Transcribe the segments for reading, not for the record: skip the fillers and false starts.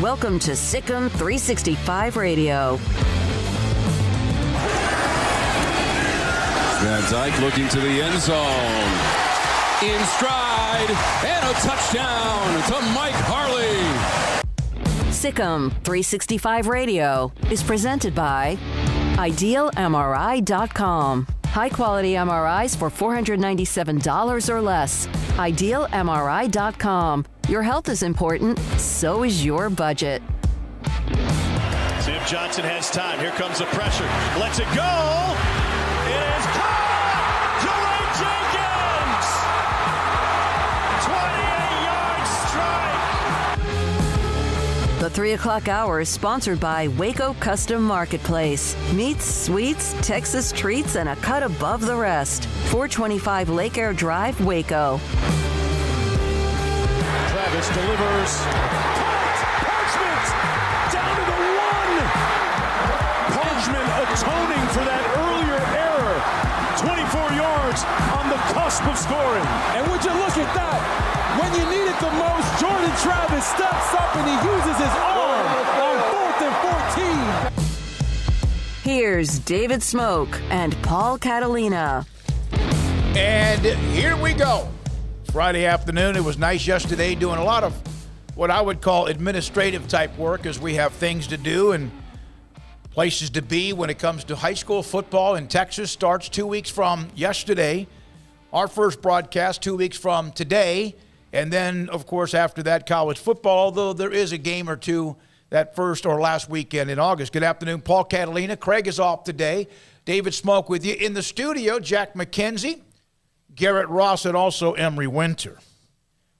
Welcome to Sikkim 365 Radio. Dyke looking to the end zone. In stride, and a touchdown to Mike Harley. Sikkim 365 Radio is presented by IdealMRI.com. High-quality MRIs for $497 or less. IdealMRI.com. Your health is important, so is your budget. Sam Johnson has time. Here comes the pressure. Lets it go. It is caught! DeRay Jenkins! 28-yard strike. The 3 o'clock hour is sponsored by Waco Custom Marketplace. Meats, sweets, Texas treats, and a cut above the rest. 425 Lake Air Drive, Waco. Travis delivers. Parchment down to the 1. Parchment atoning for that earlier error. 24 yards on the cusp of scoring. And would you look at that? When you need it the most, Jordan Travis steps up and he uses his arm on 4th and 14. Here's David Smoak and Paul Catalina. And here we go. Friday afternoon. It was nice yesterday, doing a lot of what I would call administrative type work, as we have things to do and places to be when it comes to high school football in Texas. Starts 2 weeks from yesterday. Our first broadcast 2 weeks from today. And then, of course, after that, college football, although there is a game or two that first or last weekend in August. Good afternoon, Paul Catalina. Craig is off today. David Smoak with you. In the studio, Jack McKenzie, Garrett Ross, and also Emery Winter.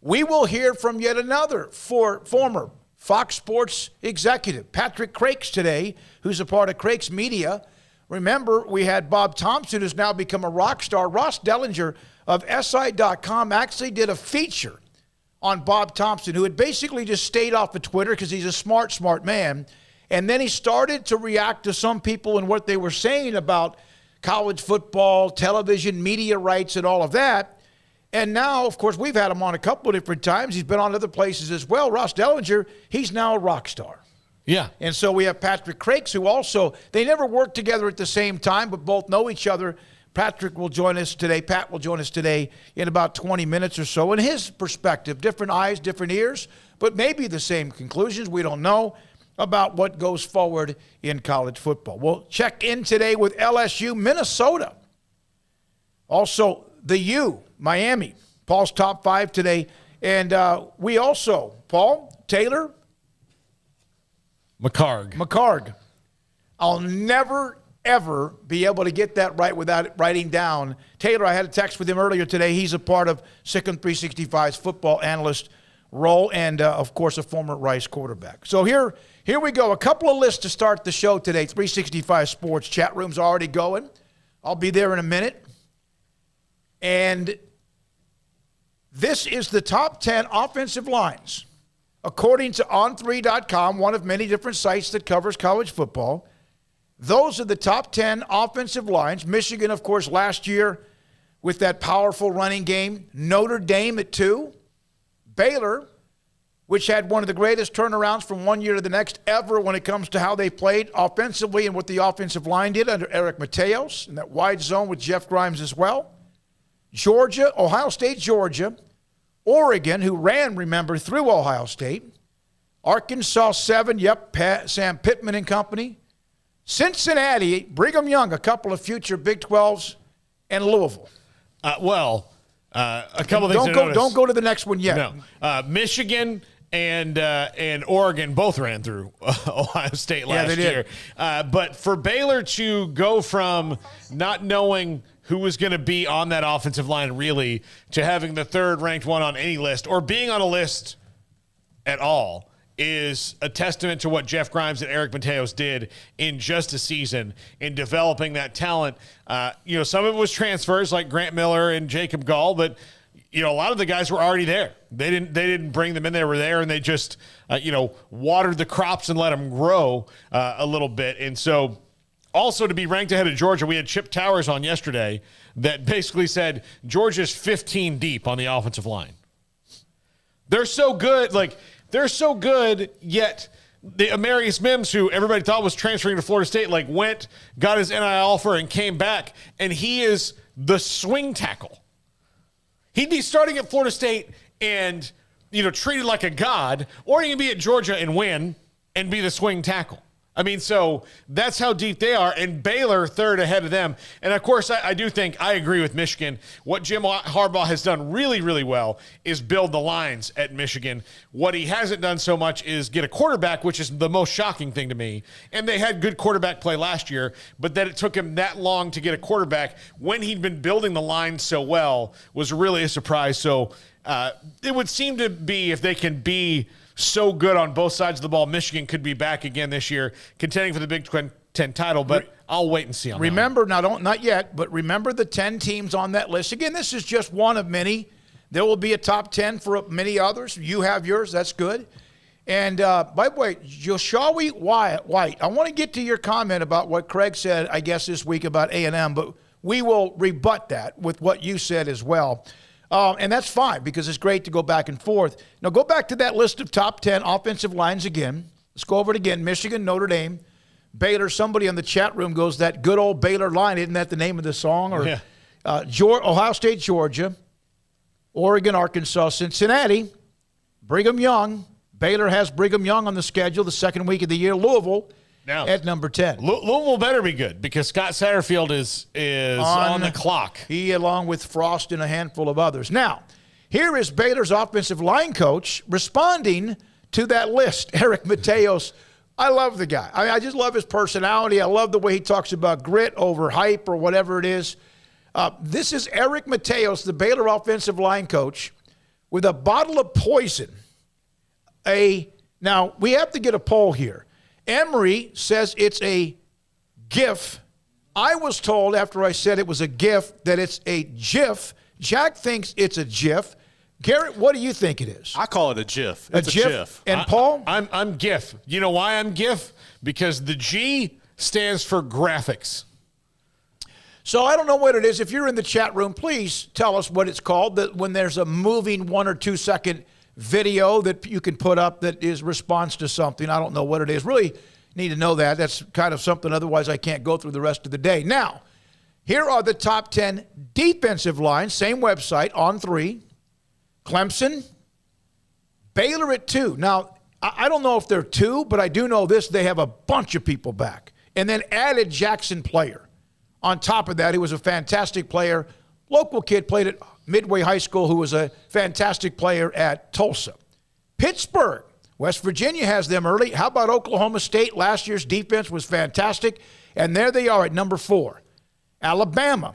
We will hear from yet another former Fox Sports executive, Patrick Crakes, today, who's a part of Crakes Media. Remember, we had Bob Thompson, who's now become a rock star. Ross Dellinger of SI.com actually did a feature on Bob Thompson, who had basically just stayed off of Twitter because he's a smart man. And then he started to react to some people and what they were saying about college football, television, media rights, and all of that. And now, of course, we've had him on a couple of different times. He's been on other places as well. Ross Dellinger, he's now a rock star. Yeah. And so we have Patrick Crakes, who also, they never worked together at the same time, but both know each other. Patrick will join us today. Pat will join us today in about 20 minutes or so. And his perspective, different eyes, different ears, but maybe the same conclusions. We don't know about what goes forward in college football. We'll check in today with LSU, Minnesota. Also, the U, Miami. Paul's top 5 today. And we also, Paul, Taylor. McCarg. I'll never, ever be able to get that right without it writing down. Taylor, I had a text with him earlier today. He's a part of Sikkim 365's football analyst role and, of course, a former Rice quarterback. So here we go. A couple of lists to start the show today. 365 Sports chat room's already going. I'll be there in a minute. And this is the top 10 offensive lines. According to On3.com, one of many different sites that covers college football, those are the top 10 offensive lines. Michigan, of course, last year with that powerful running game. Notre Dame at 2. Baylor, which had one of the greatest turnarounds from one year to the next ever when it comes to how they played offensively and what the offensive line did under Eric Mateos in that wide zone with Jeff Grimes as well. Georgia, Ohio State, Georgia. Oregon, who ran, remember, through Ohio State. Arkansas 7, Sam Pittman and company. Cincinnati, Brigham Young, a couple of future Big 12s, and Louisville. A couple of things Don't go to the next one yet. No. Michigan and Oregon both ran through Ohio State last year. But for Baylor to go from not knowing who was going to be on that offensive line really to having the third ranked one on any list or being on a list at all is a testament to what Jeff Grimes and Eric Mateos did in just a season in developing that talent. Some of it was transfers like Grant Miller and Jacob Gall, but a lot of the guys were already there. They didn't bring them in. They were there, and they just watered the crops and let them grow a little bit. And so also to be ranked ahead of Georgia, we had Chip Towers on yesterday that basically said Georgia's 15 deep on the offensive line. They're so good, yet the Amarius Mims, who everybody thought was transferring to Florida State, like went, got his NIL offer and came back, and he is the swing tackle. He'd be starting at Florida State and, treated like a god, or he can be at Georgia and win and be the swing tackle. I mean, so that's how deep they are, and Baylor third ahead of them. And, of course, I do think I agree with Michigan. What Jim Harbaugh has done really, really well is build the lines at Michigan. What he hasn't done so much is get a quarterback, which is the most shocking thing to me. And they had good quarterback play last year, but that it took him that long to get a quarterback when he'd been building the line so well was really a surprise. So it would seem to be, if they can be so good on both sides of the ball, Michigan could be back again this year, contending for the Big Ten title, but I'll wait and see on remember, not yet, but remember the 10 teams on that list. Again, this is just one of many. There will be a top 10 for many others. You have yours. That's good. And, by the way, Joshawi White, I want to get to your comment about what Craig said, I guess, this week about A&M, but we will rebut that with what you said as well. And that's fine because it's great to go back and forth. Now, go back to that list of top 10 offensive lines again. Let's go over it again. Michigan, Notre Dame, Baylor. Somebody in the chat room goes, that good old Baylor line. Isn't that the name of the song? Or yeah. Ohio State, Georgia, Oregon, Arkansas, Cincinnati, Brigham Young. Baylor has Brigham Young on the schedule the second week of the year. Louisville now, at number 10. Louisville better be good because Scott Satterfield is on the clock. He, along with Frost and a handful of others. Now, here is Baylor's offensive line coach responding to that list, Eric Mateos. I love the guy. I just love his personality. I love the way he talks about grit over hype or whatever it is. This is Eric Mateos, the Baylor offensive line coach, with a bottle of poison. Now, we have to get a poll here. Emory says it's a GIF. I was told after I said it was a GIF that it's a GIF. Jack thinks it's a GIF. Garrett, what do you think it is? I call it a GIF. It's a GIF. And Paul? I'm GIF. You know why I'm GIF? Because the G stands for graphics. So I don't know what it is. If you're in the chat room, please tell us what it's called. That when there's a moving 1 or 2 second video that you can put up that is response to something. I don't know what it is. Really need to know that. That's kind of something. Otherwise, I can't go through the rest of the day. Now, here are the top 10 defensive lines. Same website, on 3. Clemson, Baylor at 2. Now, I don't know if they're 2, but I do know this. They have a bunch of people back. And then added Jackson Player. On top of that, he was a fantastic player. Local kid, played at Midway High School, who was a fantastic player at Tulsa. Pittsburgh, West Virginia has them early. How about Oklahoma State? Last year's defense was fantastic. And there they are at number 4. Alabama,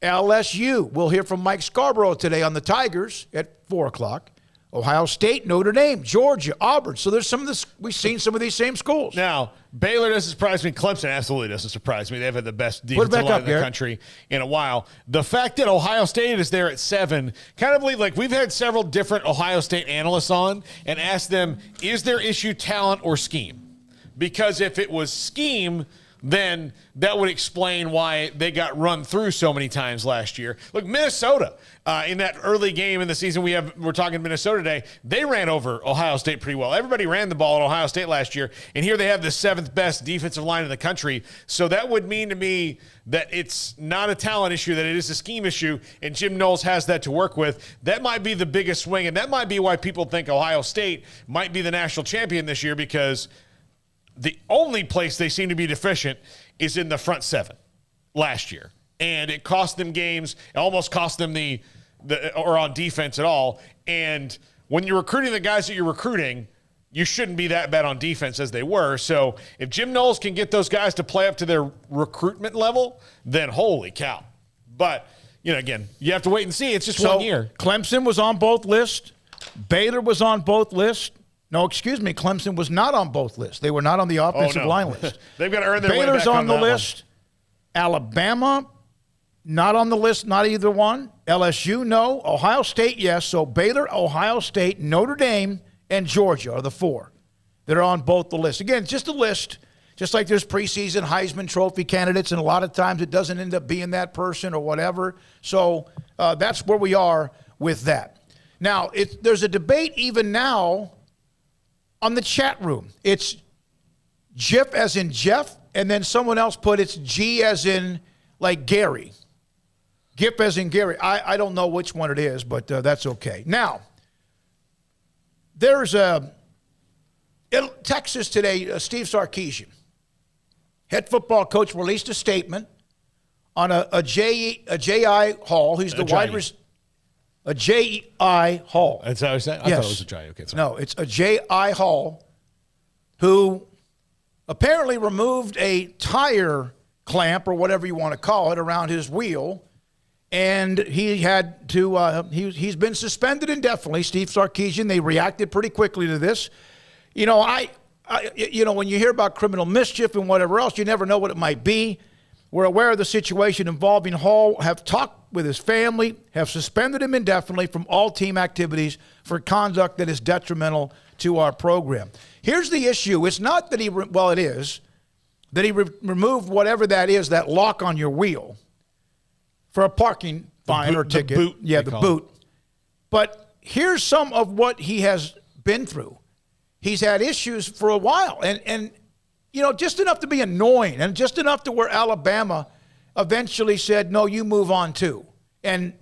LSU. We'll hear from Mike Scarborough today on the Tigers at 4 o'clock. Ohio State, Notre Dame, Georgia, Auburn. So there's some of this. We've seen some of these same schools. Now, Baylor doesn't surprise me. Clemson absolutely doesn't surprise me. They've had the best defensive line in the country in a while. The fact that Ohio State is there at 7, kind of believe, like, we've had several different Ohio State analysts on and asked them, is their issue talent or scheme? Because if it was scheme, then that would explain why they got run through so many times last year. Look, Minnesota, in that early game in the season, we're talking Minnesota today, they ran over Ohio State pretty well. Everybody ran the ball at Ohio State last year, and here they have the 7th best defensive line in the country. So that would mean to me that it's not a talent issue, that it is a scheme issue, and Jim Knowles has that to work with. That might be the biggest swing, and that might be why people think Ohio State might be the national champion this year, because the only place they seem to be deficient is in the front 7 last year. And it cost them games. It almost cost them or on defense at all. And when you're recruiting the guys that you're recruiting, you shouldn't be that bad on defense as they were. So if Jim Knowles can get those guys to play up to their recruitment level, then holy cow. But, again, you have to wait and see. It's just 1 year. Clemson was on both lists. Baylor was on both lists. No, excuse me. Clemson was not on both lists. They were not on the offensive line list. They've got to earn their way back Baylor's on the list. One. Alabama, not on the list, not either one. LSU, no. Ohio State, yes. So Baylor, Ohio State, Notre Dame, and Georgia are the 4 that are on both the lists. Again, just a list. Just like there's preseason Heisman Trophy candidates, and a lot of times it doesn't end up being that person or whatever. So that's where we are with that. Now, there's a debate even now on the chat room. It's Jiff as in Jeff, and then someone else put it's G as in like Gary. Giff as in Gary. I don't know which one it is, but that's okay. Now, there's Texas today, Steve Sarkisian, head football coach, released a statement on a J.I. Hall. He's the wide receiver. A J.I. Hall. That's how I said? I thought it was a J. Okay, sorry. No, it's a J.I. Hall who apparently removed a tire clamp or whatever you want to call it around his wheel. And he had to, he's been suspended indefinitely, Steve Sarkisian. They reacted pretty quickly to this. You know, when you hear about criminal mischief and whatever else, you never know what it might be. We're aware of the situation involving Hall, have talked with his family, have suspended him indefinitely from all team activities for conduct that is detrimental to our program. Here's the issue. It's not that it is, that he removed whatever that is, that lock on your wheel, for a parking fine or ticket. The boot. Yeah, the boot. But here's some of what he has been through. He's had issues for a while, and you know, just enough to be annoying, and just enough to where Alabama eventually said, no, you move on too. And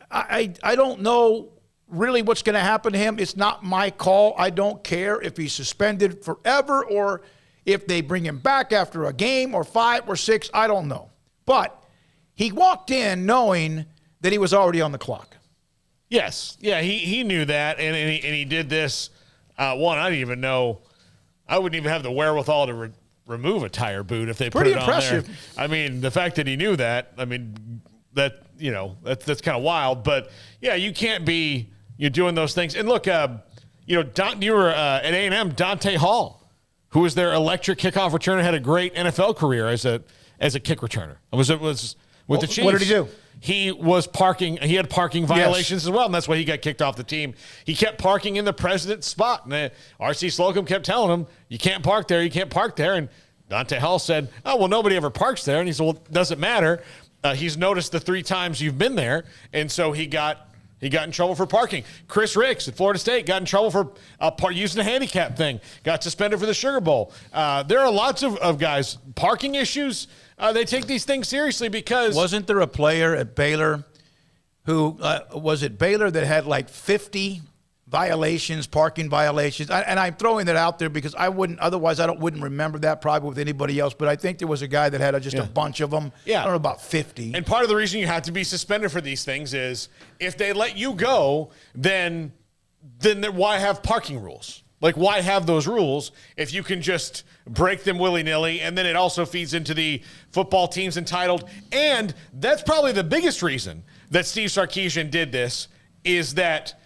I don't know really what's going to happen to him. It's not my call. I don't care if he's suspended forever or if they bring him back after a game or 5 or 6. I don't know. But he walked in knowing that he was already on the clock. Yes. Yeah, he knew that, and he did this. I didn't even know. I wouldn't even have the wherewithal to remove a tire boot if they put it on there. I mean, the fact that he knew that, I mean, that's kind of wild. But, yeah, you can't be doing those things. And, look, you were at A&M, Dante Hall, who was their electric kickoff returner, had a great NFL career as a kick returner. It was with the Chiefs. What did he do? He was parking. He had parking violations as well, and that's why he got kicked off the team. He kept parking in the president's spot, and R.C. Slocum kept telling him, "You can't park there. You can't park there." And Dante Hall said, "Oh, well, nobody ever parks there." And he said, "Well, it doesn't matter. He's noticed the 3 times you've been there," and so he got in trouble for parking. Chris Ricks at Florida State got in trouble for using a handicap thing. Got suspended for the Sugar Bowl. There are lots of guys parking issues. They take these things seriously because... Wasn't there a player at Baylor who was at Baylor that had like 50 violations, parking violations? And I'm throwing that out there because I wouldn't remember that probably with anybody else. But I think there was a guy that had just a bunch of them. Yeah. I don't know, about 50. And part of the reason you have to be suspended for these things is if they let you go, then why have parking rules? Like, why have those rules if you can just break them willy-nilly? And then it also feeds into the football team's entitled. And that's probably the biggest reason that Steve Sarkisian did this, is that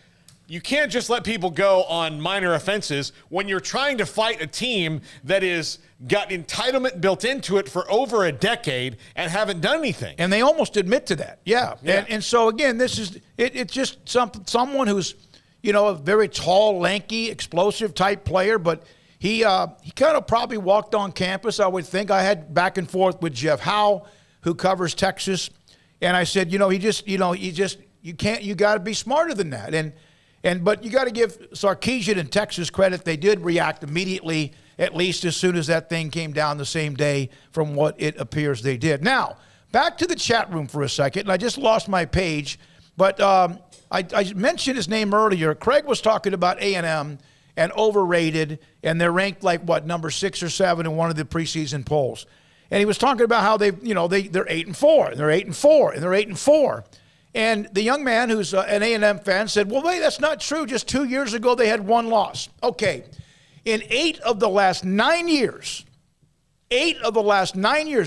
you can't just let people go on minor offenses when you're trying to fight a team that is got entitlement built into it for over a decade and haven't done anything. And they almost admit to that. Yeah. And so, again, this is it's just someone who's, a very tall, lanky, explosive type player, but he kind of probably walked on campus, I would think. I had back and forth with Jeff Howe, who covers Texas, and I said, you got to be smarter than that. But you got to give Sarkisian and Texas credit. They did react immediately, at least as soon as that thing came down the same day from what it appears they did. Now, back to the chat room for a second, and I just lost my page, but I mentioned his name earlier. Craig was talking about A&M and overrated, and they're ranked number 6 or 7 in one of the preseason polls. And he was talking about how they're 8-4, and they're 8-4, and they're 8-4. And the young man who's an A&M fan said, well, wait, that's not true. Just 2 years ago, they had 1 loss. Okay, in 8 of the last 9 years,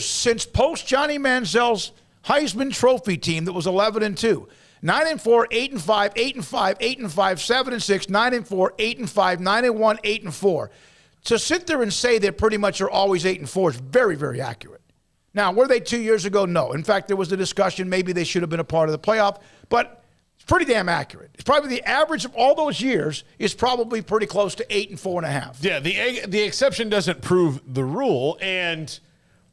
since post-Johnny Manziel's Heisman Trophy team that was 11-2, 9-4, 8-5, 8-5, 8-5, 7-6, 9-4, 8-5, 9-1, 8-4. To sit there and say they pretty much are always 8-4 is very, very accurate. Now, were they 2 years ago? No. In fact, there was a discussion maybe they should have been a part of the playoff, but it's pretty damn accurate. It's probably the average of all those years is probably pretty close to 8-4.5. Yeah, the exception doesn't prove the rule, and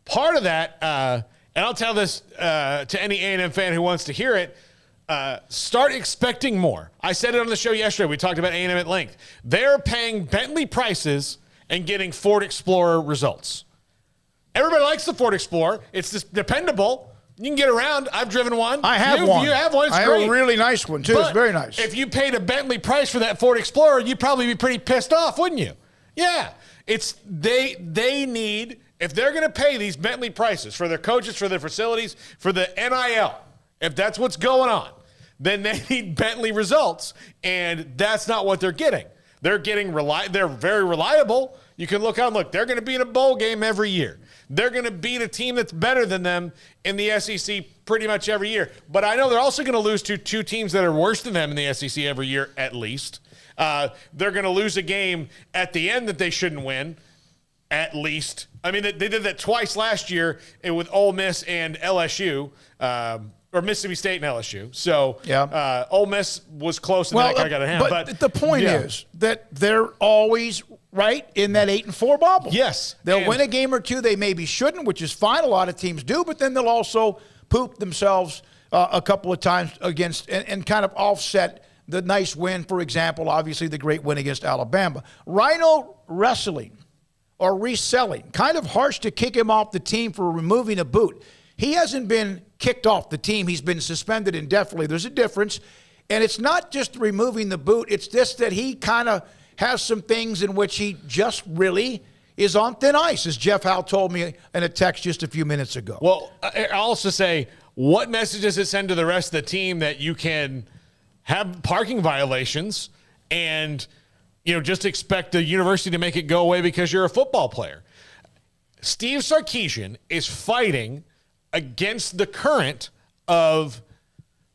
part of that, and I'll tell this to any A&M fan who wants to hear it, start expecting more. I said it on the show yesterday. We talked about A&M at length. They're paying Bentley prices and getting Ford Explorer results. Everybody likes the Ford Explorer. It's just dependable. You can get around. I've driven one. I have one. You have one. It's great. I have a really nice one, too. But it's very nice. If you paid a Bentley price for that Ford Explorer, you'd probably be pretty pissed off, wouldn't you? Yeah. They need, if they're going to pay these Bentley prices for their coaches, for their facilities, for the NIL, if that's what's going on, then they need Bentley results, and that's not what they're getting. They're getting they're very reliable. You can look out and look. They're going to be in a bowl game every year. They're going to beat a team that's better than them in the SEC pretty much every year. But I know they're also going to lose to two teams that are worse than them in the SEC every year, at least. They're going to lose a game at the end that they shouldn't win, at least. I mean, they did that twice last year with Ole Miss and LSU, or Mississippi State and LSU. So Ole Miss was close, and that kind of got a hand. But the point is that they're always right in that 8-4 bubble. Yes. They'll win a game or two they maybe shouldn't, which is fine. A lot of teams do, but then they'll also poop themselves a couple of times against and kind of offset the nice win, for example, obviously the great win against Alabama. Rhino wrestling or reselling, kind of harsh to kick him off the team for removing a boot. He hasn't been kicked off the team. He's been suspended indefinitely. There's a difference. And it's not just removing the boot. It's just that he kind of has some things in which he just really is on thin ice, as Jeff Howe told me in a text just a few minutes ago. Well, I'll also say, what message does it send to the rest of the team that you can have parking violations and, just expect the university to make it go away because you're a football player? Steve Sarkisian is fighting against the current of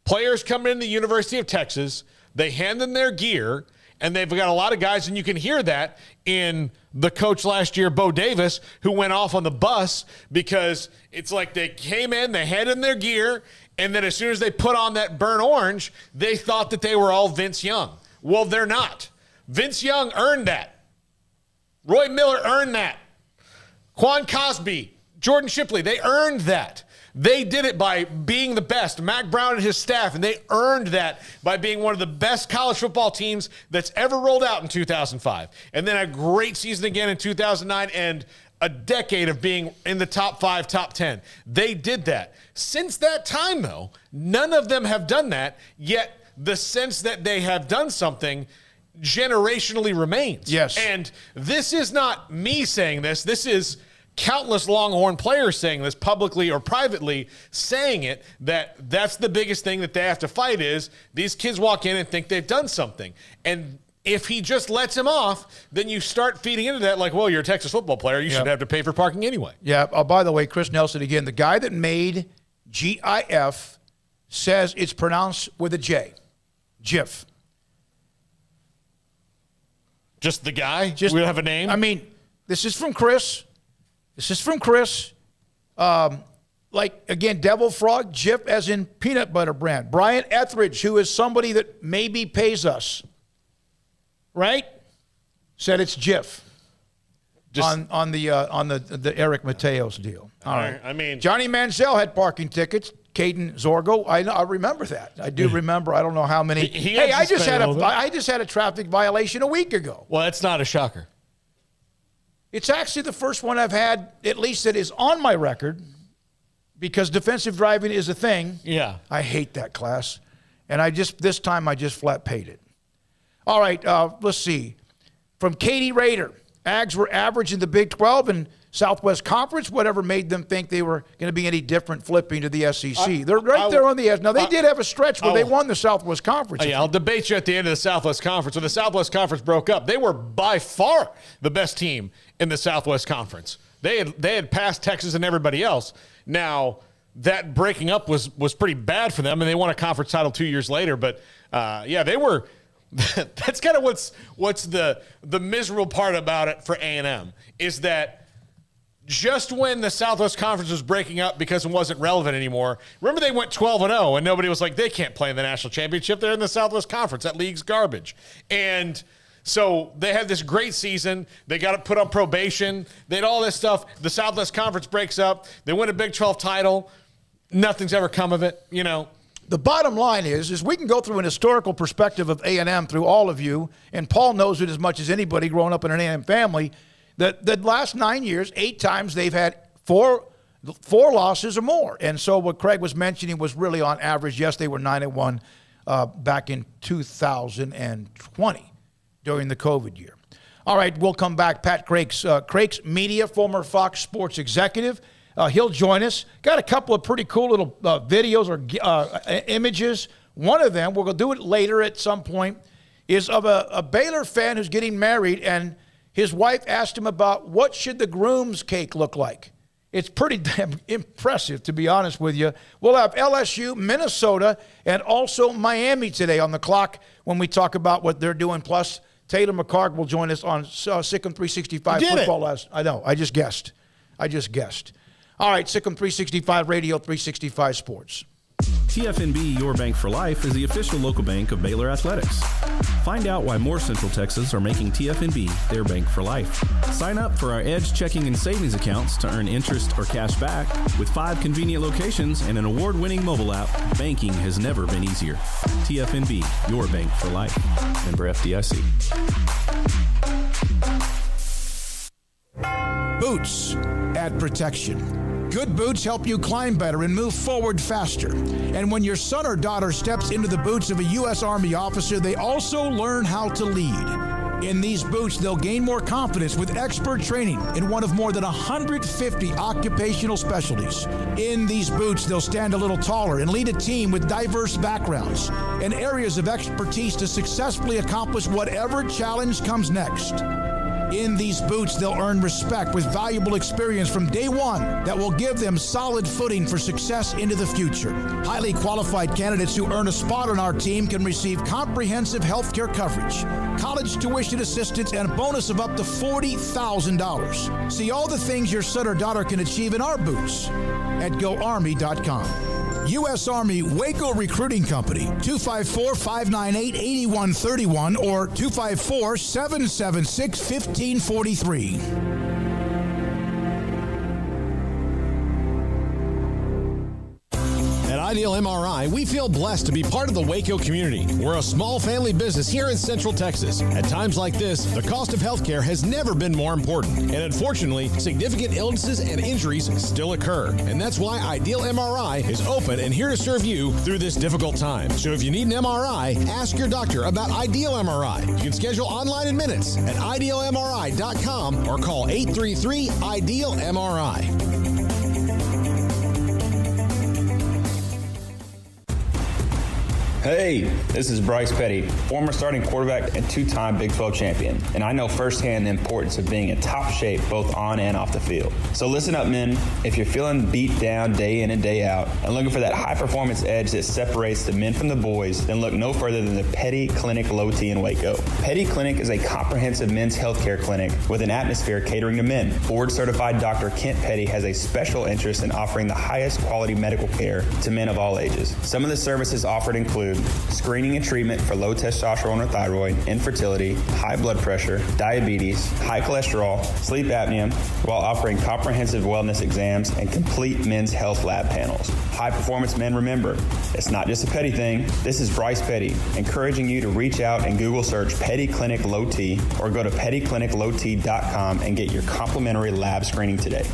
players coming into the University of Texas. They hand them their gear, and they've got a lot of guys, and you can hear that in the coach last year, Bo Davis, who went off on the bus because it's like they came in, they handed them their gear, and then as soon as they put on that burnt orange, they thought that they were all Vince Young. Well, they're not. Vince Young earned that. Roy Miller earned that. Quan Cosby, Jordan Shipley, they earned that. They did it by being the best. Mac Brown and his staff, and they earned that by being one of the best college football teams that's ever rolled out in 2005. And then a great season again in 2009 and a decade of being in the top 5, top 10. They did that. Since that time, though, none of them have done that, yet the sense that they have done something generationally remains. Yes. And this is not me saying this. This is countless Longhorn players saying this publicly or privately, saying it, that's the biggest thing that they have to fight is these kids walk in and think they've done something. And if he just lets him off, then you start feeding into that like, well, you're a Texas football player. You should have to pay for parking anyway. Yeah. Oh, by the way, Chris Nelson, again, the guy that made GIF says it's pronounced with a J. GIF. Just the guy? We don't have a name? I mean, this is from Chris. Like, again, Devil Frog, Jif as in peanut butter brand. Brian Etheridge, who is somebody that maybe pays us, right? Said it's Jif on the Eric Mateos deal. All right. I mean, Johnny Manziel had parking tickets. Caden Zorgo, I remember that. I do remember. I don't know how many. I just had a traffic violation a week ago. Well, that's not a shocker. It's actually the first one I've had, at least that is on my record, because defensive driving is a thing. Yeah. I hate that class. And this time I just flat paid it. All right, let's see. From Katie Rader, Ags were average in the Big 12 and Southwest Conference, whatever made them think they were going to be any different flipping to the SEC. They're right there on the edge. Now, they did have a stretch where they won the Southwest Conference. I'll debate you at the end of the Southwest Conference. When the Southwest Conference broke up, they were by far the best team in the Southwest Conference. They had passed Texas and everybody else. Now, that breaking up was pretty bad for them, and they won a conference title 2 years later. But, they were – that's kind of what's the miserable part about it for A&M is that just when the Southwest Conference was breaking up because it wasn't relevant anymore, remember they went 12-0, and nobody was like, they can't play in the national championship. They're in the Southwest Conference. That league's garbage. And so they had this great season. They got put on probation. They had all this stuff. The Southwest Conference breaks up. They win a Big 12 title. Nothing's ever come of it, The bottom line is we can go through an historical perspective of A&M through all of you, and Paul knows it as much as anybody growing up in an A&M family. The last 9 years, 8 times they've had four losses or more. And so what Craig was mentioning was really on average. Yes, they were 9-1 back in 2020 during the COVID year. All right, we'll come back. Pat Craig's Media, former Fox Sports executive. He'll join us. Got a couple of pretty cool little videos or images. One of them, we'll do it later at some point, is of a Baylor fan who's getting married, and his wife asked him about what should the groom's cake look like. It's pretty damn impressive, to be honest with you. We'll have LSU, Minnesota, and also Miami today on the clock when we talk about what they're doing. Plus, Taylor McCarg will join us on Sikkim 365 football. I know. I just guessed. All right, Sikkim 365 Radio, 365 Sports. TFNB Your Bank for Life is the official local bank of Baylor Athletics. Find out why more Central Texas are making TFNB their bank for life. Sign up for our Edge checking and savings accounts to earn interest or cash back. With 5 convenient locations and an award-winning mobile app, banking has never been easier. TFNB Your Bank for Life. Member FDIC. Boots add protection. Good boots help you climb better and move forward faster. And when your son or daughter steps into the boots of a U.S. Army officer, they also learn how to lead. In these boots, they'll gain more confidence with expert training in one of more than 150 occupational specialties. In these boots, they'll stand a little taller and lead a team with diverse backgrounds and areas of expertise to successfully accomplish whatever challenge comes next. In these boots, they'll earn respect with valuable experience from day one that will give them solid footing for success into the future. Highly qualified candidates who earn a spot on our team can receive comprehensive health care coverage, college tuition assistance, and a bonus of up to $40,000. See all the things your son or daughter can achieve in our boots at GoArmy.com. U.S. Army Waco Recruiting Company, 254-598-8131 or 254-776-1543. At Ideal MRI, we feel blessed to be part of the Waco community. We're a small family business here in Central Texas. At times like this, the cost of healthcare has never been more important. And unfortunately, significant illnesses and injuries still occur. And that's why Ideal MRI is open and here to serve you through this difficult time. So if you need an MRI, ask your doctor about Ideal MRI. You can schedule online in minutes at idealmri.com or call 833-IDEAL-MRI. Hey, this is Bryce Petty, former starting quarterback and 2-time Big 12 champion, and I know firsthand the importance of being in top shape both on and off the field. So listen up, men. If you're feeling beat down day in and day out and looking for that high-performance edge that separates the men from the boys, then look no further than the Petty Clinic Low T in Waco. Petty Clinic is a comprehensive men's healthcare clinic with an atmosphere catering to men. Board-certified Dr. Kent Petty has a special interest in offering the highest quality medical care to men of all ages. Some of the services offered include screening and treatment for low testosterone or thyroid, infertility, high blood pressure, diabetes, high cholesterol, sleep apnea, while offering comprehensive wellness exams and complete men's health lab panels. High performance men, remember, it's not just a Petty thing. This is Bryce Petty, encouraging you to reach out and Google search Petty Clinic Low T or go to pettycliniclowt.com and get your complimentary lab screening today.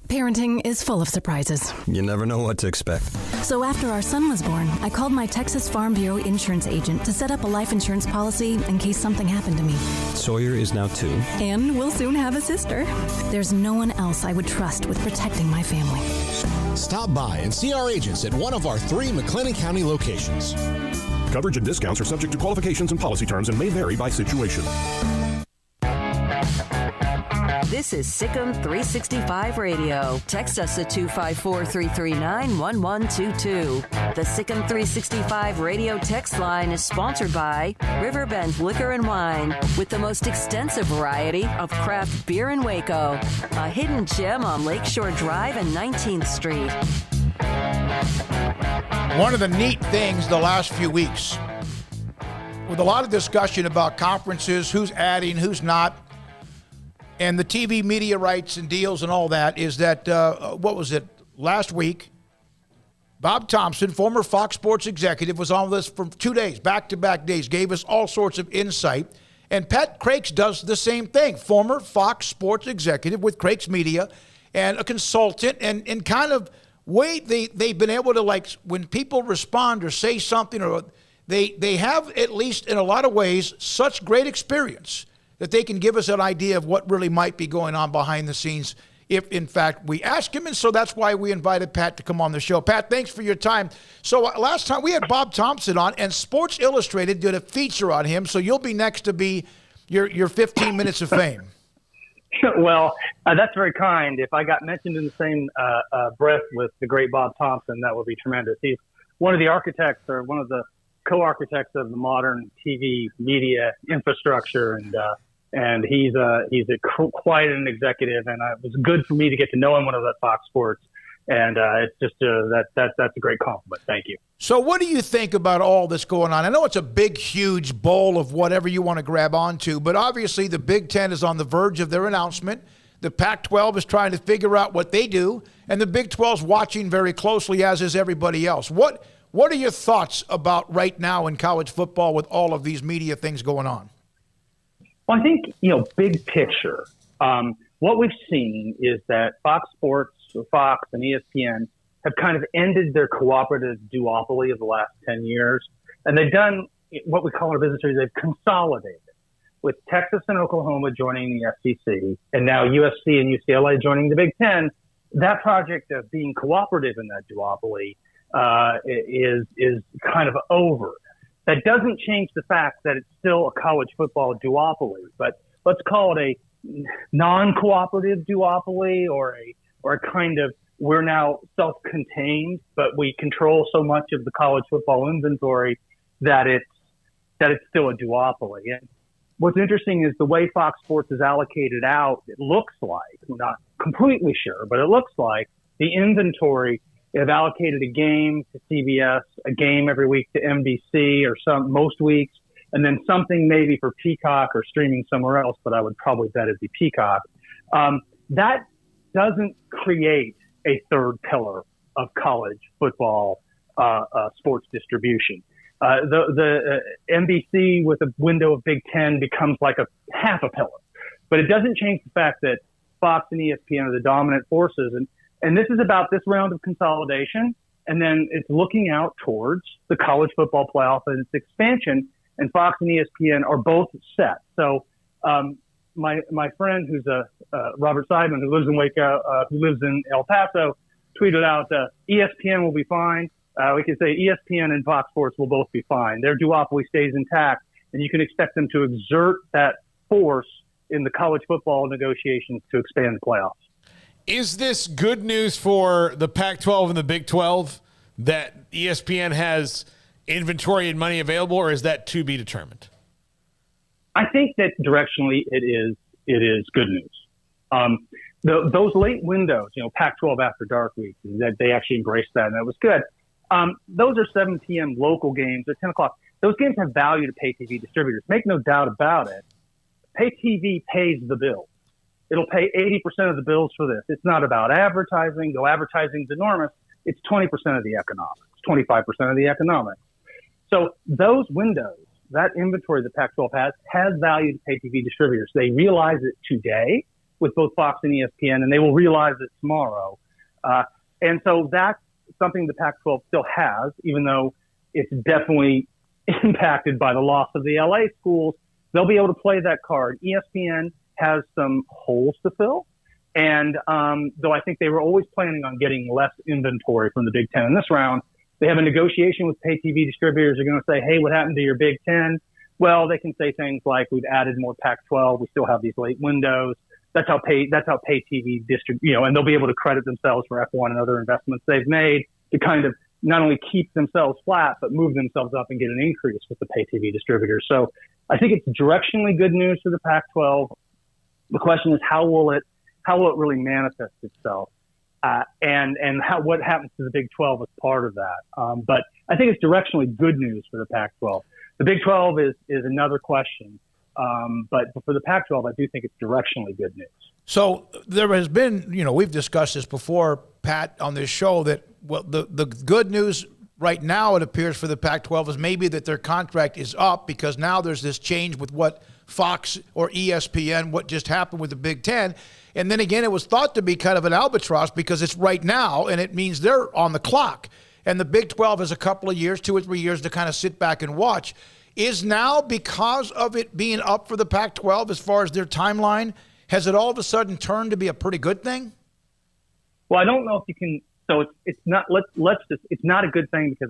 Parenting is full of surprises. You never know what to expect. So after our son was born, I called my Texas Farm Bureau insurance agent to set up a life insurance policy in case something happened to me. Sawyer is now 2. And we'll soon have a sister. There's no one else I would trust with protecting my family. Stop by and see our agents at one of our 3 McLennan County locations. Coverage and discounts are subject to qualifications and policy terms and may vary by situation. This is Sikkim 365 Radio. Text us at 254-339-1122. The Sikkim 365 Radio text line is sponsored by Riverbend Liquor and Wine, with the most extensive variety of craft beer in Waco. A hidden gem on Lakeshore Drive and 19th Street. One of the neat things the last few weeks, with a lot of discussion about conferences, who's adding, who's not, and the TV media rights and deals and all that, is that, last week, Bob Thompson, former Fox Sports executive, was on this for 2 days, back-to-back days, gave us all sorts of insight And Pat Crakes does the same thing, former Fox Sports executive with Crakes Media and a consultant, and kind of they've been able to, like, when people respond or say something, or they have, at least in a lot of ways, such great experience that they can give us an idea of what really might be going on behind the scenes if, in fact, we ask him. And so that's why we invited Pat to come on the show. Pat, thanks for your time. So last time we had Bob Thompson on, and Sports Illustrated did a feature on him, so you'll be next to be your 15 minutes of fame. Well, that's very kind. If I got mentioned in the same breath with the great Bob Thompson, that would be tremendous. He's one of the architects, or one of the co-architects of the modern TV media infrastructure, and he's quite an executive, and it was good for me to get to know him when I was at Fox Sports, and it's just that's a great compliment. Thank you. So what do you think about all this going on? I know it's a big, huge bowl of whatever you want to grab onto, but obviously the Big Ten is on the verge of their announcement. The Pac-12 is trying to figure out what they do, and the Big 12 is watching very closely, as is everybody else. What are your thoughts about right now in college football with all of these media things going on? Well, I think, big picture, what we've seen is that Fox Sports, or Fox and ESPN, have kind of ended their cooperative duopoly of the last 10 years. And they've done what we call in our business series, they've consolidated, with Texas and Oklahoma joining the SEC, and now USC and UCLA joining the Big Ten. That project of being cooperative in that duopoly is kind of over. That doesn't change the fact that it's still a college football duopoly, but let's call it a non-cooperative duopoly, or a kind of, we're now self-contained, but we control so much of the college football inventory that it's still a duopoly. And what's interesting is the way Fox Sports is allocated out. It looks like, we're not completely sure, but it looks like the inventory, they've allocated a game to CBS, a game every week to NBC, or most weeks, and then something maybe for Peacock or streaming somewhere else, but I would probably bet it'd be Peacock. That doesn't create a third pillar of college football sports distribution. The NBC with a window of Big Ten becomes like a half a pillar, but it doesn't change the fact that Fox and ESPN are the dominant forces. And this is about this round of consolidation, and then it's looking out towards the college football playoff and its expansion, and Fox and ESPN are both set. So my friend who's Robert Seidman, who lives in Waco, who lives in El Paso, tweeted out, ESPN will be fine. We can say ESPN and Fox Sports will both be fine. Their duopoly stays intact, and you can expect them to exert that force in the college football negotiations to expand the playoffs. Is this good news for the Pac-12 and the Big 12 that ESPN has inventory and money available, or is that to be determined? I think that directionally it is good news. Those late windows, Pac-12 after dark week, that they actually embraced that, and that was good. Those are 7 p.m. local games at 10 o'clock. Those games have value to pay TV distributors. Make no doubt about it. Pay TV pays the bill. It'll pay 80% of the bills for this. It's not about advertising, though advertising's enormous. It's 20% of the economics, 25% of the economics. So those windows, that inventory that Pac-12 has value to pay TV distributors. They realize it today with both Fox and ESPN, and they will realize it tomorrow. And so that's something the Pac-12 still has, even though it's definitely impacted by the loss of the LA schools. They'll be able to play that card. ESPN has some holes to fill. And though I think they were always planning on getting less inventory from the Big Ten in this round, they have a negotiation with pay TV distributors. They're going to say, hey, what happened to your Big Ten? Well, they can say things like, we've added more Pac-12. We still have these late windows. That's how pay TV and they'll be able to credit themselves for F1 and other investments they've made to kind of not only keep themselves flat, but move themselves up and get an increase with the pay TV distributors. So I think it's directionally good news for the Pac-12. The question is, how will it really manifest itself? And what happens to the Big 12 as part of that. But I think it's directionally good news for the Pac-12. The Big 12 is another question. But for the Pac-12, I do think it's directionally good news. So there has been, we've discussed this before, Pat, on this show, that the good news right now, it appears, for the Pac-12 is maybe that their contract is up, because now there's this change with what Fox or ESPN what just happened with the Big Ten. And then again, it was thought to be kind of an albatross because it's right now, and it means they're on the clock. And the Big 12 has a couple of years, 2 or 3 years, to kind of sit back and watch. Is now, because of it being up for the Pac-12 as far as their timeline, has it all of a sudden turned to be a pretty good thing? Well, I don't know if you can. So it's not. Let's just. It's not a good thing because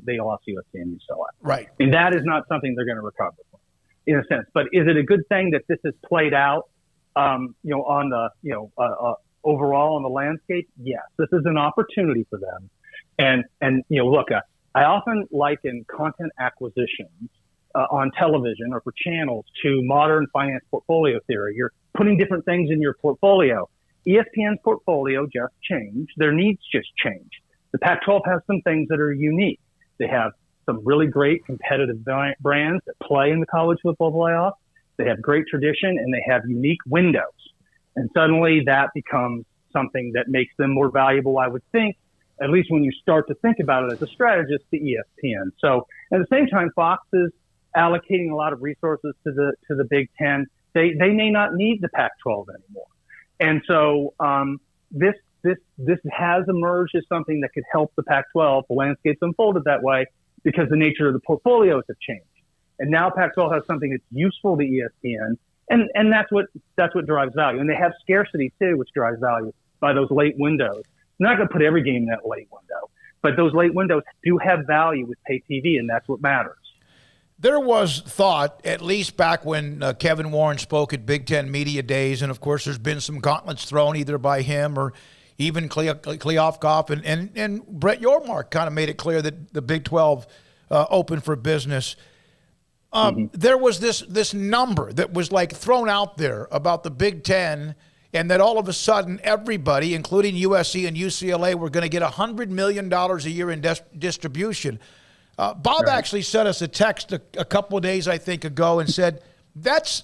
they lost USC and UCLA. Right. And that is not something they're going to recover from, in a sense. But is it a good thing that this has played out? On the overall on the landscape, yes. This is an opportunity for them. And look, I often liken content acquisitions on television or for channels to modern finance portfolio theory. You're putting different things in your portfolio. ESPN's portfolio just changed. Their needs just changed. The Pac-12 has some things that are unique. They have some really great competitive brands that play in the college football playoff. They have great tradition, and they have unique windows. And suddenly that becomes something that makes them more valuable, I would think, at least when you start to think about it as a strategist, to ESPN. So at the same time, Fox is allocating a lot of resources to the Big Ten. They may not need the Pac-12 anymore. And so this has emerged as something that could help the Pac-12. The landscape's unfolded that way because the nature of the portfolios have changed. And now Pac-12 has something that's useful to ESPN, and that's what drives value. And they have scarcity too, which drives value by those late windows. They're not going to put every game in that late window, but those late windows do have value with pay TV, and that's what matters. There was thought, at least back when Kevin Warren spoke at Big Ten Media Days, and of course there's been some gauntlets thrown either by him or even Kleofkoff, and Brett Yormark kind of made it clear that the Big 12 open for business. There was this number that was like thrown out there about the Big Ten, and that all of a sudden everybody, including USC and UCLA, were going to get $100 million a year in distribution. Bob actually sent us a text a couple of days, I think, ago and said, that's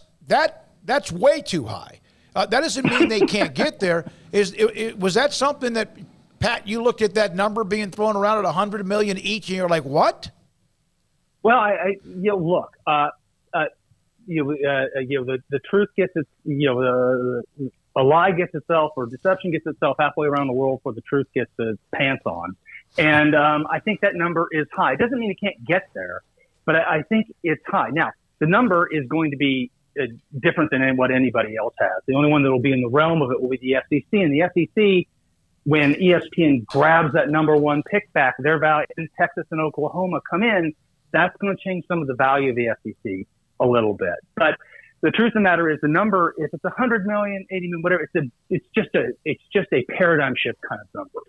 way too high. That doesn't mean they can't get there. Was that something that, Pat, you looked at that number being thrown around at $100 million each, and you're like, what? Well, look, the truth gets its, a lie gets itself, or deception gets itself halfway around the world before the truth gets its pants on. And I think that number is high. It doesn't mean it can't get there, but I think it's high. Now, the number is going to be different than what anybody else has. The only one that will be in the realm of it will be the SEC. And the SEC, when ESPN grabs that number one pick back, their value in Texas and Oklahoma come in, that's going to change some of the value of the SEC a little bit. But the truth of the matter is, the number, if it's 100 million, 80 million, whatever, it's just a paradigm shift kind of number.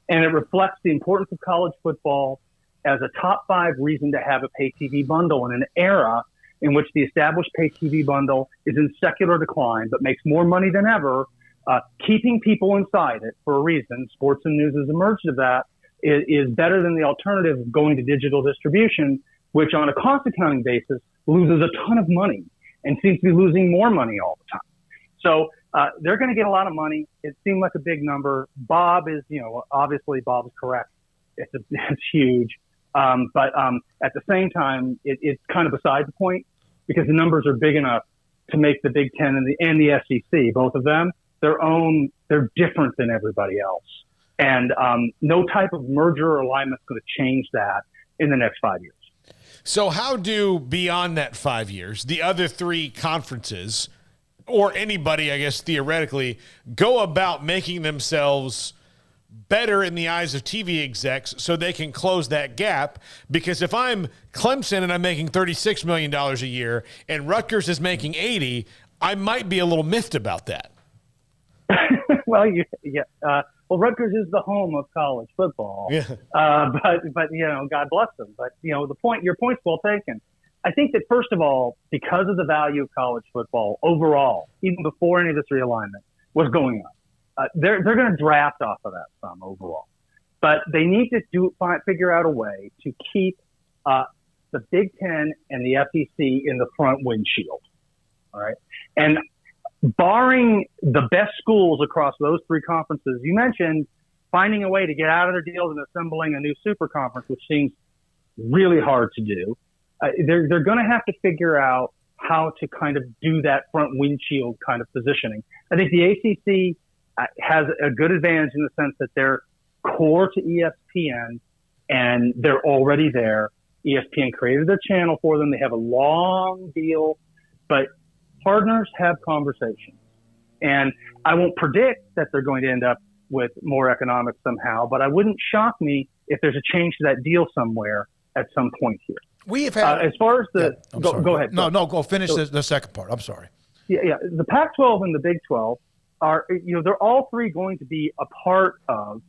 And it reflects the importance of college football as a top 5 reason to have a pay TV bundle in an era in which the established pay TV bundle is in secular decline, but makes more money than ever, keeping people inside it for a reason. Sports and news has emerged of that. Is better than the alternative of going to digital distribution, which on a cost accounting basis loses a ton of money and seems to be losing more money all the time. So they're going to get a lot of money. It seemed like a big number. Bob is, obviously Bob's correct. It's huge. But at the same time, it's kind of beside the point because the numbers are big enough to make the Big Ten and the SEC, both of them, they're different than everybody else. And no type of merger or alignment is going to change that in the next 5 years. So how do, beyond that 5 years, the other 3 conferences, or anybody, I guess, theoretically, go about making themselves better in the eyes of TV execs so they can close that gap? Because if I'm Clemson and I'm making $36 million a year and Rutgers is making $80, I might be a little miffed about that. Well, well, Rutgers is the home of college football. Yeah. But God bless them. But your point's well taken. I think that first of all, because of the value of college football overall, even before any of this realignment was going on, they're going to draft off of that some overall. But they need to figure out a way to keep the Big Ten and the SEC in the front windshield. All right, and barring the best schools across those 3 conferences, you mentioned finding a way to get out of their deals and assembling a new super conference, which seems really hard to do. They're going to have to figure out how to kind of do that front windshield kind of positioning. I think the ACC has a good advantage in the sense that they're core to ESPN and they're already there. ESPN created their channel for them. They have a long deal, but partners have conversations. And I won't predict that they're going to end up with more economics somehow, but I wouldn't shock me if there's a change to that deal somewhere at some point here. We have had as far as the go ahead. Go finish the second part. I'm sorry. Yeah. The Pac-12 and the Big 12 are, they're all three going to be a part of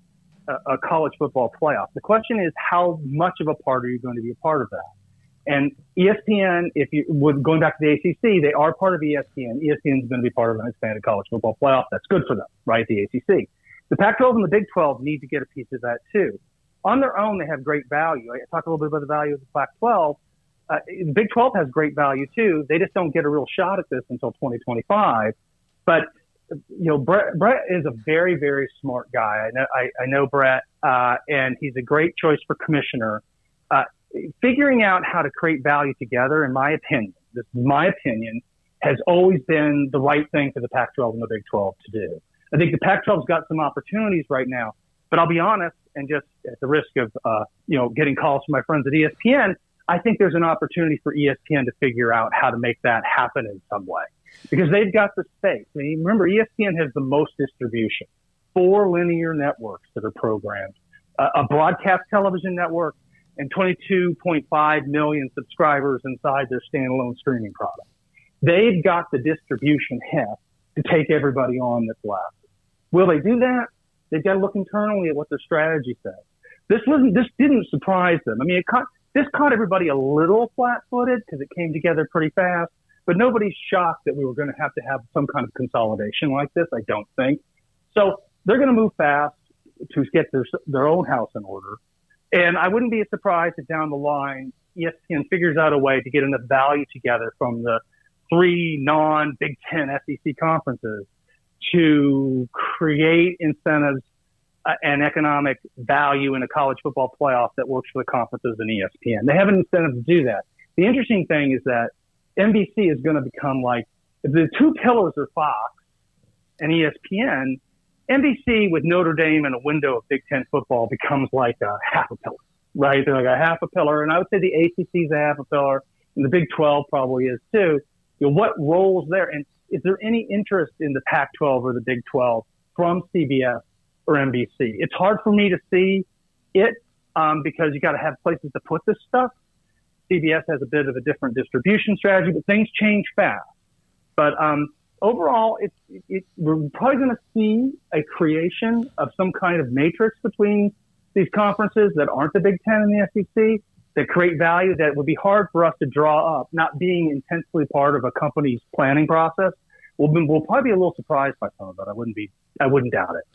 a college football playoff. The question is, how much of a part are you going to be a part of that? And ESPN, going back to the ACC, they are part of ESPN. ESPN is going to be part of an expanded college football playoff. That's good for them, right? The ACC. The Pac-12 and the Big 12 need to get a piece of that too. On their own, they have great value. I talked a little bit about the value of the Pac-12. The Big 12 has great value too. They just don't get a real shot at this until 2025. But Brett is a very, very smart guy. I know Brett, and he's a great choice for commissioner. Figuring out how to create value together, in my opinion, this is my opinion, has always been the right thing for the Pac-12 and the Big 12 to do. I think the Pac-12's got some opportunities right now, but I'll be honest, and just at the risk of getting calls from my friends at ESPN, I think there's an opportunity for ESPN to figure out how to make that happen in some way, because they've got the space. I mean, remember, ESPN has the most distribution, 4 linear networks that are programmed, a broadcast television network, and 22.5 million subscribers inside their standalone streaming product. They've got the distribution heft to take everybody on that's left. Will they do that? They've got to look internally at what their strategy says. This didn't surprise them. I mean, this caught everybody a little flat-footed because it came together pretty fast, but nobody's shocked that we were going to have some kind of consolidation like this, I don't think. So they're going to move fast to get their own house in order. And I wouldn't be surprised if down the line, ESPN figures out a way to get enough value together from the 3 non-Big Ten SEC conferences to create incentives and economic value in a college football playoff that works for the conferences and ESPN. They have an incentive to do that. The interesting thing is that NBC is going to become like, if the two pillars are Fox and ESPN, NBC with Notre Dame and a window of Big Ten football becomes like a half a pillar, right? They're like a half a pillar. And I would say the ACC is a half a pillar, and the Big 12 probably is too. What roles there? And is there any interest in the Pac-12 or the Big 12 from CBS or NBC? It's hard for me to see it because you got to have places to put this stuff. CBS has a bit of a different distribution strategy, but things change fast. But overall, we're probably going to see a creation of some kind of matrix between these conferences that aren't the Big Ten and the SEC that create value that would be hard for us to draw up, not being intensely part of a company's planning process. We'll probably be a little surprised by some of it. I wouldn't doubt it.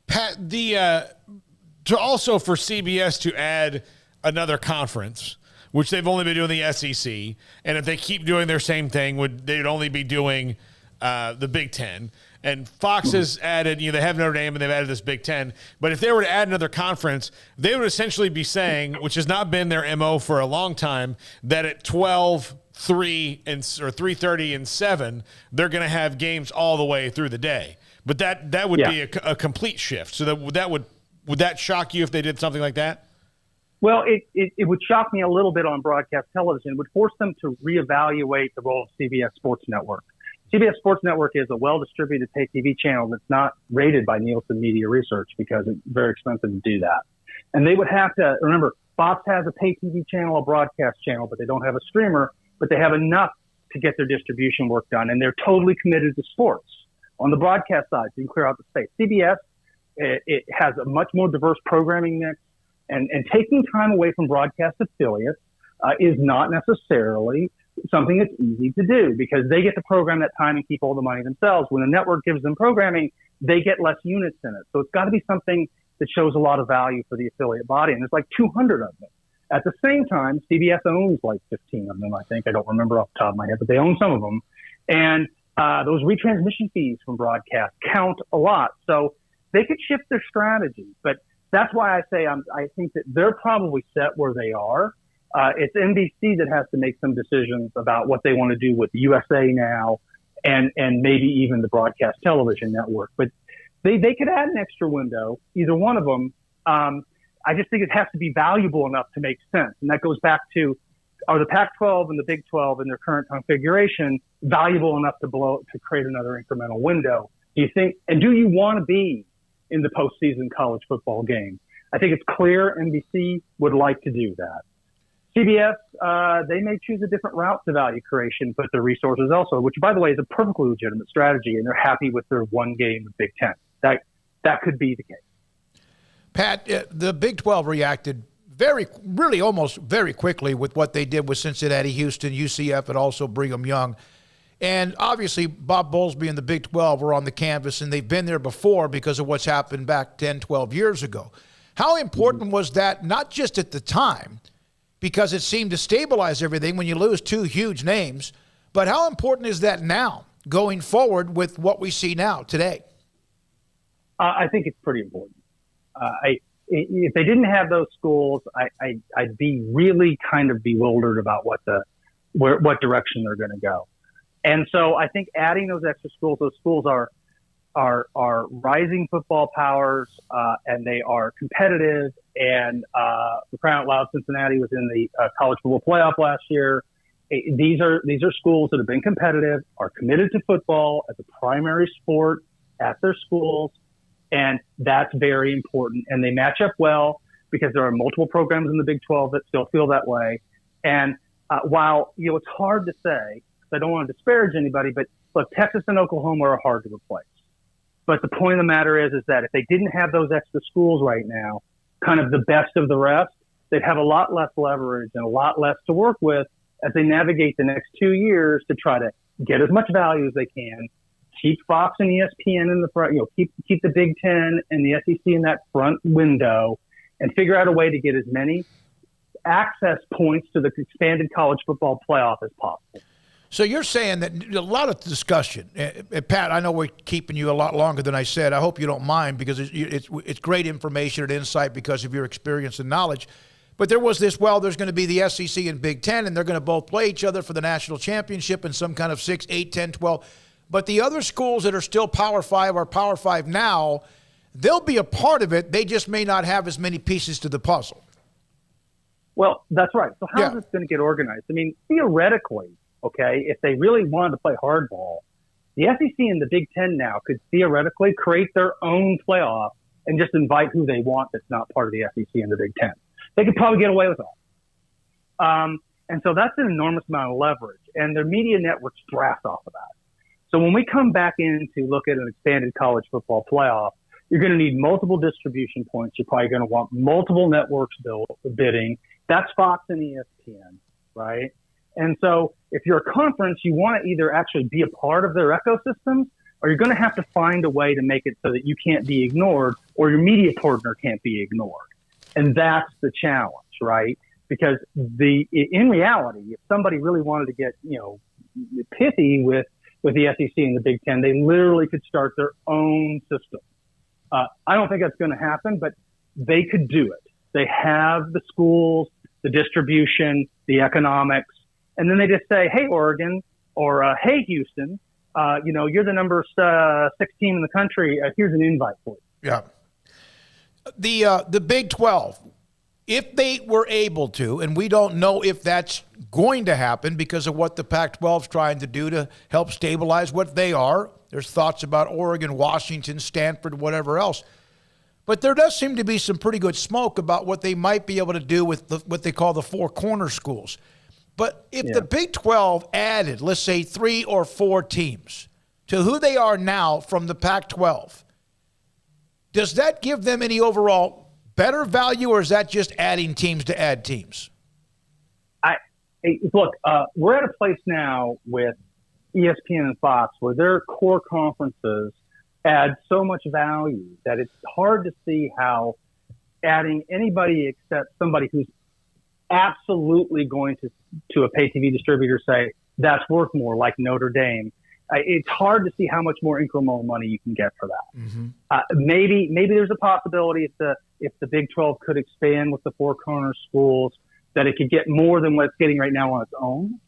Pat, to also for CBS to add another conference, which they've only been doing the SEC, and if they keep doing their same thing, they'd only be doing the Big Ten. And Fox has added, they have Notre Dame and they've added this Big Ten. But if they were to add another conference, they would essentially be saying, which has not been their MO for a long time, that at 12, 3, or 3:30 and 7, they're going to have games all the way through the day. But that would be a complete shift. So would that shock you if they did something like that? Well, it would shock me a little bit on broadcast television. It would force them to reevaluate the role of CBS Sports Network. CBS Sports Network is a well-distributed pay TV channel that's not rated by Nielsen Media Research because it's very expensive to do that. And they would have to, remember, Fox has a pay TV channel, a broadcast channel, but they don't have a streamer, but they have enough to get their distribution work done. And they're totally committed to sports. On the broadcast side, so you can clear out the space. CBS, it has a much more diverse programming mix. And taking time away from broadcast affiliates is not necessarily something that's easy to do because they get to program that time and keep all the money themselves. When the network gives them programming, they get less units in it. So it's got to be something that shows a lot of value for the affiliate body. And there's like 200 of them. At the same time, CBS owns like 15 of them, I think. I don't remember off the top of my head, but they own some of them. And those retransmission fees from broadcast count a lot. So they could shift their strategy. But that's why I say I think that they're probably set where they are. It's NBC that has to make some decisions about what they want to do with the USA now and maybe even the broadcast television network. But they could add an extra window, either one of them. I just think it has to be valuable enough to make sense. And that goes back to, are the Pac-12 and the Big 12 in their current configuration valuable enough to create another incremental window? Do you think, and do you want to be in the postseason college football game? I think it's clear NBC would like to do that. CBS, they may choose a different route to value creation, but their resources also, which, by the way, is a perfectly legitimate strategy, and they're happy with their one game of Big Ten. That could be the case. Pat, the Big 12 reacted almost very quickly with what they did with Cincinnati, Houston, UCF, and also Brigham Young. And obviously, Bob Bowlesby and the Big 12 were on the canvas, and they've been there before because of what's happened back 10, 12 years ago. How important was that, not just at the time, because it seemed to stabilize everything when you lose two huge names, but how important is that now, going forward with what we see now, today? I think it's pretty important. If they didn't have those schools, I'd be really kind of bewildered about what direction they're going to go. And so I think adding those extra schools, those schools are rising football powers, and they are competitive. And for crying out loud, Cincinnati was in the college football playoff last year. These are schools that have been competitive, are committed to football as a primary sport at their schools. And that's very important. And they match up well because there are multiple programs in the Big 12 that still feel that way. And while, it's hard to say, I don't want to disparage anybody, but look, Texas and Oklahoma are hard to replace. But the point of the matter is that if they didn't have those extra schools right now, kind of the best of the rest, they'd have a lot less leverage and a lot less to work with as they navigate the next 2 years to try to get as much value as they can, keep Fox and ESPN in the front, keep the Big Ten and the SEC in that front window, and figure out a way to get as many access points to the expanded college football playoff as possible. So you're saying that a lot of discussion, Pat, I know we're keeping you a lot longer than I said. I hope you don't mind because it's great information and insight because of your experience and knowledge. But there was this, there's going to be the SEC and Big Ten, and they're going to both play each other for the national championship in some kind of 6, 8, 10, 12. But the other schools that are still Power 5 or Power 5 now, they'll be a part of it. They just may not have as many pieces to the puzzle. Well, that's right. So how is this going to get organized? I mean, theoretically, okay, if they really wanted to play hardball, the SEC and the Big Ten now could theoretically create their own playoff and just invite who they want that's not part of the SEC and the Big Ten. They could probably get away with that. And so that's an enormous amount of leverage, and their media networks draft off of that. So when we come back in to look at an expanded college football playoff, you're going to need multiple distribution points. You're probably going to want multiple networks bidding. That's Fox and ESPN, right? And so if you're a conference, you want to either actually be a part of their ecosystems, or you're going to have to find a way to make it so that you can't be ignored or your media partner can't be ignored. And that's the challenge, right? Because in reality, if somebody really wanted to get, pithy with the SEC and the Big Ten, they literally could start their own system. I don't think that's going to happen, but they could do it. They have the schools, the distribution, the economics, and then they just say, hey, Oregon, or hey, Houston, you're the number 6 team in the country. Here's an invite for you. Yeah. The Big 12, if they were able to, and we don't know if that's going to happen because of what the Pac-12 is trying to do to help stabilize what they are. There's thoughts about Oregon, Washington, Stanford, whatever else. But there does seem to be some pretty good smoke about what they might be able to do with what they call the four corner schools. But if the Big 12 added, let's say, 3 or 4 teams to who they are now from the Pac-12, does that give them any overall better value, or is that just adding teams to add teams? Look, we're at a place now with ESPN and Fox where their core conferences add so much value that it's hard to see how adding anybody except somebody who's absolutely going to a pay TV distributor say that's worth more, like Notre Dame. It's hard to see how much more incremental money you can get for that. Mm-hmm. Maybe there's a possibility if the Big 12 could expand with the four corner schools that it could get more than what it's getting right now on its own.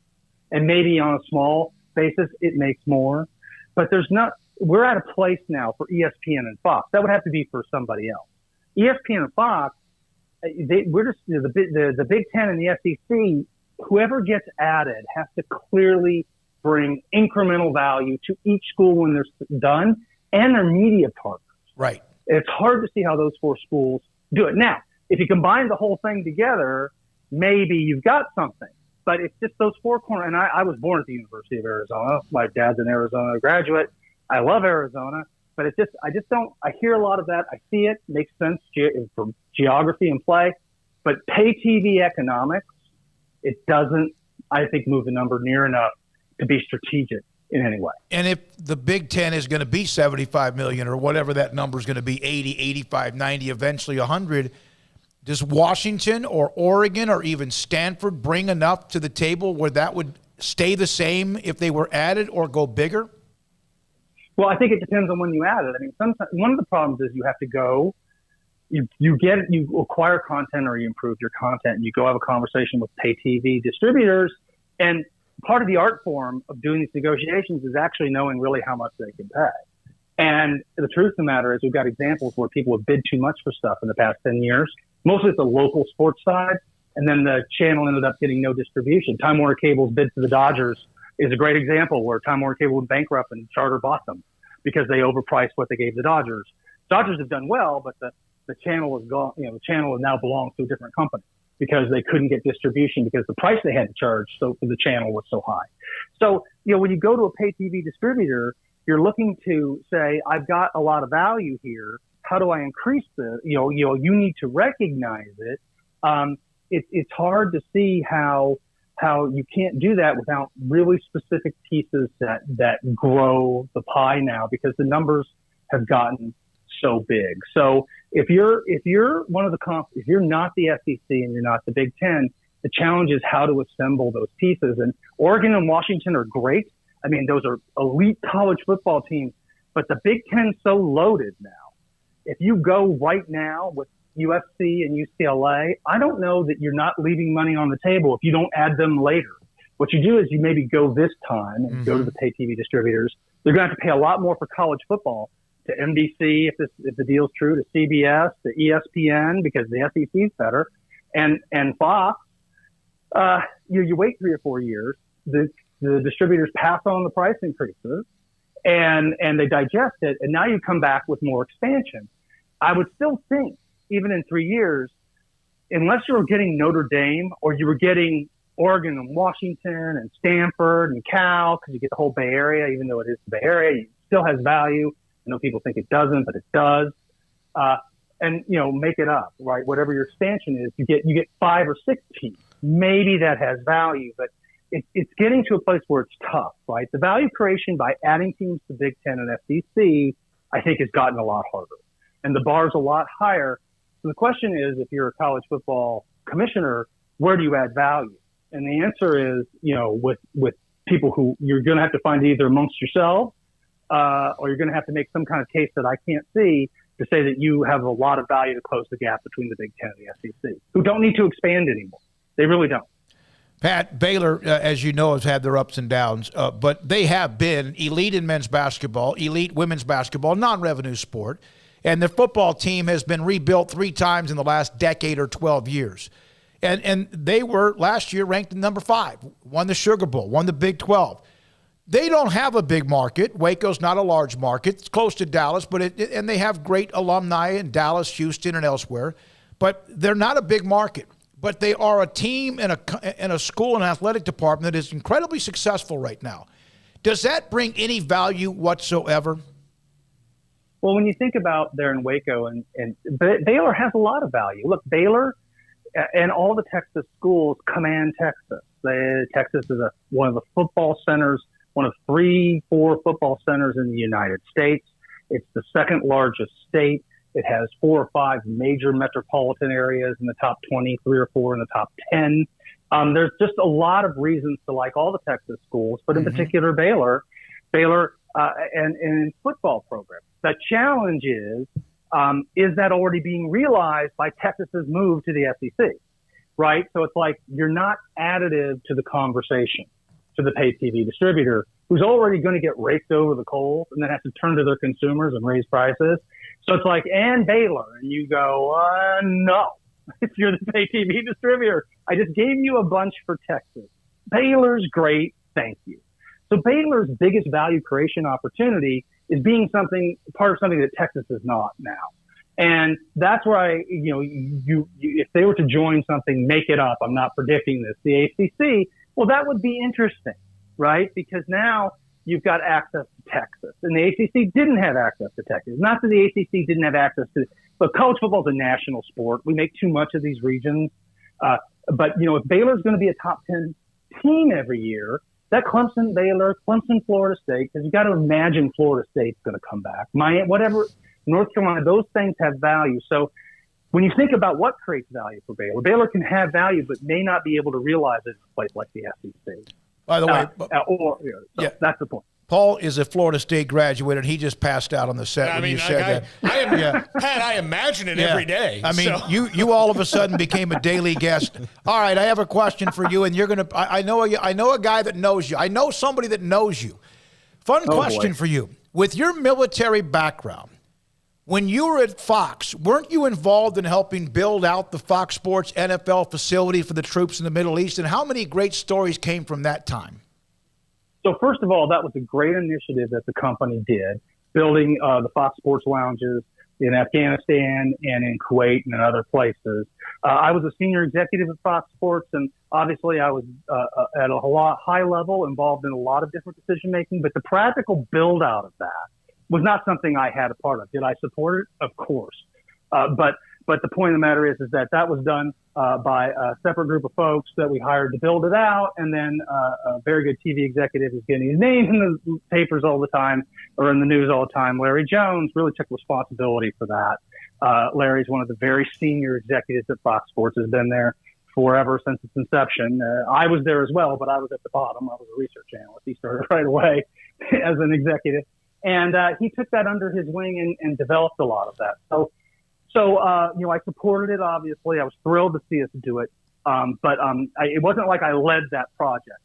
And maybe on a small basis, it makes more. But we're at a place now for ESPN and Fox. That would have to be for somebody else. ESPN and Fox, we're just, the Big Ten and the SEC, whoever gets added has to clearly bring incremental value to each school when they're done and their media partners. Right. It's hard to see how those 4 schools do it. Now, if you combine the whole thing together, maybe you've got something. But it's just those 4 corners. And I was born at the University of Arizona. My dad's an Arizona graduate. I love Arizona. But I hear a lot of that. I see it. Makes sense for geography and play. But pay TV economics, it doesn't, I think, move the number near enough to be strategic in any way. And if the Big Ten is going to be 75 million or whatever that number is going to be, 80, 85, 90, eventually 100, does Washington or Oregon or even Stanford bring enough to the table where that would stay the same if they were added or go bigger? Well, I think it depends on when you add it. I mean, sometimes one of the problems is you have to go, you acquire content or you improve your content, and you go have a conversation with pay TV distributors. And part of the art form of doing these negotiations is actually knowing really how much they can pay. And the truth of the matter is we've got examples where people have bid too much for stuff in the past 10 years. Mostly it's the local sports side, and then the channel ended up getting no distribution. Time Warner Cable's bid to the Dodgers is a great example where Time Warner Cable went bankrupt and Charter bought them because they overpriced what they gave the Dodgers. Dodgers have done well, but the channel is gone. The channel now belongs to a different company because they couldn't get distribution because the price they had to charge for the channel was so high. So, when you go to a pay TV distributor, you're looking to say, I've got a lot of value here. How do I increase the, you need to recognize it. It's hard to see how you can't do that without really specific pieces that grow the pie now because the numbers have gotten so big. So if you're one of if you're not the SEC and you're not the Big Ten, the challenge is how to assemble those pieces. And Oregon and Washington are great. I mean, those are elite college football teams, but the Big Ten's so loaded now. If you go right now with USC and UCLA, I don't know that you're not leaving money on the table if you don't add them later. What you do is you maybe go this time and go to the pay TV distributors. They're going to have to pay a lot more for college football to NBC if the deal's true, to CBS, to ESPN because the SEC is better, and Fox. You wait 3 or 4 years. The distributors pass on the price increases, and they digest it, and now you come back with more expansion. I would still think, even in 3 years, unless you were getting Notre Dame or you were getting Oregon and Washington and Stanford and Cal, because you get the whole Bay Area, even though it is the Bay Area, it still has value. I know people think it doesn't, but it does. And make it up, right? Whatever your expansion is, you get 5 or 6 teams. Maybe that has value, but it's getting to a place where it's tough, right? The value creation by adding teams to Big Ten and SEC, I think, has gotten a lot harder, and the bar's a lot higher. So the question is, if you're a college football commissioner, where do you add value? And the answer is, with people who you're going to have to find either amongst yourselves, or you're going to have to make some kind of case that I can't see to say that you have a lot of value to close the gap between the Big Ten and the SEC, who don't need to expand anymore. They really don't. Pat, Baylor, as you know, has had their ups and downs, but they have been elite in men's basketball, elite women's basketball, non-revenue sport, and their football team has been rebuilt 3 times in the last decade or 12 years. And they were last year ranked number 5, won the Sugar Bowl, won the Big 12. They don't have a big market. Waco's not a large market. It's close to Dallas, and they have great alumni in Dallas, Houston, and elsewhere. But they're not a big market. But they are a team and a school and athletic department that is incredibly successful right now. Does that bring any value whatsoever? Well, when you think about there in Waco, and Baylor has a lot of value. Look, Baylor and all the Texas schools command Texas. Texas is one of the football centers, one of 3-4 football centers in the United States. It's the second largest state. It has 4 or 5 major metropolitan areas in the top 20, 3 or 4 in the top 10. There's just a lot of reasons to like all the Texas schools, but in particular Baylor, and football program. The challenge is that already being realized by Texas's move to the SEC? right? So it's like you're not additive to the conversation, to the pay TV distributor, who's already going to get raked over the coals and then have to turn to their consumers and raise prices. So it's like, and Baylor, and you go, no, if you're the pay TV distributor, I just gave you a bunch for Texas. Baylor's great, thank you. So Baylor's biggest value creation opportunity is being part of something that Texas is not now. And that's where if they were to join something, make it up, I'm not predicting this, the ACC, well, that would be interesting, right? Because now you've got access to Texas, and the ACC didn't have access to Texas. Not that the ACC didn't have access to, but college football is a national sport. We make too much of these regions. But if Baylor's going to be a top 10 team every year, that Clemson, Baylor, Clemson, Florida State, because you got to imagine Florida State's going to come back. North Carolina, those things have value. So when you think about what creates value for Baylor, Baylor can have value, but may not be able to realize it in a place like the SEC. By the way, that's the point. Paul is a Florida State graduate, and he just passed out on the set when you said that. Pat, I imagine it every day. I mean, you all of a sudden became a daily guest. All right, I have a question for you, and you're gonna. I know a guy that knows you. I know somebody that knows you. Fun question for you. With your military background, when you were at Fox, weren't you involved in helping build out the Fox Sports NFL facility for the troops in the Middle East? And how many great stories came from that time? So first of all, that was a great initiative that the company did, building the Fox Sports lounges in Afghanistan and in Kuwait and in other places. I was a senior executive at Fox Sports, and obviously I was at a high level involved in a lot of different decision making, but the practical build out of that was not something I had a part of. Did I support it? Of course. But the point of the matter is that was done by a separate group of folks that we hired to build it out. And then a very good TV executive is getting his name in the papers all the time or in the news all the time. Larry Jones really took responsibility for that. Larry's one of the very senior executives at Fox Sports, has been there forever since its inception. I was there as well, but I was at the bottom. I was a research analyst. He started right away as an executive. And he took that under his wing and developed a lot of that. So I supported it, obviously. I was thrilled to see us do it. But it wasn't like I led that project.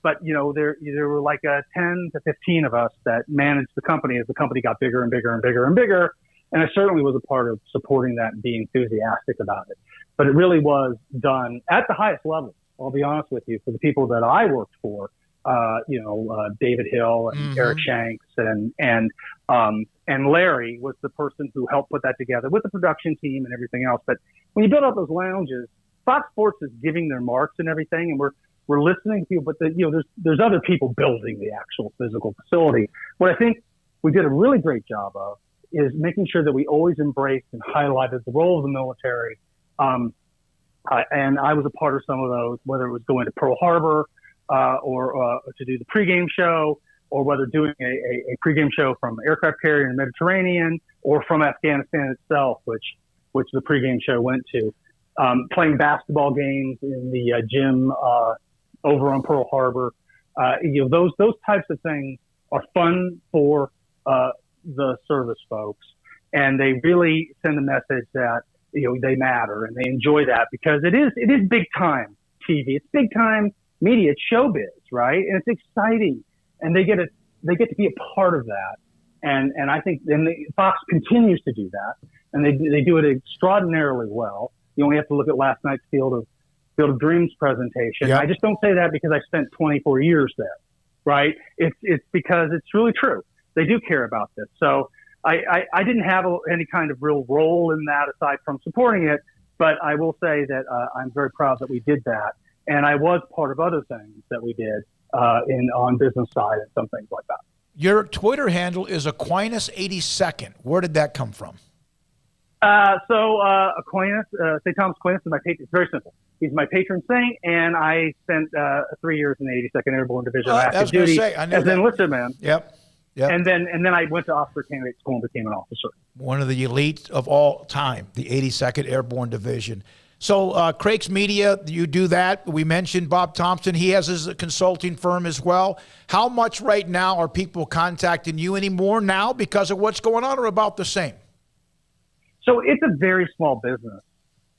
But there were like 10 to 15 of us that managed the company as the company got bigger and bigger and bigger and bigger. And I certainly was a part of supporting that and being enthusiastic about it. But it really was done at the highest level, I'll be honest with you, for the people that I worked for. David Hill and Eric Shanks and Larry was the person who helped put that together with the production team and everything else. But when you build out those lounges, Fox Sports is giving their marks and everything, and we're listening to people, but there's other people building the actual physical facility. What I think we did a really great job of is making sure that we always embraced and highlighted the role of the military. And I was a part of some of those, whether it was going to Pearl Harbor, or to do the pregame show, or whether doing a pregame show from an aircraft carrier in the Mediterranean, or from Afghanistan itself, which the pregame show went to, playing basketball games in the gym over on Pearl Harbor. Those types of things are fun for the service folks, and they really send a message that they matter and they enjoy that, because it is big time TV. It's big time media, it's showbiz, right? And it's exciting, and they get to be a part of that. And I think Fox continues to do that, and they do it extraordinarily well. You only have to look at last night's Field of Dreams presentation. Yep. I just don't say that because I spent 24 years there, right? It's because it's really true. They do care about this. So I didn't have any kind of real role in that aside from supporting it, but I will say that I'm very proud that we did that. And I was part of other things that we did on business side and some things like that. Your Twitter handle is Aquinas82nd. Where did that come from? Aquinas, St. Thomas Aquinas is my patron. It's very simple. He's my patron saint, and I spent 3 years in the 82nd Airborne Division active duty as an enlisted man. Yep. And then I went to officer candidate school and became an officer. One of the elite of all time, the 82nd Airborne Division. So Craig's Media, you do that. We mentioned Bob Thompson. He has his consulting firm as well. How much right now are people contacting you anymore now because of what's going on, or about the same? So it's a very small business.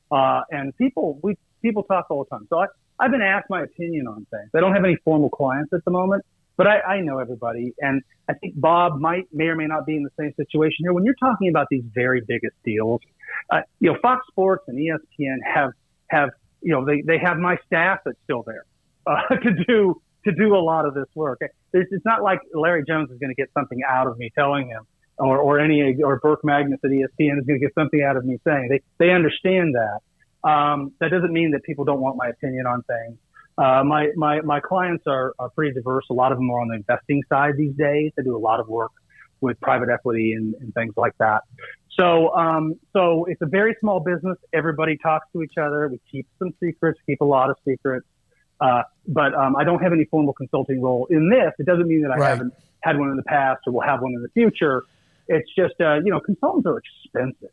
And people, people talk all the time. So I've been asked my opinion on things. I don't have any formal clients at the moment, but I know everybody. And I think Bob may or may not be in the same situation here. When you're talking about these very biggest deals, Fox Sports and ESPN have they have my staff that's still there to do a lot of this work. It's not like Larry Jones is going to get something out of me telling him, or Burke Magnus at ESPN is going to get something out of me saying. They understand that. That doesn't mean that people don't want my opinion on things. My clients are pretty diverse. A lot of them are on the investing side these days. They do a lot of work with private equity and things like that. So it's a very small business. Everybody talks to each other. We keep some secrets, keep a lot of secrets. But I don't have any formal consulting role in this. It doesn't mean that I haven't had one in the past or will have one in the future. It's just, consultants are expensive.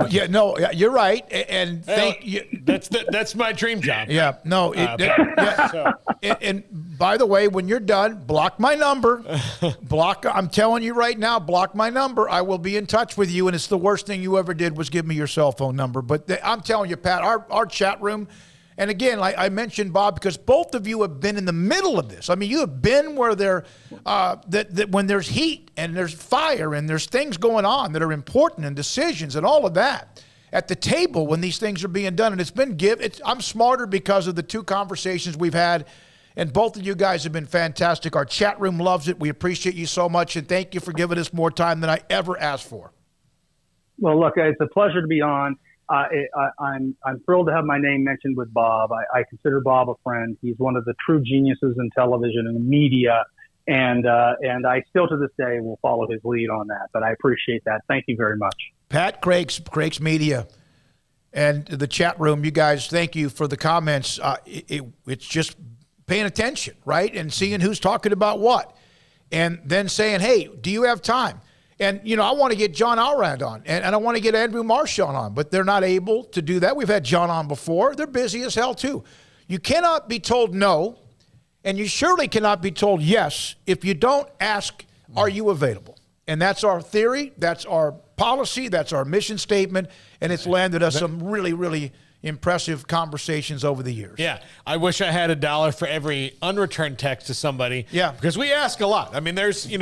You're right. And that's my dream job. Yeah, no. And by the way, when you're done, block my number. I'm telling you right now, block my number. I will be in touch with you. And it's the worst thing you ever did was give me your cell phone number. But I'm telling you, Pat, our chat room. And again, like I mentioned, Bob, because both of you have been in the middle of this. I mean, you have been where when there's heat and there's fire and there's things going on that are important and decisions and all of that at the table when these things are being done. And it's been I'm smarter because of the two conversations we've had. And both of you guys have been fantastic. Our chat room loves it. We appreciate you so much. And thank you for giving us more time than I ever asked for. Well, look, it's a pleasure to be on. I'm thrilled to have my name mentioned with Bob. I consider Bob a friend. He's one of the true geniuses in television and media, and I still to this day will follow his lead on that. But I appreciate that. Thank you very much. Pat, Craig's Media, and the chat room. You guys, thank you for the comments. It's just paying attention, right, and seeing who's talking about what, and then saying, "Hey, do you have time?" And, I want to get John Alrand on, and I want to get Andrew Marchand on, but they're not able to do that. We've had John on before. They're busy as hell, too. You cannot be told no, and you surely cannot be told yes if you don't ask, are you available? And that's our theory. That's our policy. That's our mission statement, and it's landed us some really, really impressive conversations over the years. Yeah. I wish I had $1 for every unreturned text to somebody. Yeah. Because we ask a lot. I mean, there's, you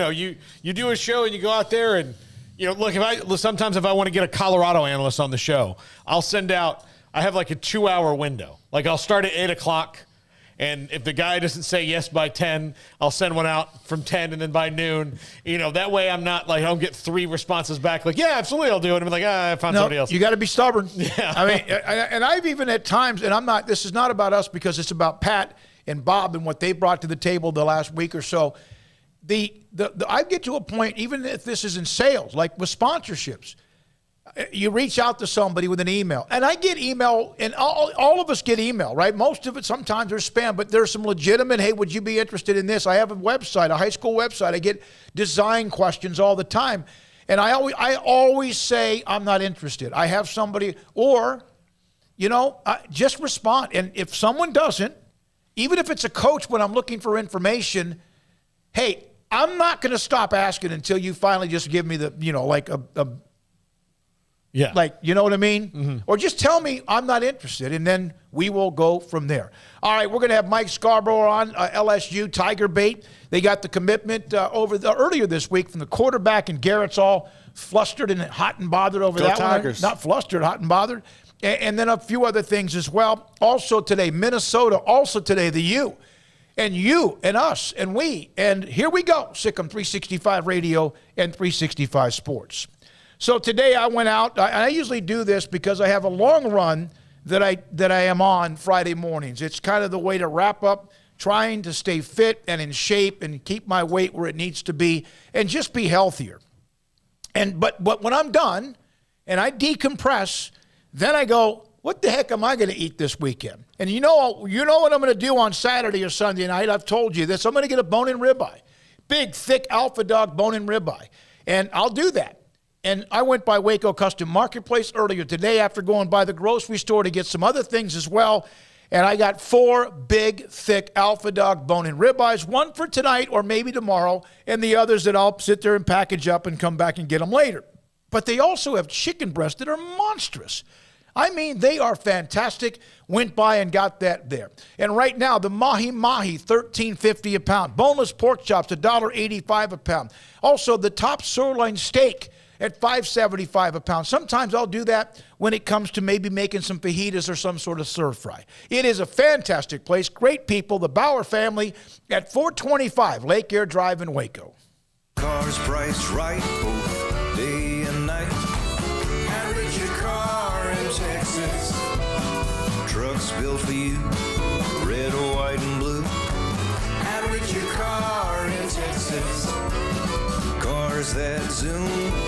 do a show and you go out there and, look, sometimes if I want to get a Colorado analyst on the show, I'll send out, I have like a 2-hour window. Like I'll start at 8 o'clock. And if the guy doesn't say yes by 10, I'll send one out from 10 and then by noon. That way I'm not like, I don't get 3 responses back like, yeah, absolutely, I'll do it. And I'm like, I found somebody else. You got to be stubborn. Yeah. I mean, and I've even at times, and this is not about us because it's about Pat and Bob and what they brought to the table the last week or so. I get to a point, even if this is in sales, like with sponsorships, you reach out to somebody with an email. And I get email, and all of us get email, right? Most of it, sometimes there's spam, but there's some legitimate, hey, would you be interested in this? I have a website, a high school website. I get design questions all the time. And I always say, I'm not interested. I have somebody, or, just respond. And if someone doesn't, even if it's a coach when I'm looking for information, hey, I'm not going to stop asking until you finally just give me the, yeah. Like, you know what I mean? Mm-hmm. Or just tell me I'm not interested, and then we will go from there. All right, we're going to have Mike Scarborough on, LSU, Tiger Bait. They got the commitment earlier this week from the quarterback, and Garrett's all flustered and hot and bothered over that Tigers. one. Not flustered, hot and bothered. And then a few other things as well. Also today, Minnesota. Also today, the U. And you and us and we. And here we go, Sikkim 365 Radio and 365 Sports. So today I went out. I usually do this because I have a long run that I am on Friday mornings. It's kind of the way to wrap up trying to stay fit and in shape and keep my weight where it needs to be and just be healthier. But when I'm done and I decompress, then I go, what the heck am I going to eat this weekend? And you know what I'm going to do on Saturday or Sunday night? I've told you this. I'm going to get a bone-in ribeye, big, thick Alpha Dog bone-in ribeye, and I'll do that. And I went by Waco Custom Marketplace earlier today after going by the grocery store to get some other things as well. And I got 4 big, thick Alpha Dog bone-in ribeyes, one for tonight or maybe tomorrow, and the others that I'll sit there and package up and come back and get them later. But they also have chicken breasts that are monstrous. I mean, they are fantastic. Went by and got that there. And right now, the mahi-mahi, $13.50 a pound. Boneless pork chops, $1.85 a pound. Also, the top sirloin steak at $5.75 a pound. Sometimes I'll do that when it comes to maybe making some fajitas or some sort of stir fry. It is a fantastic place. Great people. The Bauer family at 425 Lake Air Drive in Waco. Cars priced right both day and night. Average your car in Texas. Trucks built for you, red, white, and blue. Average your car in Texas. Cars that zoom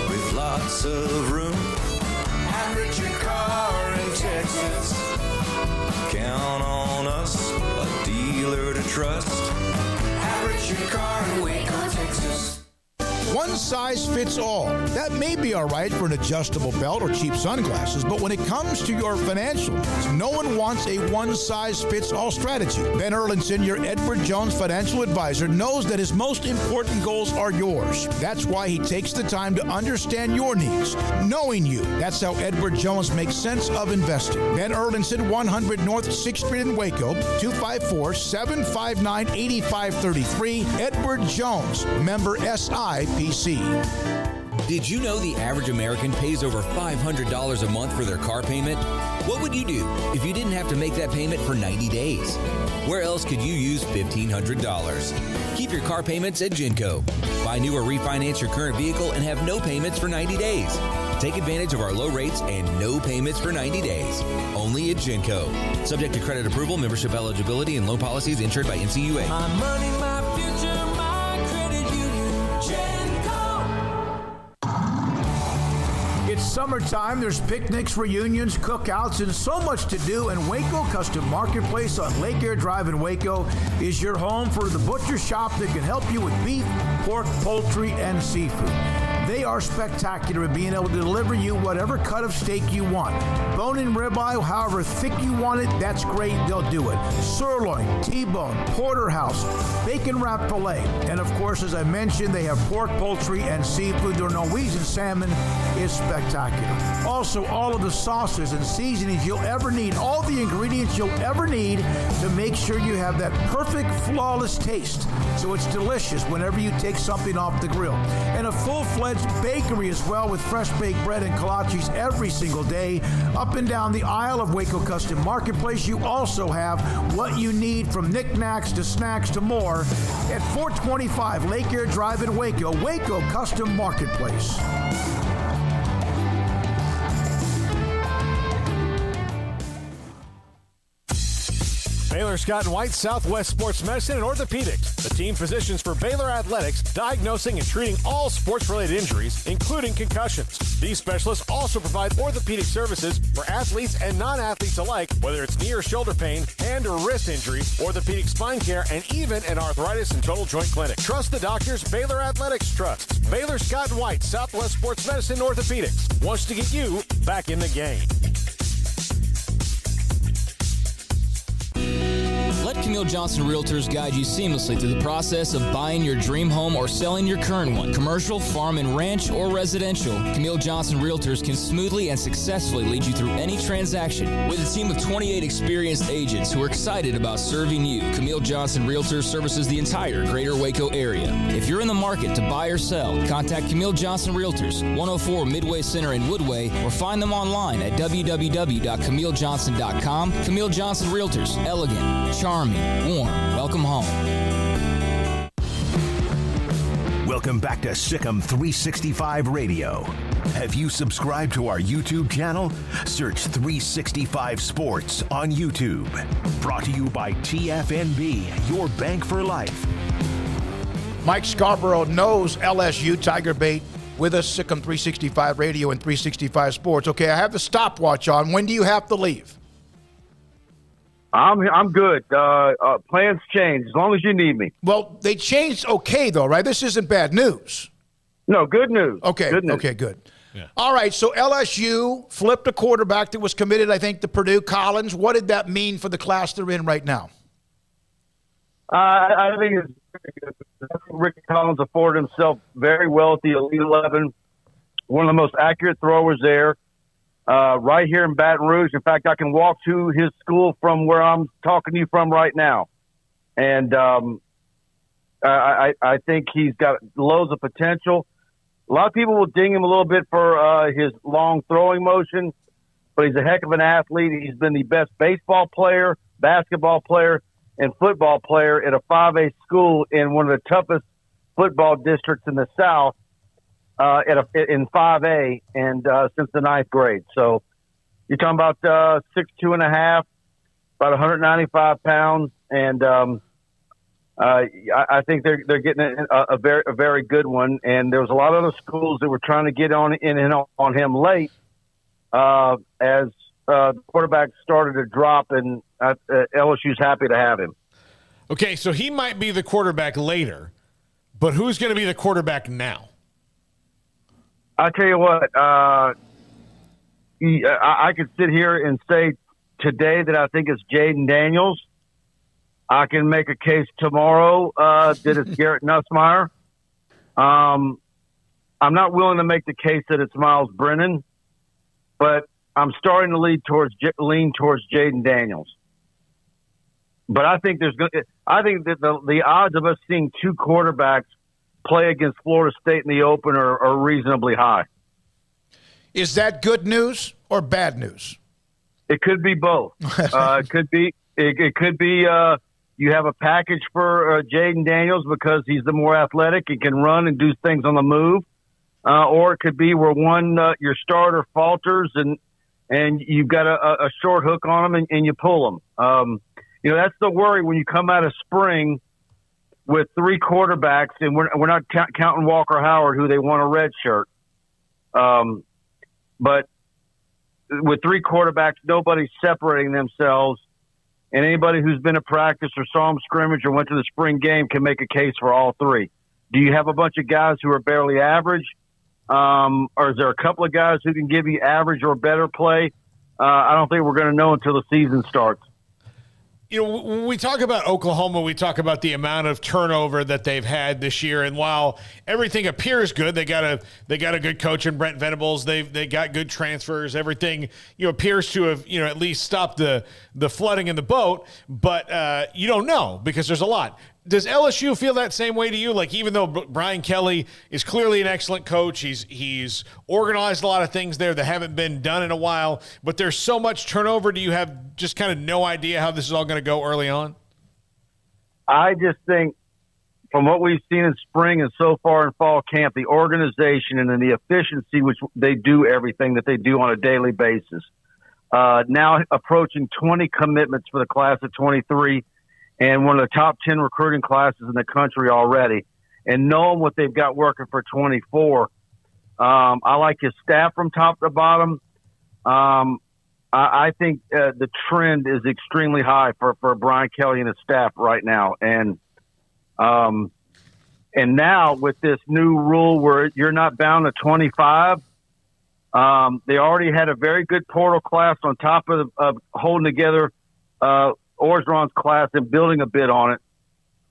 with lots of room. Average your car in Texas. Count on us, a dealer to trust. Average your car in Waco, Texas. One size fits all. That may be all right for an adjustable belt or cheap sunglasses, but when it comes to your financial needs, no one wants a one-size-fits-all strategy. Ben Erlinson, your Edward Jones financial advisor, knows that his most important goals are yours. That's why he takes the time to understand your needs, knowing you. That's how Edward Jones makes sense of investing. Ben Erlinson, 100 North 6th Street in Waco, 254-759-8533. Edward Jones, member SIPC. Did you know the average American pays over $500 a month for their car payment? What would you do if you didn't have to make that payment for 90 days? Where else could you use $1,500? Keep your car payments at Genco. Buy new or refinance your current vehicle and have no payments for 90 days. Take advantage of our low rates and no payments for 90 days. Only at Genco. Subject to credit approval, membership eligibility, and loan policies insured by NCUA. My money, my future, my credit union. Genco. It's summertime. There's picnics, reunions, cookouts, and so much to do. And Waco Custom Marketplace on Lake Air Drive in Waco is your home for the butcher shop that can help you with beef, pork, poultry, and seafood. They are spectacular at being able to deliver you whatever cut of steak you want. Bone-in ribeye, however thick you want it, that's great. They'll do it. Sirloin, T-bone, porterhouse, bacon-wrapped filet. And, of course, as I mentioned, they have pork, poultry, and seafood. Their Norwegian salmon is spectacular. Also, all of the sauces and seasonings you'll ever need, all the ingredients you'll ever need to make sure you have that perfect, flawless taste. So it's delicious whenever you take something off the grill. And a full-fledged bakery as well, with fresh baked bread and kolaches every single day. Up and down the aisle of Waco Custom Marketplace, you also have what you need, from knickknacks to snacks to more, at 425 Lake Air Drive in Waco, Waco Custom Marketplace. Baylor Scott and White, Southwest Sports Medicine and Orthopedics, the team physicians for Baylor Athletics, diagnosing and treating all sports-related injuries, including concussions. These specialists also provide orthopedic services for athletes and non-athletes alike, whether it's knee or shoulder pain, hand or wrist injury, orthopedic spine care, and even an arthritis and total joint clinic. Trust the doctors Baylor Athletics trusts. Baylor Scott and White, Southwest Sports Medicine and Orthopedics wants to get you back in the game. Let Camille Johnson Realtors guide you seamlessly through the process of buying your dream home or selling your current one. Commercial, farm and ranch, or residential, Camille Johnson Realtors can smoothly and successfully lead you through any transaction. With a team of 28 experienced agents who are excited about serving you, Camille Johnson Realtors services the entire greater Waco area. If you're in the market to buy or sell, contact Camille Johnson Realtors, 104 Midway Center in Woodway, or find them online at www.camillejohnson.com. Camille Johnson Realtors, elegant, charming, warm. Welcome home. Welcome back to Sikkim 365 Radio. Have you subscribed to our YouTube channel? Search 365 Sports on YouTube. Brought to you by TFNB, your bank for life. Mike Scarborough knows LSU Tiger Bait with us, Sikkim 365 Radio and 365 Sports. Okay, I have the stopwatch on. When do you have to leave? I'm good. Plans change as long as you need me. Well, they changed okay, though, right? This isn't bad news. No, good news. Okay, good news. Okay, good. Yeah. All right, so LSU flipped a quarterback that was committed, I think, to Purdue, Collins. What did that mean for the class they're in right now? I think it's Ricky Collins afforded himself very well at the Elite 11. One of the most accurate throwers there. right here in Baton Rouge. In fact, I can walk to his school from where I'm talking to you from right now. And I think he's got loads of potential. A lot of people will ding him a little bit for his long throwing motion, but he's a heck of an athlete. He's been the best baseball player, basketball player, and football player at a 5A school in one of the toughest football districts in the South in 5A and since the 9th grade. So you're talking about 6'2.5", about 195 pounds, and I think they're getting a very good one. And there was a lot of other schools that were trying to get on him late as the quarterback started to drop, and LSU's happy to have him. Okay, so he might be the quarterback later, but who's going to be the quarterback now? I tell you what, I could sit here and say today that I think it's Jaden Daniels. I can make a case tomorrow that it's Garrett Nussmeier. I'm not willing to make the case that it's Miles Brennan, but I'm starting to lean towards Jaden Daniels. But I think that the odds of us seeing two quarterbacks play against Florida State in the open are reasonably high. Is that good news or bad news? It could be both. It could be. You have a package for Jaden Daniels because he's the more athletic and can run and do things on the move, or it could be where your starter falters and you've got a short hook on him and you pull him. That's the worry when you come out of spring with three quarterbacks, and we're not counting Walker Howard, who they want a red shirt. But with three quarterbacks, nobody's separating themselves. And anybody who's been to practice or saw them scrimmage or went to the spring game can make a case for all three. Do you have a bunch of guys who are barely average? Or is there a couple of guys who can give you average or better play? I don't think we're going to know until the season starts. When we talk about Oklahoma, we talk about the amount of turnover that they've had this year. And while everything appears good, they got a good coach in Brent Venables. They got good transfers. Everything appears to have at least stopped the flooding in the boat. But you don't know because there's a lot. Does LSU feel that same way to you? Like, even though Brian Kelly is clearly an excellent coach, he's organized a lot of things there that haven't been done in a while, but there's so much turnover. Do you have just kind of no idea how this is all going to go early on? I just think from what we've seen in spring and so far in fall camp, the organization and then the efficiency, which they do everything that they do on a daily basis. Now approaching 20 commitments for the class of 23. And one of the top 10 recruiting classes in the country already. And knowing what they've got working for 24, I like his staff from top to bottom. I think the trend is extremely high for Brian Kelly and his staff right now. And now with this new rule where you're not bound to 25, they already had a very good portal class on top of holding together Orgeron's class and building a bit on it.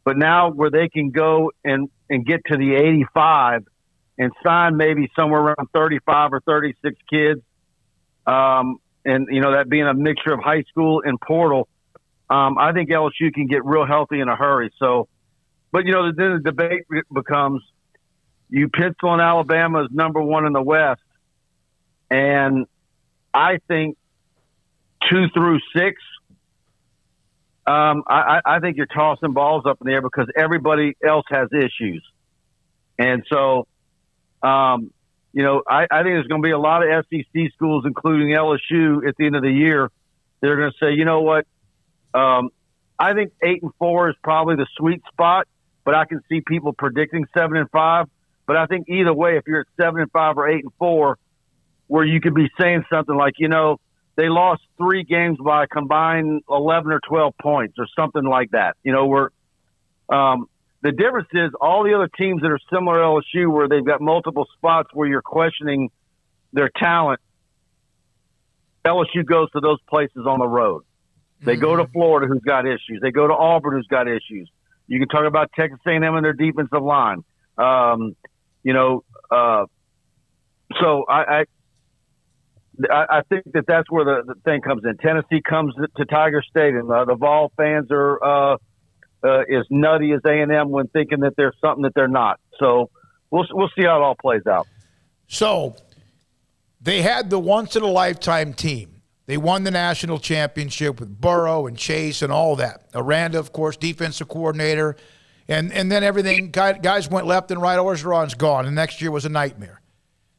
But now where they can go and get to the 85 and sign maybe somewhere around 35 or 36 kids, and that being a mixture of high school and portal, I think LSU can get real healthy in a hurry. So, but then the debate becomes, you pencil in Alabama as number one in the West, and I think 2 through 6. I think you're tossing balls up in the air because everybody else has issues. And so, I think there's going to be a lot of SEC schools, including LSU, at the end of the year. They're going to say, you know what? I think 8-4 is probably the sweet spot, but I can see people predicting 7-5. But I think either way, if you're at 7-5 or 8-4, where you could be saying something like, they lost 3 games by a combined 11 or 12 points or something like that. The difference is all the other teams that are similar to LSU where they've got multiple spots where you're questioning their talent, LSU goes to those places on the road. They go to Florida, who's got issues. They go to Auburn, who's got issues. You can talk about Texas A&M and their defensive line. So I think that's where the thing comes in. Tennessee comes to Tiger Stadium. The Vol fans are as nutty as A&M when thinking that there's something that they're not. So we'll see how it all plays out. So they had the once-in-a-lifetime team. They won the national championship with Burrow and Chase and all that. Aranda, of course, defensive coordinator. And then everything, guys went left and right. Orgeron's gone, and next year was a nightmare.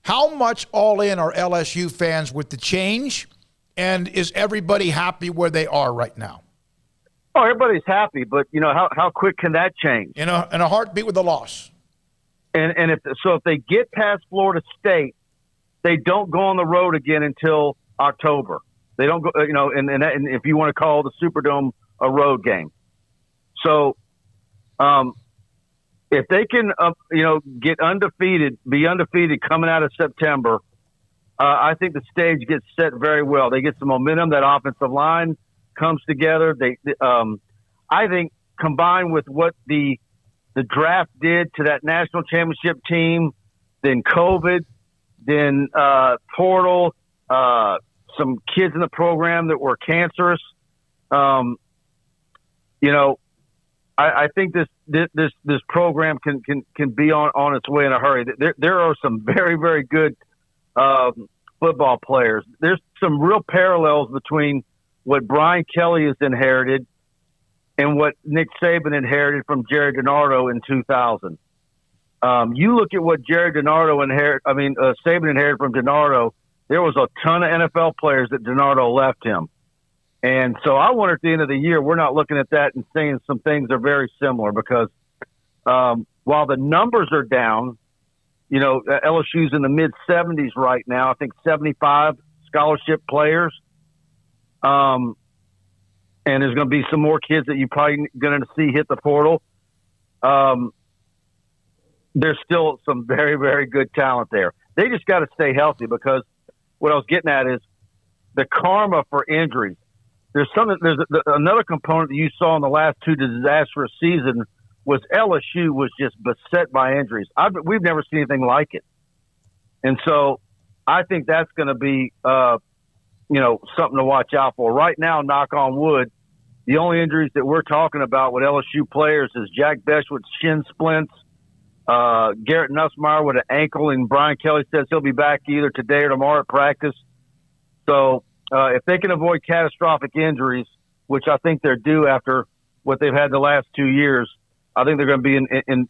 How much all in are LSU fans with the change, and is everybody happy where they are right now? Oh, everybody's happy, but, how quick can that change? In a heartbeat with a loss. And if they get past Florida State, they don't go on the road again until October. They don't go, and if you want to call the Superdome a road game. So, if they can, get undefeated, be undefeated coming out of September, I think the stage gets set very well. They get some momentum. That offensive line comes together. I think combined with what the draft did to that national championship team, then COVID, then portal, some kids in the program that were cancerous. I think this program can be on its way in a hurry. There are some very, very good football players. There's some real parallels between what Brian Kelly has inherited and what Nick Saban inherited from Jerry DiNardo in 2000. You look at what Saban inherited from DiNardo. There was a ton of NFL players that DiNardo left him. And so I wonder at the end of the year, we're not looking at that and saying some things are very similar because while the numbers are down, LSU's in the mid-70s right now. I think 75 scholarship players. And there's going to be some more kids that you're probably going to see hit the portal. There's still some very, very good talent there. They just got to stay healthy because what I was getting at is the karma for injuries. There's another component that you saw in the last two disastrous seasons was LSU was just beset by injuries. We've never seen anything like it. And so I think that's going to be, something to watch out for. Right now, knock on wood, the only injuries that we're talking about with LSU players is Jack Besh with shin splints, Garrett Nussmeier with an ankle, and Brian Kelly says he'll be back either today or tomorrow at practice. So if they can avoid catastrophic injuries, which I think they're due after what they've had the last 2 years, I think they're going to be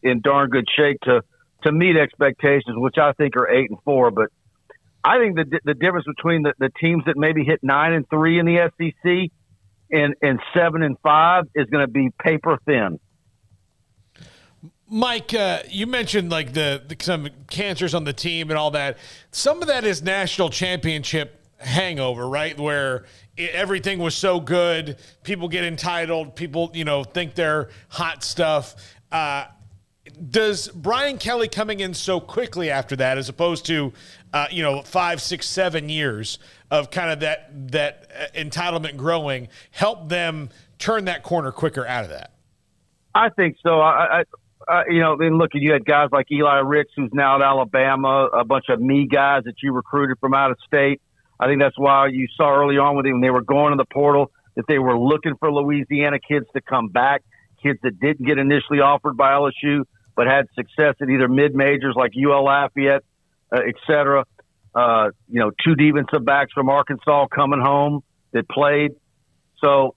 in darn good shape to meet expectations, which I think are 8-4. But I think the difference between the teams that maybe hit 9-3 in the SEC and 7-5 is going to be paper thin. Mike, you mentioned like some cancers on the team and all that. Some of that is national championship hangover, right? Where everything was so good, people get entitled, people, think they're hot stuff. Does Brian Kelly coming in so quickly after that, as opposed to, 5, 6, 7 years of kind of that entitlement growing, help them turn that corner quicker out of that? I think so. Then look, you had guys like Eli Ricks, who's now at Alabama, a bunch of me guys that you recruited from out of state. I think that's why you saw early on with him when they were going to the portal that they were looking for Louisiana kids to come back, kids that didn't get initially offered by LSU but had success at either mid-majors like UL Lafayette, et cetera. 2 defensive backs from Arkansas coming home that played. So,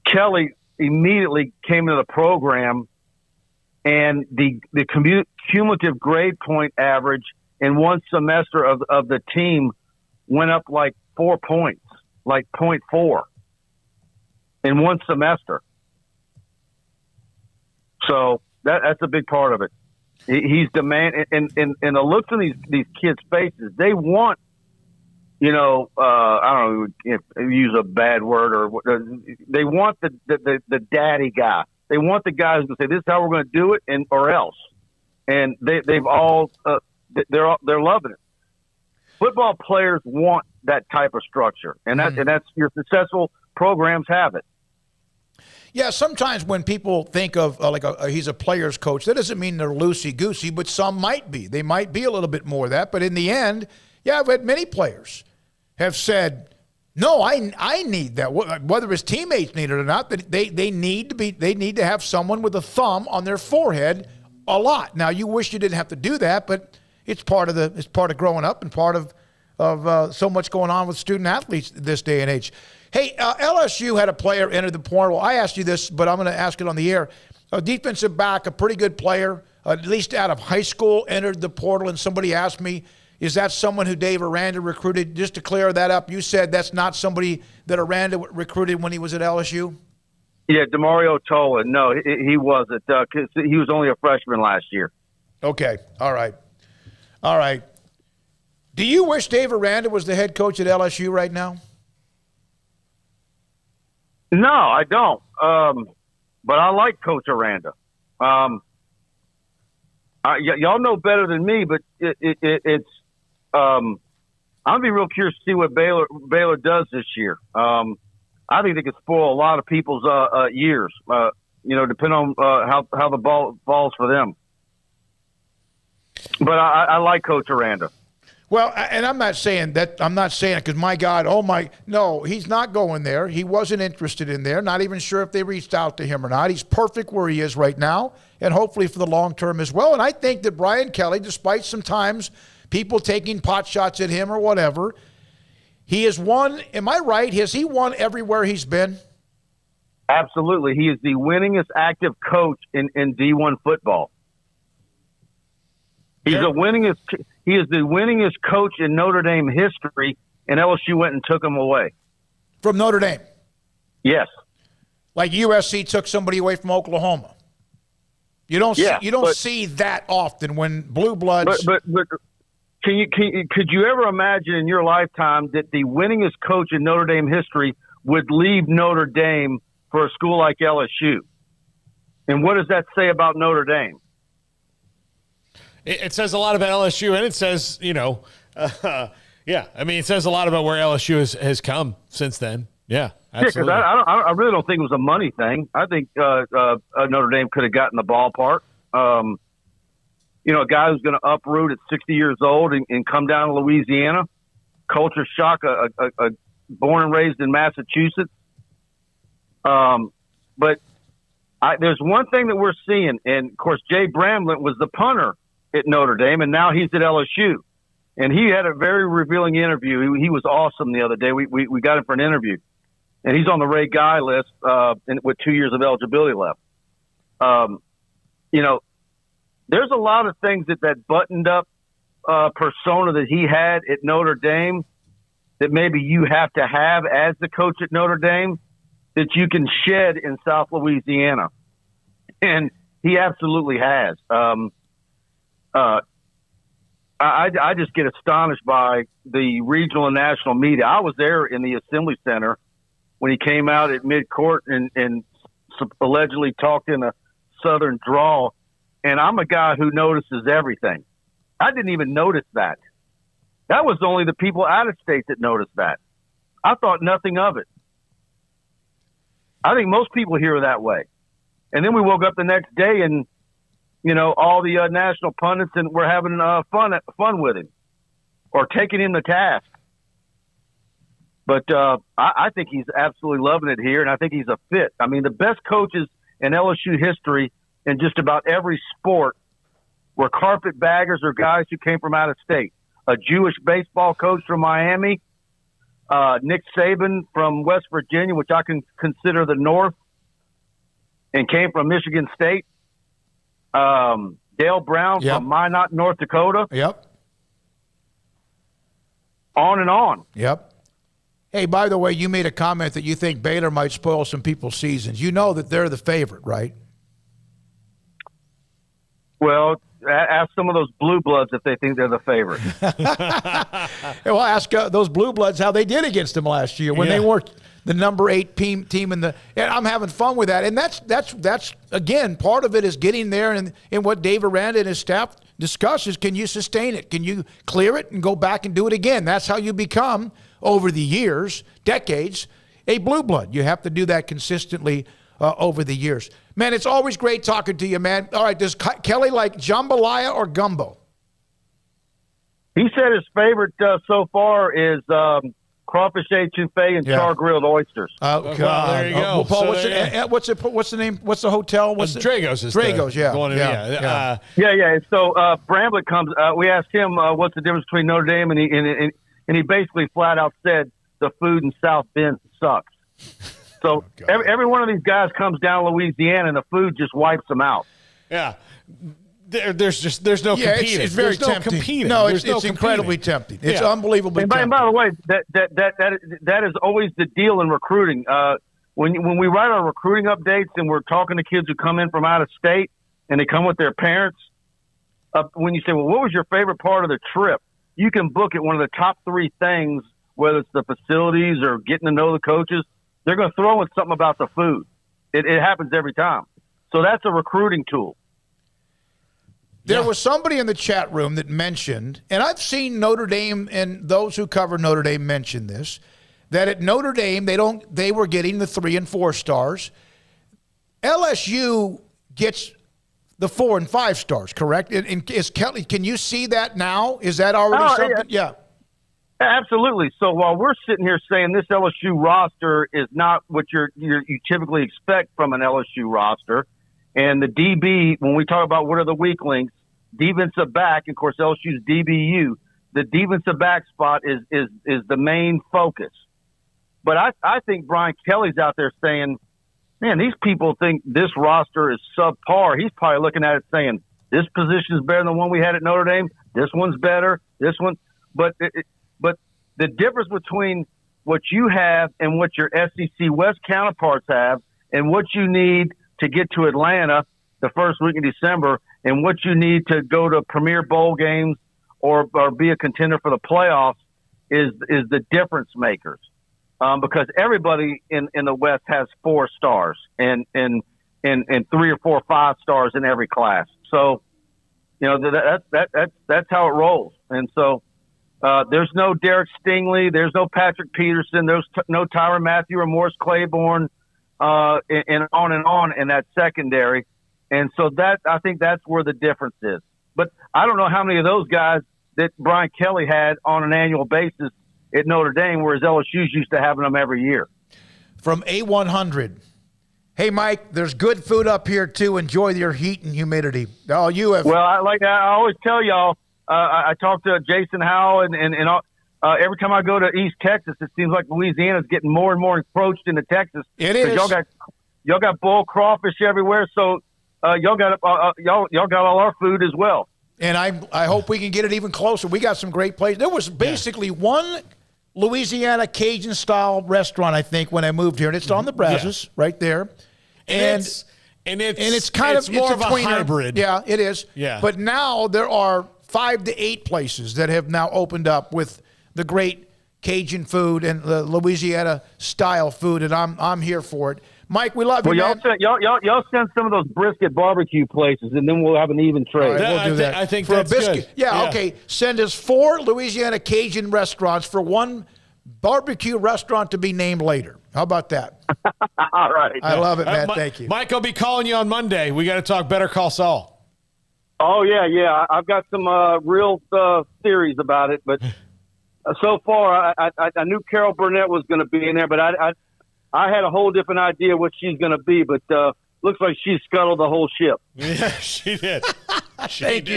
Kelly immediately came into the program, and the cumulative grade point average in one semester of the team went up like 4 points, like 0.4 in one semester. So that's a big part of it. He's demanding, and the looks on these kids' faces, they want, I don't know if use a bad word, or they want the daddy guy. They want the guy who's going to say, "This is how we're going to do it," or else. And they've all they're loving it. Football players want that type of structure, and that's your successful programs have it. Yeah, sometimes when people think of he's a player's coach, that doesn't mean they're loosey-goosey, but some might be. They might be a little bit more of that. But in the end, yeah, I've had many players have said, no, I need that. Whether his teammates need it or not, they need to have someone with a thumb on their forehead a lot. Now, you wish you didn't have to do that, but it's part of growing up and part of so much going on with student athletes this day and age. Hey, LSU had a player enter the portal. I asked you this, but I'm going to ask it on the air. A defensive back, a pretty good player, at least out of high school, entered the portal, and somebody asked me, is that someone who Dave Aranda recruited? Just to clear that up, you said that's not somebody that Aranda recruited when he was at LSU? Yeah, Demario Tola. No, he wasn't, because he was only a freshman last year. Okay, all right. Do you wish Dave Aranda was the head coach at LSU right now? No, I don't. But I like Coach Aranda. Y'all know better than me, but it's. I'm gonna be real curious to see what Baylor does this year. I think they could spoil a lot of people's years. Depending on how the ball falls for them. But I like Coach Aranda. Well, and I'm not saying it because, my God, no, he's not going there. He wasn't interested in there, not even sure if they reached out to him or not. He's perfect where he is right now, and hopefully for the long term as well. And I think that Brian Kelly, despite sometimes people taking pot shots at him or whatever, he has won. Am I right? Has he won everywhere he's been? Absolutely. He is the winningest active coach in D1 football. He is the winningest coach in Notre Dame history, and LSU went and took him away. From Notre Dame? Yes. Like USC took somebody away from Oklahoma. You don't see that often when blue bloods. But could you ever imagine in your lifetime that the winningest coach in Notre Dame history would leave Notre Dame for a school like LSU? And what does that say about Notre Dame? It says a lot about LSU, and it says, it says a lot about where LSU has come since then. Yeah, absolutely. Yeah, because I really don't think it was a money thing. I think Notre Dame could have gotten the ballpark. A guy who's going to uproot at 60 years old and come down to Louisiana, culture shock, a born and raised in Massachusetts. But there's one thing that we're seeing, and, of course, Jay Bramlett was the punter at Notre Dame, and now he's at LSU. And he had a very revealing interview. He was awesome the other day. We got him for an interview. And he's on the Ray Guy list with 2 years of eligibility left. There's a lot of things that buttoned-up persona that he had at Notre Dame that maybe you have to have as the coach at Notre Dame that you can shed in South Louisiana. And he absolutely has. I just get astonished by the regional and national media. I was there in the Assembly Center when he came out at mid-court and allegedly talked in a Southern drawl, and I'm a guy who notices everything. I didn't even notice that. That was only the people out of state that noticed that. I thought nothing of it. I think most people hear that way. And then we woke up the next day and all the national pundits and we're having fun with him or taking him to task. But I think he's absolutely loving it here, and I think he's a fit. I mean, the best coaches in LSU history in just about every sport were carpetbaggers or guys who came from out of state. A Jewish baseball coach from Miami, Nick Saban from West Virginia, which I can consider the North, and came from Michigan State. Dale Brown from Minot, North Dakota. Yep. On and on. Yep. Hey, by the way, you made a comment that you think Baylor might spoil some people's seasons. You know that they're the favorite, right? Well, ask some of those blue bloods if they think they're the favorite. Well, ask those blue bloods how they did against them last year when they weren't the number 8 team in the. And I'm having fun with that. And that's again, part of it is getting there and what Dave Aranda and his staff discusses. Can you sustain it? Can you clear it and go back and do it again? That's how you become, over the years, decades, a blue blood. You have to do that consistently over the years. Man, it's always great talking to you, man. All right, does Kelly like jambalaya or gumbo? He said his favorite so far is crawfish etouffee and char-grilled oysters. Oh, God. Well, there you go. Well, Paul, So what's the name? What's the hotel? Dragos. Dragos, yeah. Yeah. So Bramblett comes. We asked him what's the difference between Notre Dame, and he basically flat out said the food in South Bend sucks. So every one of these guys comes down Louisiana, and the food just wipes them out. Yeah. There's no competing. It's very tempting. No, it's incredibly tempting. It's unbelievably tempting. And by the way, that is always the deal in recruiting. When we write our recruiting updates and we're talking to kids who come in from out of state and they come with their parents, when you say, well, what was your favorite part of the trip? You can book it one of the top 3 things, whether it's the facilities or getting to know the coaches. They're going to throw in something about the food. It happens every time. So that's a recruiting tool. There was somebody in the chat room that mentioned, and I've seen Notre Dame and those who cover Notre Dame mention this, that at Notre Dame they were getting the 3 and 4 stars. LSU gets the 4 and 5 stars, correct? And is Kelly? Can you see that now? Is that already something? Yeah. Absolutely. So while we're sitting here saying this LSU roster is not what you typically expect from an LSU roster, and the DB, when we talk about what are the weak links, defensive back, of course, LSU's DBU, the defensive back spot is the main focus. But I think Brian Kelly's out there saying, man, these people think this roster is subpar. He's probably looking at it saying, this position is better than the one we had at Notre Dame. This one's better. This one. But the difference between what you have and what your SEC West counterparts have and what you need to get to Atlanta the first week in December and what you need to go to premier bowl games or be a contender for the playoffs is the difference makers. Because everybody in the West has 4 stars and 3 or 4 or 5 stars in every class. So, that's how it rolls. And so there's no Derek Stingley, there's no Patrick Peterson, there's no Tyrann Mathieu or Morris Claiborne, and on in that secondary. And so I think that's where the difference is. But I don't know how many of those guys that Brian Kelly had on an annual basis at Notre Dame, whereas LSU's used to having them every year. From A100. Hey, Mike, there's good food up here, too. Enjoy your heat and humidity. Oh, you have. Well, I always tell y'all, I talk to Jason Howell, and every time I go to East Texas, it seems like Louisiana's getting more and more encroached into Texas. It is. Y'all got bull crawfish everywhere, so y'all got all our food as well. And I hope we can get it even closer. We got some great places. There was basically one Louisiana Cajun-style restaurant, I think, when I moved here, and it's on the Brazos right there. And it's kind of more of a tweener. hybrid. Yeah, it is. Yeah. But now there are 5 to 8 places that have now opened up with the great Cajun food and the Louisiana-style food, and I'm here for it. Mike, we love you, man. Y'all send some of those brisket barbecue places, and then we'll have an even trade. Right, we'll do that. I think for that's a biscuit. good. Yeah, okay. Send us 4 Louisiana Cajun restaurants for one barbecue restaurant to be named later. How about that? All right. I love it, man. Thank you. Mike will be calling you on Monday. We got to talk Better Call Saul. Oh, yeah. I've got some real theories about it, but so far I knew Carol Burnett was going to be in there, but I had a whole different idea what she's going to be, but looks like she scuttled the whole ship. Yeah, she did. Thank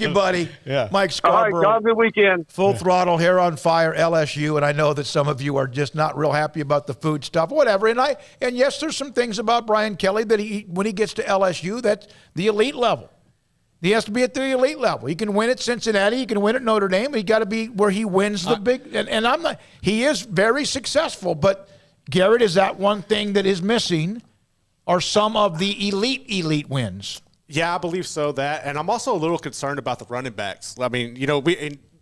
you, buddy. Yeah. Mike Scarborough. All right, have a good weekend. Full throttle, hair on fire, LSU, and I know that some of you are just not real happy about the food stuff, whatever. And yes, there's some things about Brian Kelly that when he gets to LSU, that's the elite level. He has to be at the elite level. He can win at Cincinnati. He can win at Notre Dame. He got to be where he wins the big. And I'm not. He is very successful, but Garrett, is that one thing that is missing? Are some of the elite wins? Yeah, I believe so. And I'm also a little concerned about the running backs. I mean,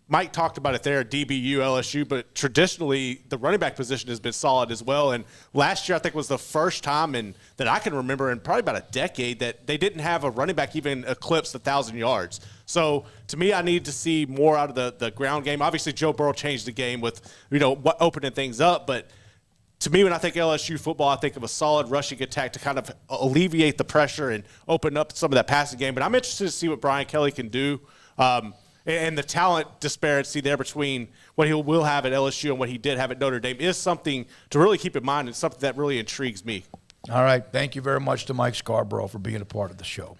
Mike talked about it there, DBU, LSU, but traditionally the running back position has been solid as well. And last year I think was the first time that I can remember in probably about a decade that they didn't have a running back even eclipse 1,000 yards. So to me, I need to see more out of the ground game. Obviously, Joe Burrow changed the game with opening things up, but to me, when I think LSU football, I think of a solid rushing attack to kind of alleviate the pressure and open up some of that passing game. But I'm interested to see what Brian Kelly can do and the talent disparity there between what he will have at LSU and what he did have at Notre Dame is something to really keep in mind and something that really intrigues me. All right. Thank you very much to Mike Scarborough for being a part of the show.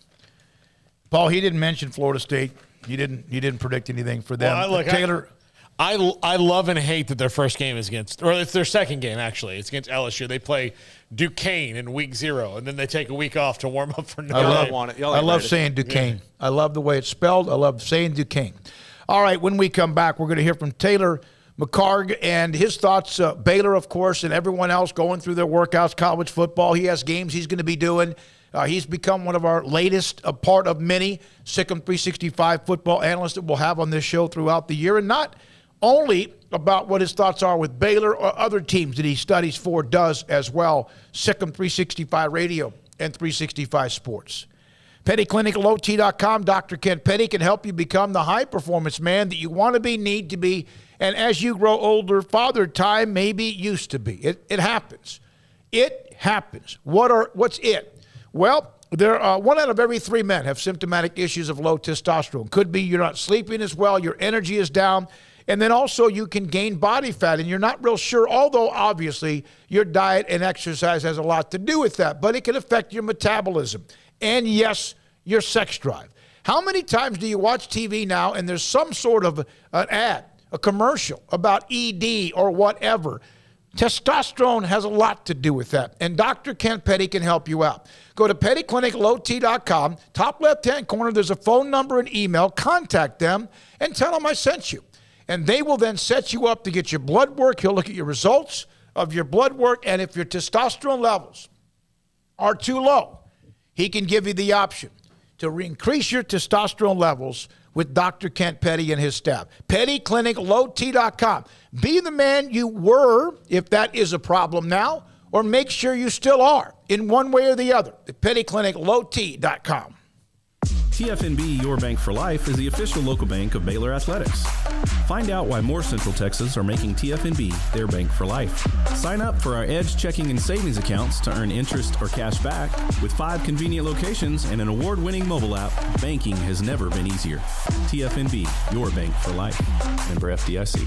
Paul, he didn't mention Florida State. You didn't predict anything for them. Well, look, Taylor. I love and hate that their first game is against, or it's their second game, actually. It's against LSU. They play Duquesne in week 0, and then they take a week off to warm up for Notre Dame. I love saying Duquesne. Yeah. I love the way it's spelled. I love saying Duquesne. All right, when we come back, we're going to hear from Taylor McCarg and his thoughts. Baylor, of course, and everyone else going through their workouts, college football. He has games he's going to be doing. He's become one of our latest, a part of many Sikkim 365 football analysts that we'll have on this show throughout the year, and not only about what his thoughts are with Baylor or other teams that he studies for, does as well. Sikkim 365 Radio and 365 Sports. PettyClinicalOT.com. Dr. Kent Petty can help you become the high-performance man that you want to be, need to be, and as you grow older, Father Time maybe used to be. It happens. It happens. What's it? Well, there 1 out of every 3 men have symptomatic issues of low testosterone. Could be you're not sleeping as well, your energy is down, and then also you can gain body fat, and you're not real sure, although obviously your diet and exercise has a lot to do with that, but it can affect your metabolism and, yes, your sex drive. How many times do you watch TV now and there's some sort of an ad, a commercial about ED or whatever? Testosterone has a lot to do with that, and Dr. Kent Petty can help you out. Go to PettyClinicalOT.com. Top left-hand corner, there's a phone number and email. Contact them and tell them I sent you. And they will then set you up to get your blood work. He'll look at your results of your blood work, and if your testosterone levels are too low, he can give you the option to increase your testosterone levels with Dr. Kent Petty and his staff. PettyClinicalOT.com. Be the man you were, if that is a problem now, or make sure you still are in one way or the other. The PettyClinicalOT.com. TFNB Your Bank for Life is the official local bank of Baylor Athletics. Find out why more Central Texas are making TFNB their bank for life. Sign up for our Edge checking and savings accounts to earn interest or cash back. With 5 convenient locations and an award-winning mobile app, banking has never been easier. TFNB Your Bank for Life. Member FDIC.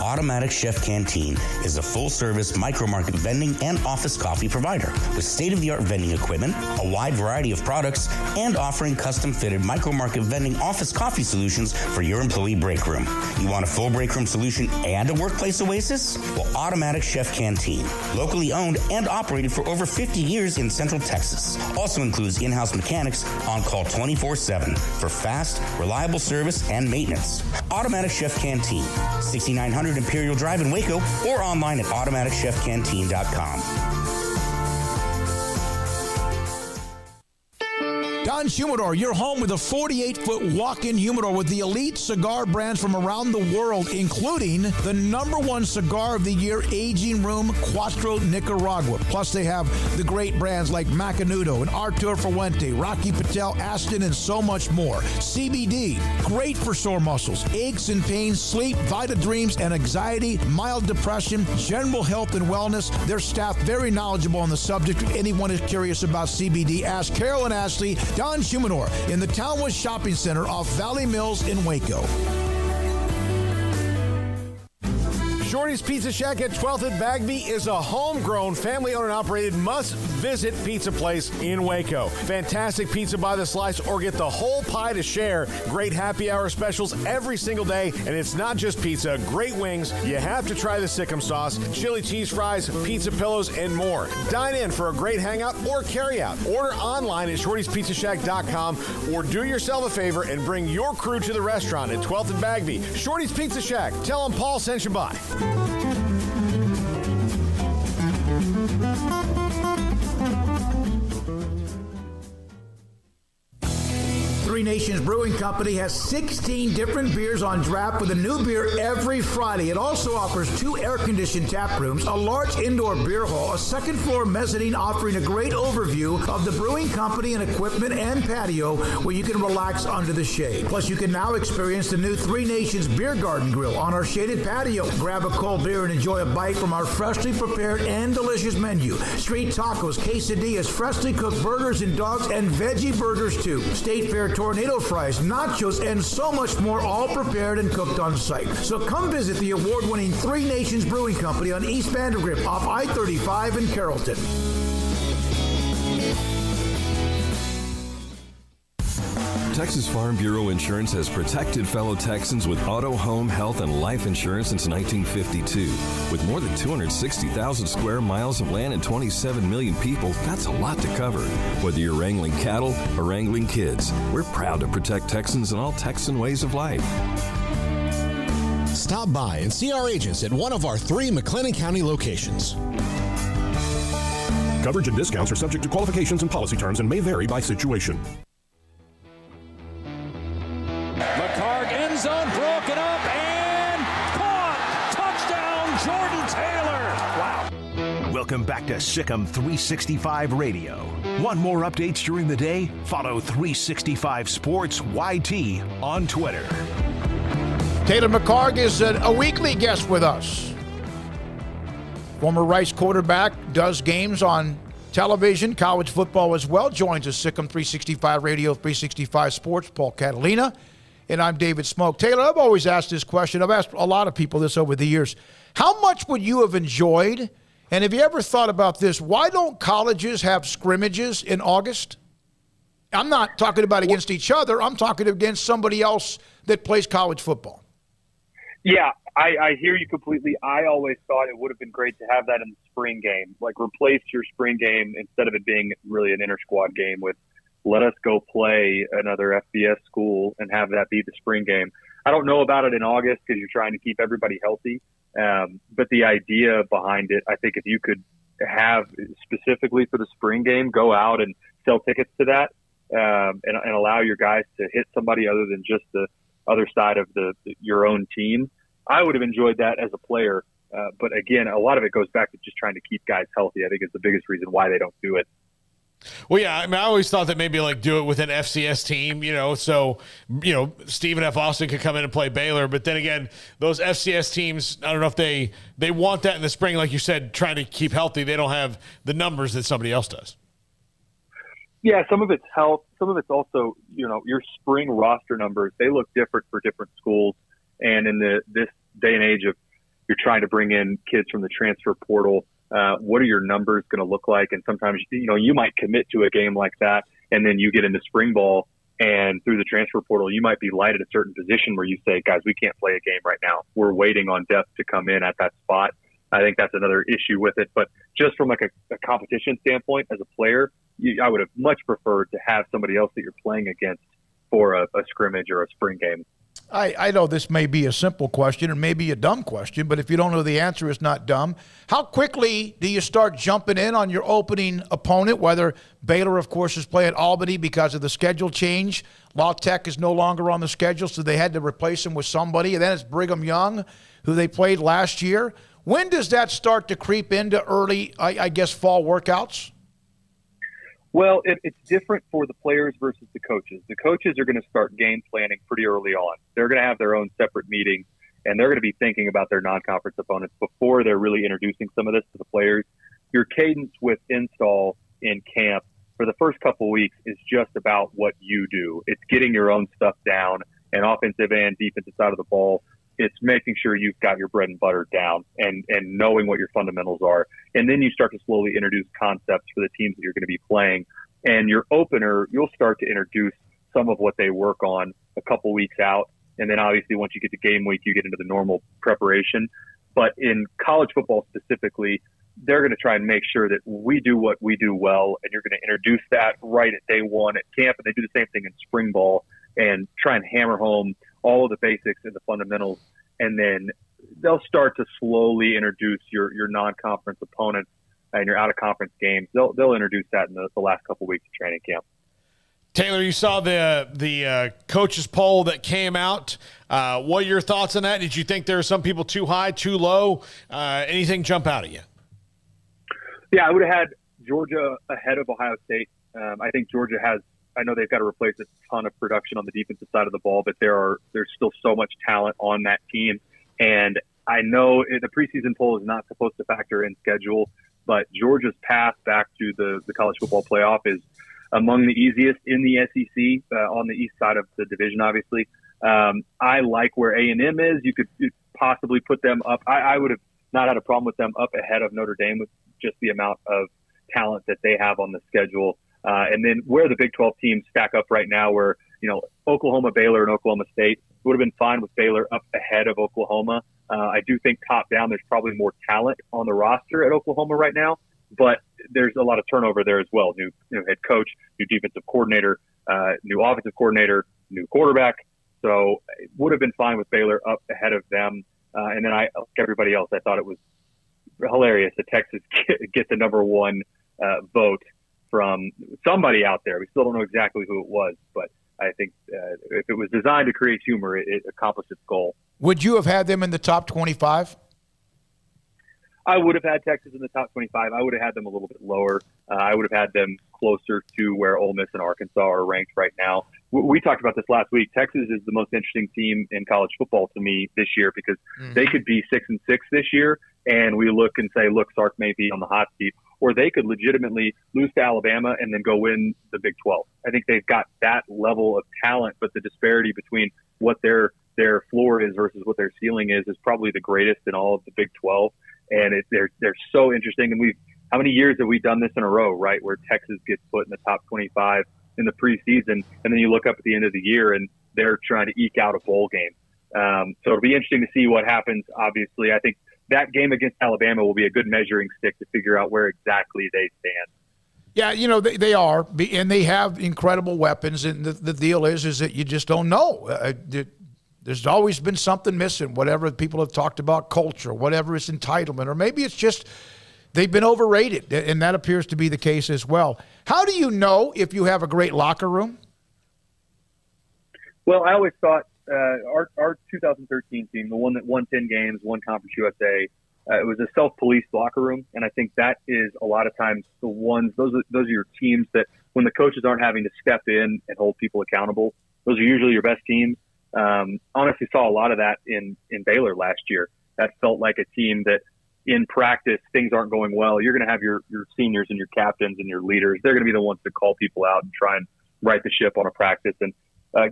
Automatic Chef Canteen is a full-service micro-market vending and office coffee provider with state-of-the-art vending equipment, a wide variety of products, and offering custom-fitted micro-market vending office coffee solutions for your employee break room. You want a full break room solution and a workplace oasis? Well, Automatic Chef Canteen, locally owned and operated for over 50 years in Central Texas, also includes in-house mechanics on call 24/7 for fast, reliable service and maintenance. Automatic Chef Canteen, 6900 Imperial Drive in Waco, or online at automaticchefcanteen.com. Don Humidor, your home with a 48-foot walk-in humidor with the elite cigar brands from around the world, including the #1 cigar of the year, Aging Room Cuatro Nicaragua. Plus, they have the great brands like Macanudo and Artur Fuente, Rocky Patel, Aston, and so much more. CBD, great for sore muscles, aches and pains, sleep, Vita Dreams, and anxiety, mild depression, general health and wellness. Their staff very knowledgeable on the subject. If anyone is curious about CBD, ask Carol and Ashley. Don Humidor in the Townwest Shopping Center off Valley Mills in Waco. Shorty's Pizza Shack at 12th and Bagby is a homegrown, family-owned and operated must-visit pizza place in Waco. Fantastic pizza by the slice or get the whole pie to share. Great happy hour specials every single day, and it's not just pizza. Great wings. You have to try the Sikkim sauce, chili cheese fries, pizza pillows, and more. Dine in for a great hangout or carry-out. Order online at shortyspizzashack.com or do yourself a favor and bring your crew to the restaurant at 12th and Bagby. Shorty's Pizza Shack. Tell them Paul sent you by. Three Nations Brewing Company has 16 different beers on draft with a new beer every Friday. It also offers 2 air-conditioned tap rooms, a large indoor beer hall, a second-floor mezzanine offering a great overview of the brewing company and equipment and patio where you can relax under the shade. Plus, you can now experience the new Three Nations Beer Garden Grill on our shaded patio. Grab a cold beer and enjoy a bite from our freshly prepared and delicious menu. Street tacos, quesadillas, freshly cooked burgers and dogs, and veggie burgers too. State Fair tornado fries, nachos, and so much more, all prepared and cooked on site. So come visit the award-winning Three Nations Brewing Company on East Vandergrift off I-35 in Carrollton. Texas Farm Bureau Insurance has protected fellow Texans with auto, home, health, and life insurance since 1952. With more than 260,000 square miles of land and 27 million people, that's a lot to cover. Whether you're wrangling cattle or wrangling kids, we're proud to protect Texans in all Texan ways of life. Stop by and see our agents at one of our 3 McLennan County locations. Coverage and discounts are subject to qualifications and policy terms and may vary by situation. McCarg end zone broken up and caught. Touchdown, Jordan Taylor. Wow. Welcome back to Sikkim 365 Radio. Want more updates during the day? Follow 365 Sports YT on Twitter. Taylor McCarg is a weekly guest with us. Former Rice quarterback, does games on television, college football as well, joins us, Sikkim 365 Radio, 365 Sports, Paul Catalina, and I'm David Smoak. Taylor, I've always asked this question. I've asked a lot of people this over the years. How much would you have enjoyed, and have you ever thought about this, why don't colleges have scrimmages in August? I'm not talking about against each other. I'm talking against somebody else that plays college football. Yeah, I hear you completely. I always thought it would have been great to have that in the spring game. Like, replace your spring game instead of it being really an inter-squad game with let us go play another FBS school and have that be the spring game. I don't know about it in August because you're trying to keep everybody healthy. But the idea behind it, I think if you could have specifically for the spring game, go out and sell tickets to that and allow your guys to hit somebody other than just the other side of your own team, I would have enjoyed that as a player. But again, a lot of it goes back to just trying to keep guys healthy. I think it's the biggest reason why they don't do it. Well, yeah, I mean, I always thought that maybe like do it with an FCS team, so, Stephen F. Austin could come in and play Baylor. But then again, those FCS teams, I don't know if they want that in the spring, like you said, trying to keep healthy. They don't have the numbers that somebody else does. Yeah, some of it's health. Some of it's also, your spring roster numbers, they look different for different schools. And in this day and age of you're trying to bring in kids from the transfer portal, what are your numbers going to look like? And sometimes, you might commit to a game like that, and then you get into spring ball, and through the transfer portal, you might be light at a certain position where you say, guys, we can't play a game right now. We're waiting on depth to come in at that spot. I think that's another issue with it. But just from like a competition standpoint as a player, I would have much preferred to have somebody else that you're playing against for a scrimmage or a spring game. I know this may be a simple question or maybe a dumb question, but if you don't know the answer, it's not dumb. How quickly do you start jumping in on your opening opponent, whether Baylor, of course, is playing Albany because of the schedule change? La Tech is no longer on the schedule, so they had to replace him with somebody. And then it's Brigham Young, who they played last year. When does that start to creep into early, I guess, fall workouts? Well, it's different for the players versus the coaches. The coaches are going to start game planning pretty early on. They're going to have their own separate meetings, and they're going to be thinking about their non-conference opponents before they're really introducing some of this to the players. Your cadence with install in camp for the first couple of weeks is just about what you do. It's getting your own stuff down, and offensive and defensive side of the ball. It's making sure you've got your bread and butter down and knowing what your fundamentals are. And then you start to slowly introduce concepts for the teams that you're going to be playing. And your opener, you'll start to introduce some of what they work on a couple weeks out. And then obviously once you get to game week, you get into the normal preparation. But in college football specifically, they're going to try and make sure that we do what we do well. And you're going to introduce that right at day one at camp. And they do the same thing in spring ball and try and hammer home all of the basics and the fundamentals, and then they'll start to slowly introduce your non-conference opponents and your out-of-conference games. They'll introduce that in the last couple of weeks of training camp. Taylor, you saw the coaches poll that came out. What are your thoughts on that? Did you think there are some people too high, too low? Anything jump out at you? Yeah, I would have had Georgia ahead of Ohio State. I think Georgia has – I know they've got to replace a ton of production on the defensive side of the ball, but there's still so much talent on that team. And I know the preseason poll is not supposed to factor in schedule, but Georgia's path back to the college football playoff is among the easiest in the SEC on the east side of the division, obviously. I like where A&M is. You could possibly put them up. I would have not had a problem with them up ahead of Notre Dame with just the amount of talent that they have on the schedule. And then where the Big 12 teams stack up right now, where, Oklahoma, Baylor, and Oklahoma State would have been fine with Baylor up ahead of Oklahoma. I do think top down, there's probably more talent on the roster at Oklahoma right now, but there's a lot of turnover there as well. New head coach, new defensive coordinator, new offensive coordinator, new quarterback. So it would have been fine with Baylor up ahead of them. And then like everybody else, I thought it was hilarious that Texas get the number one vote from somebody out there. We still don't know exactly who it was, but I think if it was designed to create humor, it accomplished its goal. Would you have had them in the top 25? I would have had Texas in the top 25. I would have had them a little bit lower. I would have had them closer to where Ole Miss and Arkansas are ranked right now. We talked about this last week. Texas is the most interesting team in college football to me this year because they could be 6-6 this year, and we look and say, look, Sark may be on the hot seat, or they could legitimately lose to Alabama and then go win the Big 12. I think they've got that level of talent, but the disparity between what their floor is versus what their ceiling is probably the greatest in all of the Big 12. And they're so interesting. And how many years have we done this in a row, right, where Texas gets put in the top 25 in the preseason, and then you look up at the end of the year and they're trying to eke out a bowl game. So it'll be interesting to see what happens. Obviously, I think that game against Alabama will be a good measuring stick to figure out where exactly they stand. Yeah, they are, and they have incredible weapons. And the deal is that you just don't know. There's always been something missing, whatever people have talked about, culture, whatever it's entitlement, or maybe it's just they've been overrated, and that appears to be the case as well. How do you know if you have a great locker room? Well, I always thought our 2013 team, the one that won 10 games, won Conference USA, it was a self-policed locker room, and I think that is a lot of times the ones, those are your teams that when the coaches aren't having to step in and hold people accountable, those are usually your best teams. Honestly saw a lot of that in Baylor last year. That felt like a team that in practice, things aren't going well. You're going to have your seniors and your captains and your leaders. They're going to be the ones to call people out and try and right the ship on a practice and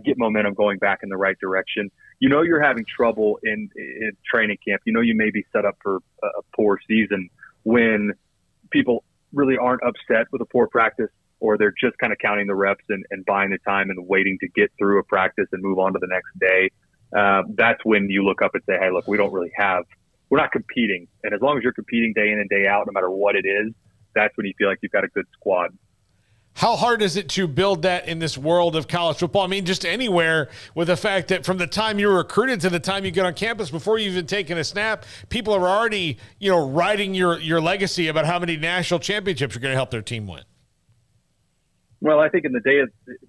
get momentum going back in the right direction. You're having trouble in training camp. You may be set up for a poor season when people really aren't upset with a poor practice, or they're just kind of counting the reps and buying the time and waiting to get through a practice and move on to the next day. That's when you look up and say, hey, look, we're not competing. And as long as you're competing day in and day out, no matter what it is, that's when you feel like you've got a good squad. How hard is it to build that in this world of college football? I mean, just anywhere, with the fact that from the time you're recruited to the time you get on campus, before you've even taken a snap, people are already, writing your legacy about how many national championships you're going to help their team win. Well, I think in the day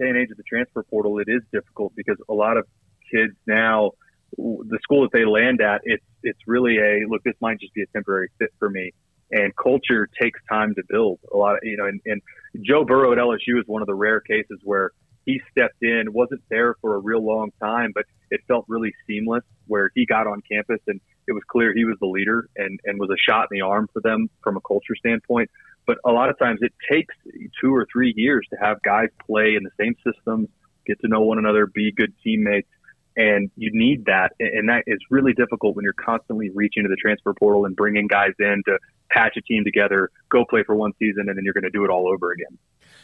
and age of the transfer portal, it is difficult because a lot of kids now, the school that they land at, it's really look, this might just be a temporary fit for me. And culture takes time to build a lot of, and Joe Burrow at LSU is one of the rare cases where he stepped in, wasn't there for a real long time, but it felt really seamless where he got on campus and it was clear he was the leader and was a shot in the arm for them from a culture standpoint. But a lot of times it takes 2 or 3 years to have guys play in the same systems, get to know one another, be good teammates. And you need that. And that is really difficult when you're constantly reaching to the transfer portal and bringing guys in to patch a team together, go play for one season, and then you're going to do it all over again.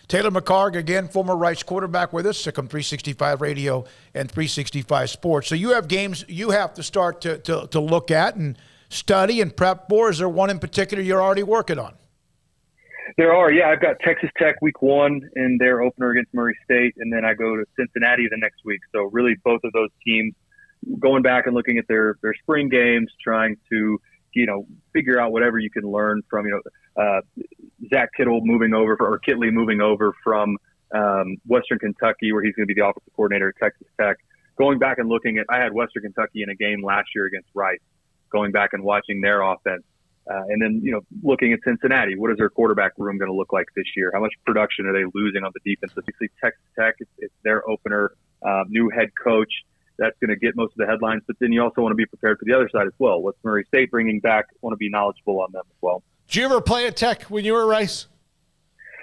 Taylor McHargue, again, former Rice quarterback with us, Sikkim 365 Radio and 365 Sports. So you have games you have to start to look at and study and prep for. Is there one in particular you're already working on? There are, yeah. I've got Texas Tech week 1 in their opener against Murray State, and then I go to Cincinnati the next week. So really both of those teams going back and looking at their spring games, trying to, figure out whatever you can learn from, Zach Kittle moving over or Kitley moving over from Western Kentucky, where he's going to be the offensive coordinator at Texas Tech. Going back and looking at, I had Western Kentucky in a game last year against Rice, going back and watching their offense. And then, looking at Cincinnati, what is their quarterback room going to look like this year? How much production are they losing on the defense? Obviously, Texas Tech, it's their opener, new head coach. That's going to get most of the headlines. But then you also want to be prepared for the other side as well. What's Murray State bringing back? Want to be knowledgeable on them as well. Did you ever play at Tech when you were at Rice?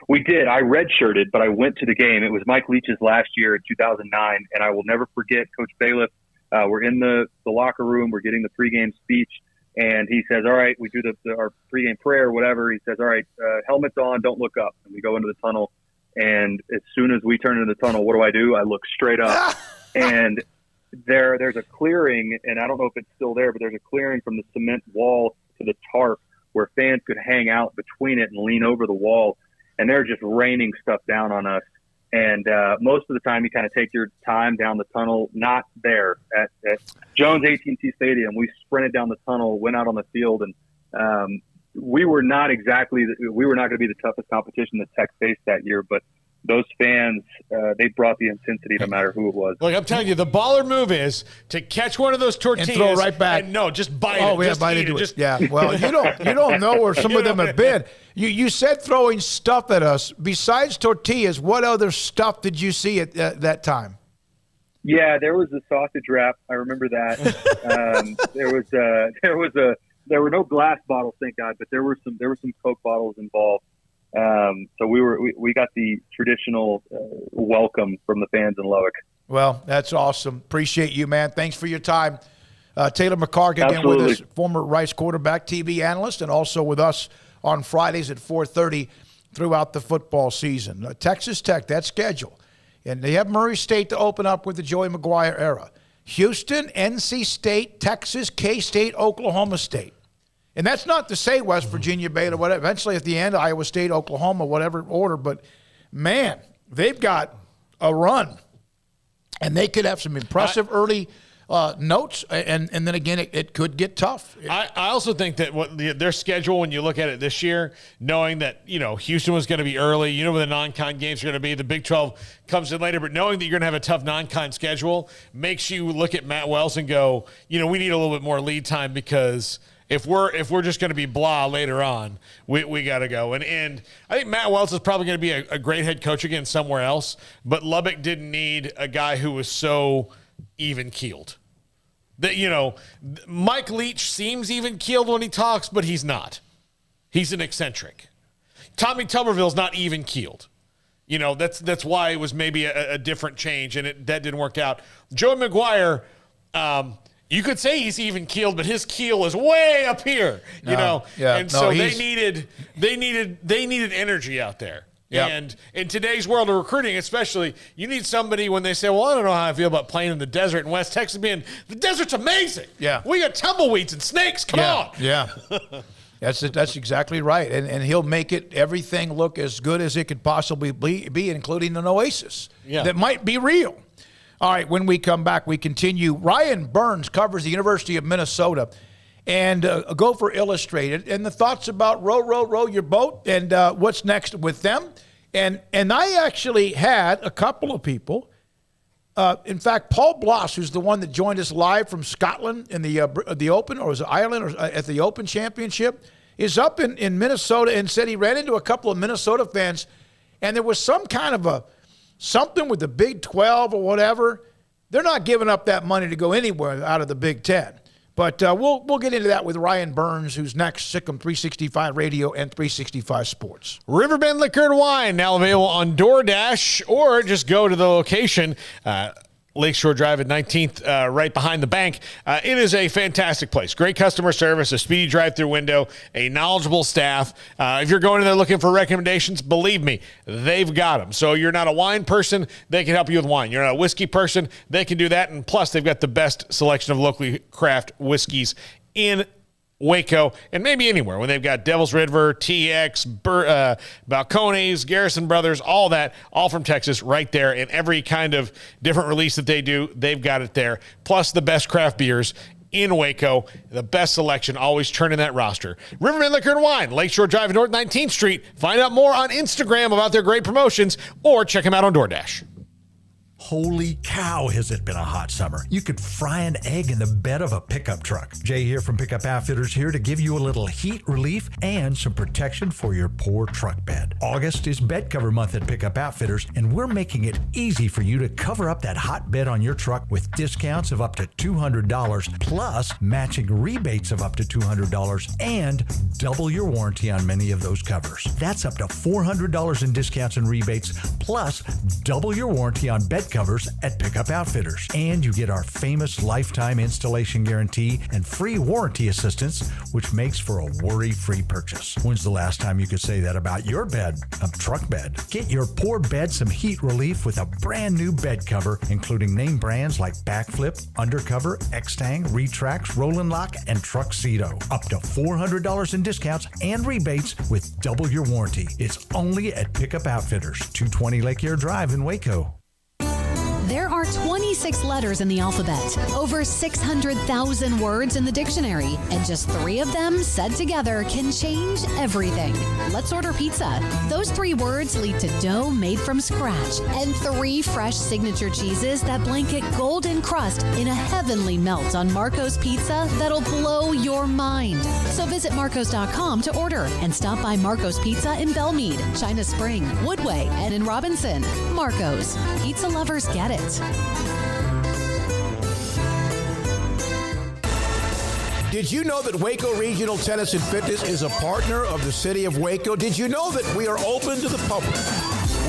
We did. I redshirted, but I went to the game. It was Mike Leach's last year in 2009, and I will never forget Coach Bailiff. We're in the locker room. We're getting the pregame speech. And he says, all right, we do our pregame prayer, whatever. He says, all right, helmets on, don't look up. And we go into the tunnel. And as soon as we turn into the tunnel, what do? I look straight up. And there's a clearing, and I don't know if it's still there, but there's a clearing from the cement wall to the tarp where fans could hang out between it and lean over the wall. And they're just raining stuff down on us. And most of the time, you kind of take your time down the tunnel. Not there at Jones AT&T Stadium. We sprinted down the tunnel, went out on the field, and we were not going to be the toughest competition that Tech faced that year. But those fans, they brought the intensity no matter who it was. Look, I'm telling you, the baller move is to catch one of those tortillas and throw it right back. And just bite it. Oh, yeah, just bite eat into it. it. Yeah. Well, you don't know where some of them have been. You said throwing stuff at us. Besides tortillas, what other stuff did you see at that time? Yeah, there was a sausage wrap. I remember that. There were no glass bottles, thank God, but there were some Coke bottles involved. So we got the traditional welcome from the fans in Lubbock. Well, that's awesome. Appreciate you, man. Thanks for your time. Taylor McCarg again with us, former Rice quarterback, TV analyst, and also with us on Fridays at 4:30 throughout the football season. Texas Tech, that schedule. And they have Murray State to open up with the Joey McGuire era. Houston, NC State, Texas, K-State, Oklahoma State. And that's not to say West Virginia, Baylor, whatever. Eventually, at the end, Iowa State, Oklahoma, whatever order. But, man, they've got a run. And they could have some impressive early notes. And then, again, it could get tough. I also think that their schedule, when you look at it this year, knowing that, Houston was going to be early, where the non-con games are going to be, the Big 12 comes in later, but knowing that you're going to have a tough non-con schedule makes you look at Matt Wells and go, we need a little bit more lead time because – If we're just going to be blah later on, we got to go. And I think Matt Wells is probably going to be a great head coach again somewhere else, but Lubbock didn't need a guy who was so even-keeled. That, Mike Leach seems even-keeled when he talks, but he's not. He's an eccentric. Tommy Tuberville's not even-keeled. That's why it was maybe a different change, and that didn't work out. Joey McGuire, you could say he's even keeled, but his keel is way up here, Yeah, and so they needed energy out there. Yep. And in today's world of recruiting, especially, you need somebody when they say, well, I don't know how I feel about playing in the desert in West Texas. The desert's amazing. Yeah. We got tumbleweeds and snakes. Come on. Yeah. That's exactly right. And he'll make everything look as good as it could possibly be, including an oasis that might be real. All right, when we come back, we continue. Ryan Burns covers the University of Minnesota and Gopher Illustrated, and the thoughts about row your boat and what's next with them. And I actually had a couple of people. In fact, Paul Bloss, who's the one that joined us live from Scotland in the Open, or was it Ireland, or at the Open Championship, is up in Minnesota and said he ran into a couple of Minnesota fans, and there was some kind of something with the Big 12 or whatever. They're not giving up that money to go anywhere out of the Big 10. But we'll get into that with Ryan Burns, who's next, Sikkim 365 Radio and 365 Sports. Riverbend Liquor and Wine, now available on DoorDash, or just go to the location, Lakeshore Drive at 19th, right behind the bank. It is a fantastic place. Great customer service, a speedy drive-through window, a knowledgeable staff. If you're going in there looking for recommendations, believe me, they've got them. So you're not a wine person, they can help you with wine. You're not a whiskey person, they can do that. And plus, they've got the best selection of locally crafted whiskeys in Waco, and maybe anywhere when they've got Devil's River, TX, Balcones, Garrison Brothers, all that, all from Texas right there. And every kind of different release that they do, they've got it there. Plus the best craft beers in Waco. The best selection, always churning that roster. Riverbend Liquor and Wine, Lakeshore Drive, North 19th Street. Find out more on Instagram about their great promotions or check them out on DoorDash. Holy cow, has it been a hot summer. You could fry an egg in the bed of a pickup truck. Jay here from Pickup Outfitters here to give you a little heat relief and some protection for your poor truck bed. August is bed cover month at Pickup Outfitters, and we're making it easy for you to cover up that hot bed on your truck with discounts of up to $200 plus matching rebates of up to $200 and double your warranty on many of those covers. That's up to $400 in discounts and rebates plus double your warranty on bed covers at Pickup Outfitters. And you get our famous lifetime installation guarantee and free warranty assistance, which makes for a worry-free purchase. When's the last time you could say that about your bed, a truck bed? Get your poor bed some heat relief with a brand new bed cover, including name brands like Backflip, Undercover, X-Tang, Retrax, Roll & Lock, and Truxedo. Up to $400 in discounts and rebates with double your warranty. It's only at Pickup Outfitters, 220 Lake Air Drive in Waco. There are 26 letters in the alphabet, over 600,000 words in the dictionary, and just 3 of them said together can change everything. Let's order pizza. Those 3 words lead to dough made from scratch and 3 fresh signature cheeses that blanket golden crust in a heavenly melt on Marco's Pizza that'll blow your mind. So visit marcos.com to order and stop by Marco's Pizza in Belmead, China Spring, Woodway, and in Robinson. Marco's. Pizza lovers get it. Did you know that Waco Regional Tennis and Fitness is a partner of the City of Waco? Did you know that we are open to the public?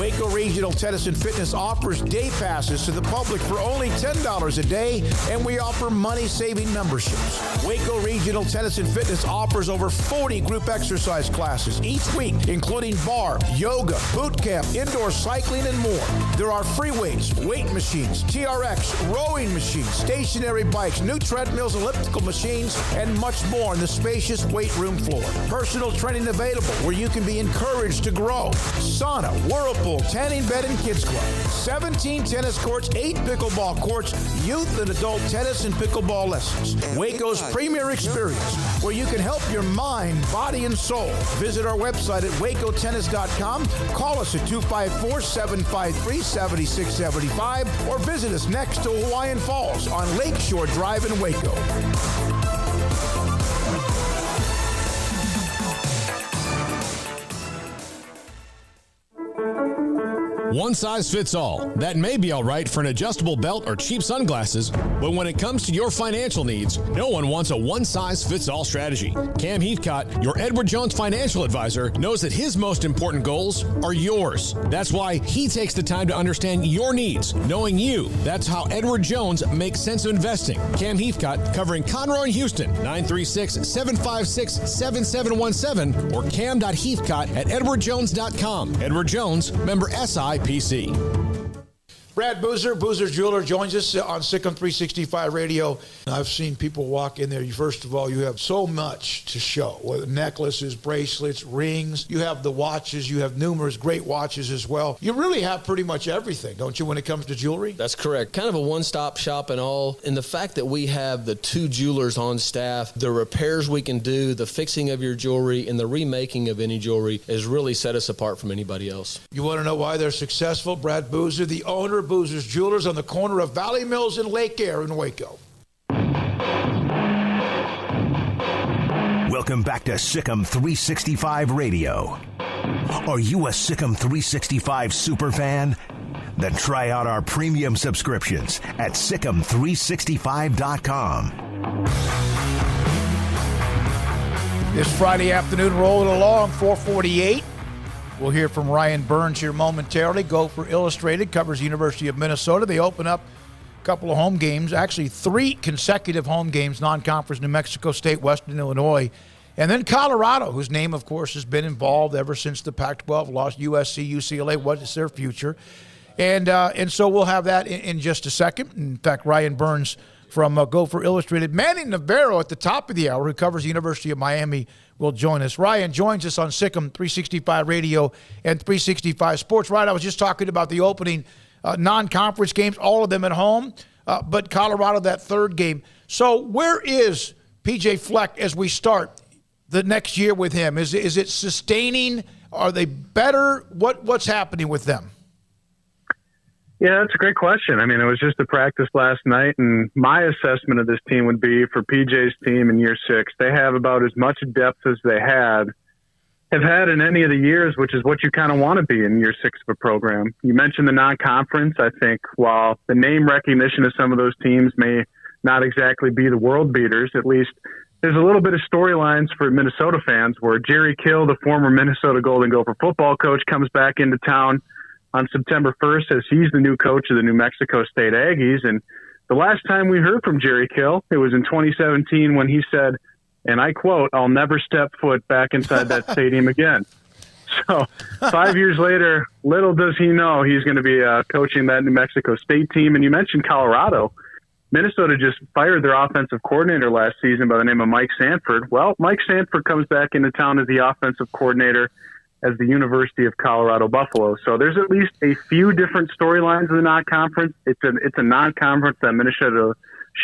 Waco Regional Tennis and Fitness offers day passes to the public for only $10 a day, and we offer money-saving memberships. Waco Regional Tennis and Fitness offers over 40 group exercise classes each week, including bar, yoga, boot camp, indoor cycling, and more. There are free weights, weight machines, TRX, rowing machines, stationary bikes, new treadmills, elliptical machines, and much more on the spacious weight room floor. Personal training available where you can be encouraged to grow. Sauna, whirlpool, tanning bed and kids club, 17 tennis courts, 8 pickleball courts, youth and adult tennis and pickleball lessons. Waco's premier experience where you can help your mind, body, and soul. Visit our website at wacotennis.com. Call us at 254-753-7675 or visit us next to Hawaiian Falls on Lakeshore Drive in Waco. One size fits all. That may be all right for an adjustable belt or cheap sunglasses, but when it comes to your financial needs, no one wants a one-size-fits-all strategy. Cam Heathcott, your Edward Jones financial advisor, knows that his most important goals are yours. That's why he takes the time to understand your needs, knowing you. That's how Edward Jones makes sense of investing. Cam Heathcott, covering Conroe and Houston, 936-756-7717 or cam.heathcott@edwardjones.com. Edward Jones, member SIPC. Brad Boozer Jeweler, joins us on Sikkim 365 Radio. I've seen people walk in there. First of all, you have so much to show, whether necklaces, bracelets, rings. You have the watches. You have numerous great watches as well. You really have pretty much everything, don't you, when it comes to jewelry? That's correct. Kind of a one-stop shop and all. And the fact that we have the 2 jewelers on staff, the repairs we can do, the fixing of your jewelry, and the remaking of any jewelry has really set us apart from anybody else. You want to know why they're successful? Brad Boozer, the owner of Boozer's Jewelers on the corner of Valley Mills and Lake Air in Waco. Welcome back to Sikkim 365 Radio. Are you a Sikkim 365 super fan? Then try out our premium subscriptions at Sikkim365.com. This Friday afternoon, rolling along, 4:48. We'll hear from Ryan Burns here momentarily. Gopher Illustrated covers the University of Minnesota. They open up a couple of home games, actually 3 consecutive home games, non-conference, New Mexico State, Western Illinois, and then Colorado, whose name, of course, has been involved ever since the Pac-12 lost USC, UCLA. What is their future? And so we'll have that in just a second. In fact, Ryan Burns from Gopher Illustrated, Manny Navarro at the top of the hour, who covers the University of Miami, will join us. Ryan joins us on Sikkim 365 Radio and 365 Sports. Ryan, I was just talking about the opening non-conference games, all of them at home. but Colorado that third game. So where is P.J. Fleck as we start the next year with him? Is it sustaining? Are they better? What's happening with them? Yeah, that's a great question. I mean, it was just a practice last night, and my assessment of this team would be for PJ's team in year 6, they have about as much depth as they have had in any of the years, which is what you kind of want to be in year 6 of a program. You mentioned the non-conference. I think while the name recognition of some of those teams may not exactly be the world beaters, at least there's a little bit of storylines for Minnesota fans where Jerry Kill, the former Minnesota Golden Gopher football coach, comes back into town on September 1st as he's the new coach of the New Mexico State Aggies. And the last time we heard from Jerry Kill, it was in 2017 when he said, and I quote, "I'll never step foot back inside that stadium again." So 5 years later, little does he know he's going to be coaching that New Mexico State team. And you mentioned Colorado. Minnesota just fired their offensive coordinator last season by the name of Mike Sanford. Well, Mike Sanford comes back into town as the offensive coordinator as the University of Colorado Buffalo. So there's at least a few different storylines in the non-conference. It's a non-conference that Minnesota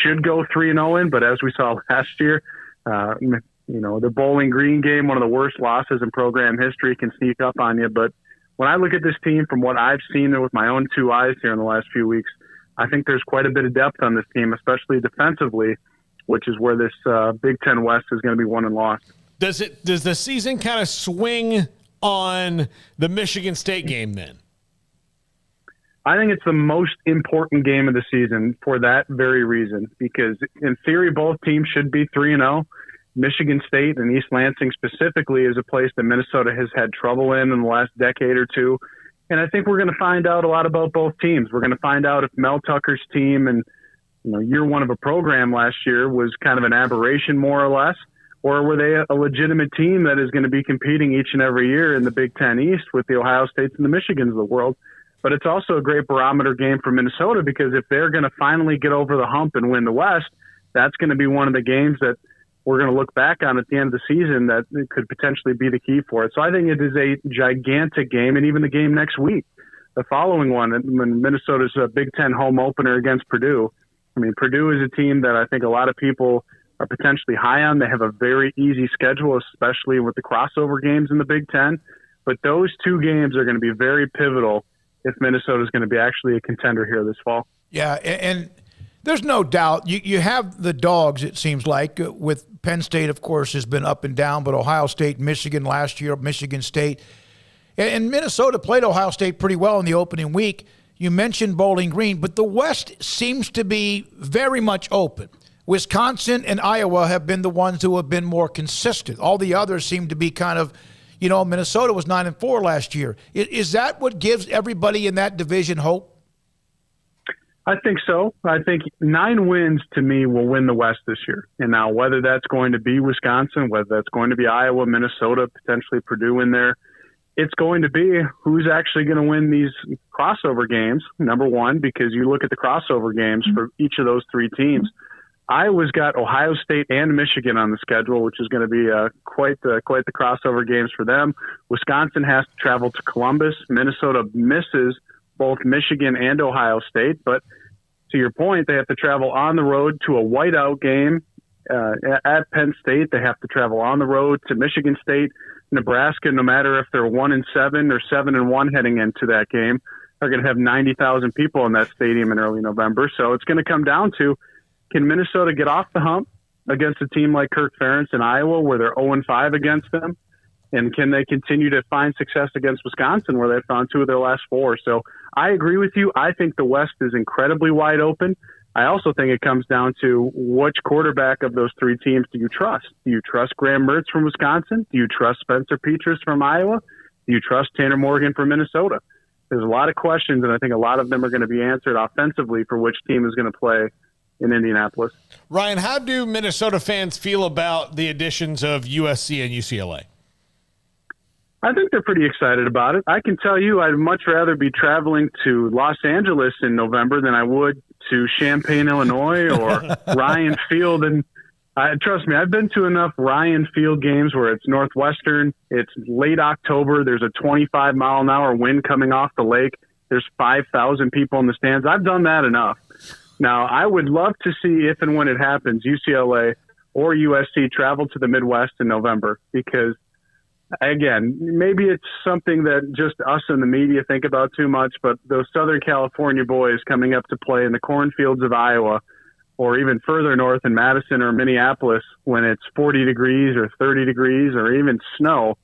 should go 3-0 in, but as we saw last year, the Bowling Green game, one of the worst losses in program history, can sneak up on you. But when I look at this team from what I've seen with my own 2 eyes here in the last few weeks, I think there's quite a bit of depth on this team, especially defensively, which is where this Big Ten West is going to be won and lost. Does the season kind of swing on the Michigan State game then? I think it's the most important game of the season for that very reason, because in theory, both teams should be 3-0. Michigan State and East Lansing specifically is a place that Minnesota has had trouble in the last decade or two. And I think we're going to find out a lot about both teams. We're going to find out if Mel Tucker's team and year one of a program last year was kind of an aberration more or less, or were they a legitimate team that is going to be competing each and every year in the Big Ten East with the Ohio States and the Michigans of the world? But it's also a great barometer game for Minnesota, because if they're going to finally get over the hump and win the West, that's going to be one of the games that we're going to look back on at the end of the season that could potentially be the key for it. So I think it is a gigantic game, and even the game next week, the following one, when Minnesota's Big Ten home opener against Purdue. I mean, Purdue is a team that I think a lot of people are potentially high on. They have a very easy schedule, especially with the crossover games in the Big Ten. But those 2 games are going to be very pivotal if Minnesota is going to be actually a contender here this fall. Yeah, and there's no doubt you have the dogs, it seems like, with Penn State, of course, has been up and down, but Ohio State, Michigan last year, Michigan State. And Minnesota played Ohio State pretty well in the opening week. You mentioned Bowling Green, but the West seems to be very much open. Wisconsin and Iowa have been the ones who have been more consistent. All the others seem to be kind of, Minnesota was 9-4 last year. Is that what gives everybody in that division hope? I think so. I think 9 wins to me will win the West this year. And now whether that's going to be Wisconsin, whether that's going to be Iowa, Minnesota, potentially Purdue in there, it's going to be who's actually going to win these crossover games, number one, because you look at the crossover games for each of those 3 teams. Iowa's got Ohio State and Michigan on the schedule, which is going to be quite the crossover games for them. Wisconsin has to travel to Columbus. Minnesota misses both Michigan and Ohio State. But to your point, they have to travel on the road to a whiteout game at Penn State. They have to travel on the road to Michigan State. Nebraska, no matter if they're 1-7 or 7-1 heading into that game, are going to have 90,000 people in that stadium in early November. So it's going to come down to, can Minnesota get off the hump against a team like Kirk Ferentz in Iowa where they're 0-5 against them? And can they continue to find success against Wisconsin where they've found 2 of their last 4? So I agree with you. I think the West is incredibly wide open. I also think it comes down to which quarterback of those 3 teams do you trust? Do you trust Graham Mertz from Wisconsin? Do you trust Spencer Petras from Iowa? Do you trust Tanner Morgan from Minnesota? There's a lot of questions, and I think a lot of them are going to be answered offensively for which team is going to play in Indianapolis. Ryan, how do Minnesota fans feel about the additions of USC and UCLA? I think they're pretty excited about it. I can tell you I'd much rather be traveling to Los Angeles in November than I would to Champaign, Illinois or Ryan Field. And trust me, I've been to enough Ryan Field games where it's Northwestern, it's late October, there's a 25-mile-an-hour wind coming off the lake, there's 5,000 people in the stands. I've done that enough. Now, I would love to see if and when it happens, UCLA or USC travel to the Midwest in November because, again, maybe it's something that just us in the media think about too much, but those Southern California boys coming up to play in the cornfields of Iowa or even further north in Madison or Minneapolis when it's 40 degrees or 30 degrees or even snow,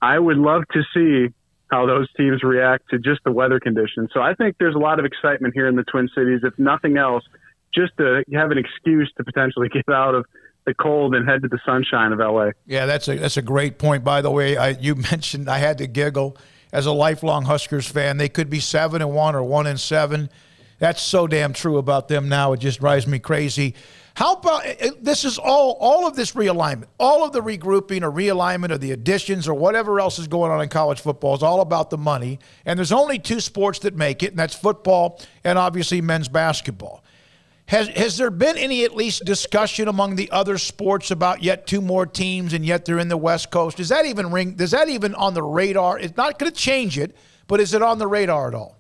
I would love to see how those teams react to just the weather conditions. So I think there's a lot of excitement here in the Twin Cities, if nothing else, just to have an excuse to potentially get out of the cold and head to the sunshine of LA. Yeah, that's a great point. By the way, you mentioned I had to giggle as a lifelong Huskers fan. They could be 7-1 or 1-7. That's so damn true about them now. It just drives me crazy. How about this is all of this realignment, all of the regrouping or realignment or the additions or whatever else is going on in college football is all about the money. And there's only two sports that make it, and that's football and obviously men's basketball. Has there been any at least discussion among the other sports about yet two more teams and yet they're in the West Coast? Does that even on the radar? It's not going to change it, but is it on the radar at all?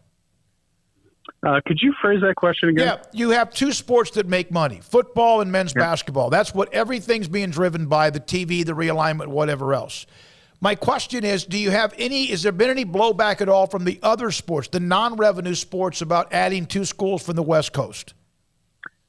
Could you phrase that question again? Yeah, you have two sports that make money, football and men's basketball. That's what everything's being driven by, the TV, the realignment, whatever else. My question is, has there been any blowback at all from the other sports, the non-revenue sports, about adding two schools from the West Coast?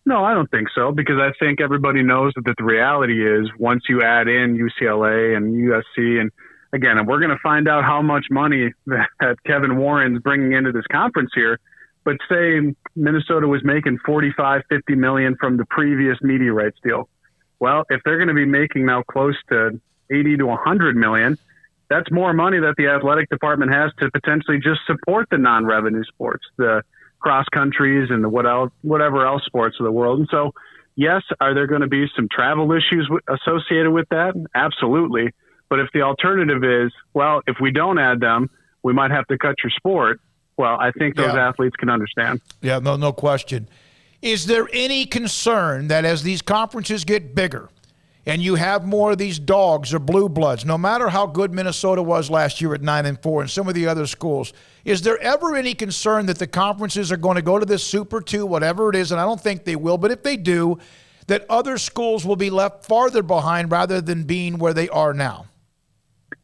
No, I don't think so, because I think everybody knows that the reality is once you add in UCLA and USC, and again, we're going to find out how much money that Kevin Warren's bringing into this conference here. But say Minnesota was making $45, $50 million from the previous media rights deal. Well, if they're going to be making now close to $80 to $100 million, that's more money that the athletic department has to potentially just support the non-revenue sports, the cross countries and the whatever else sports of the world. And so, yes, are there going to be some travel issues associated with that? Absolutely. But if the alternative is, well, if we don't add them, we might have to cut your sport. Well, I think those athletes can understand. Yeah, no question. Is there any concern that as these conferences get bigger and you have more of these dogs or blue bloods, no matter how good Minnesota was last year at 9-4 and some of the other schools, is there ever any concern that the conferences are going to go to this Super 2, whatever it is, and I don't think they will, but if they do, that other schools will be left farther behind rather than being where they are now?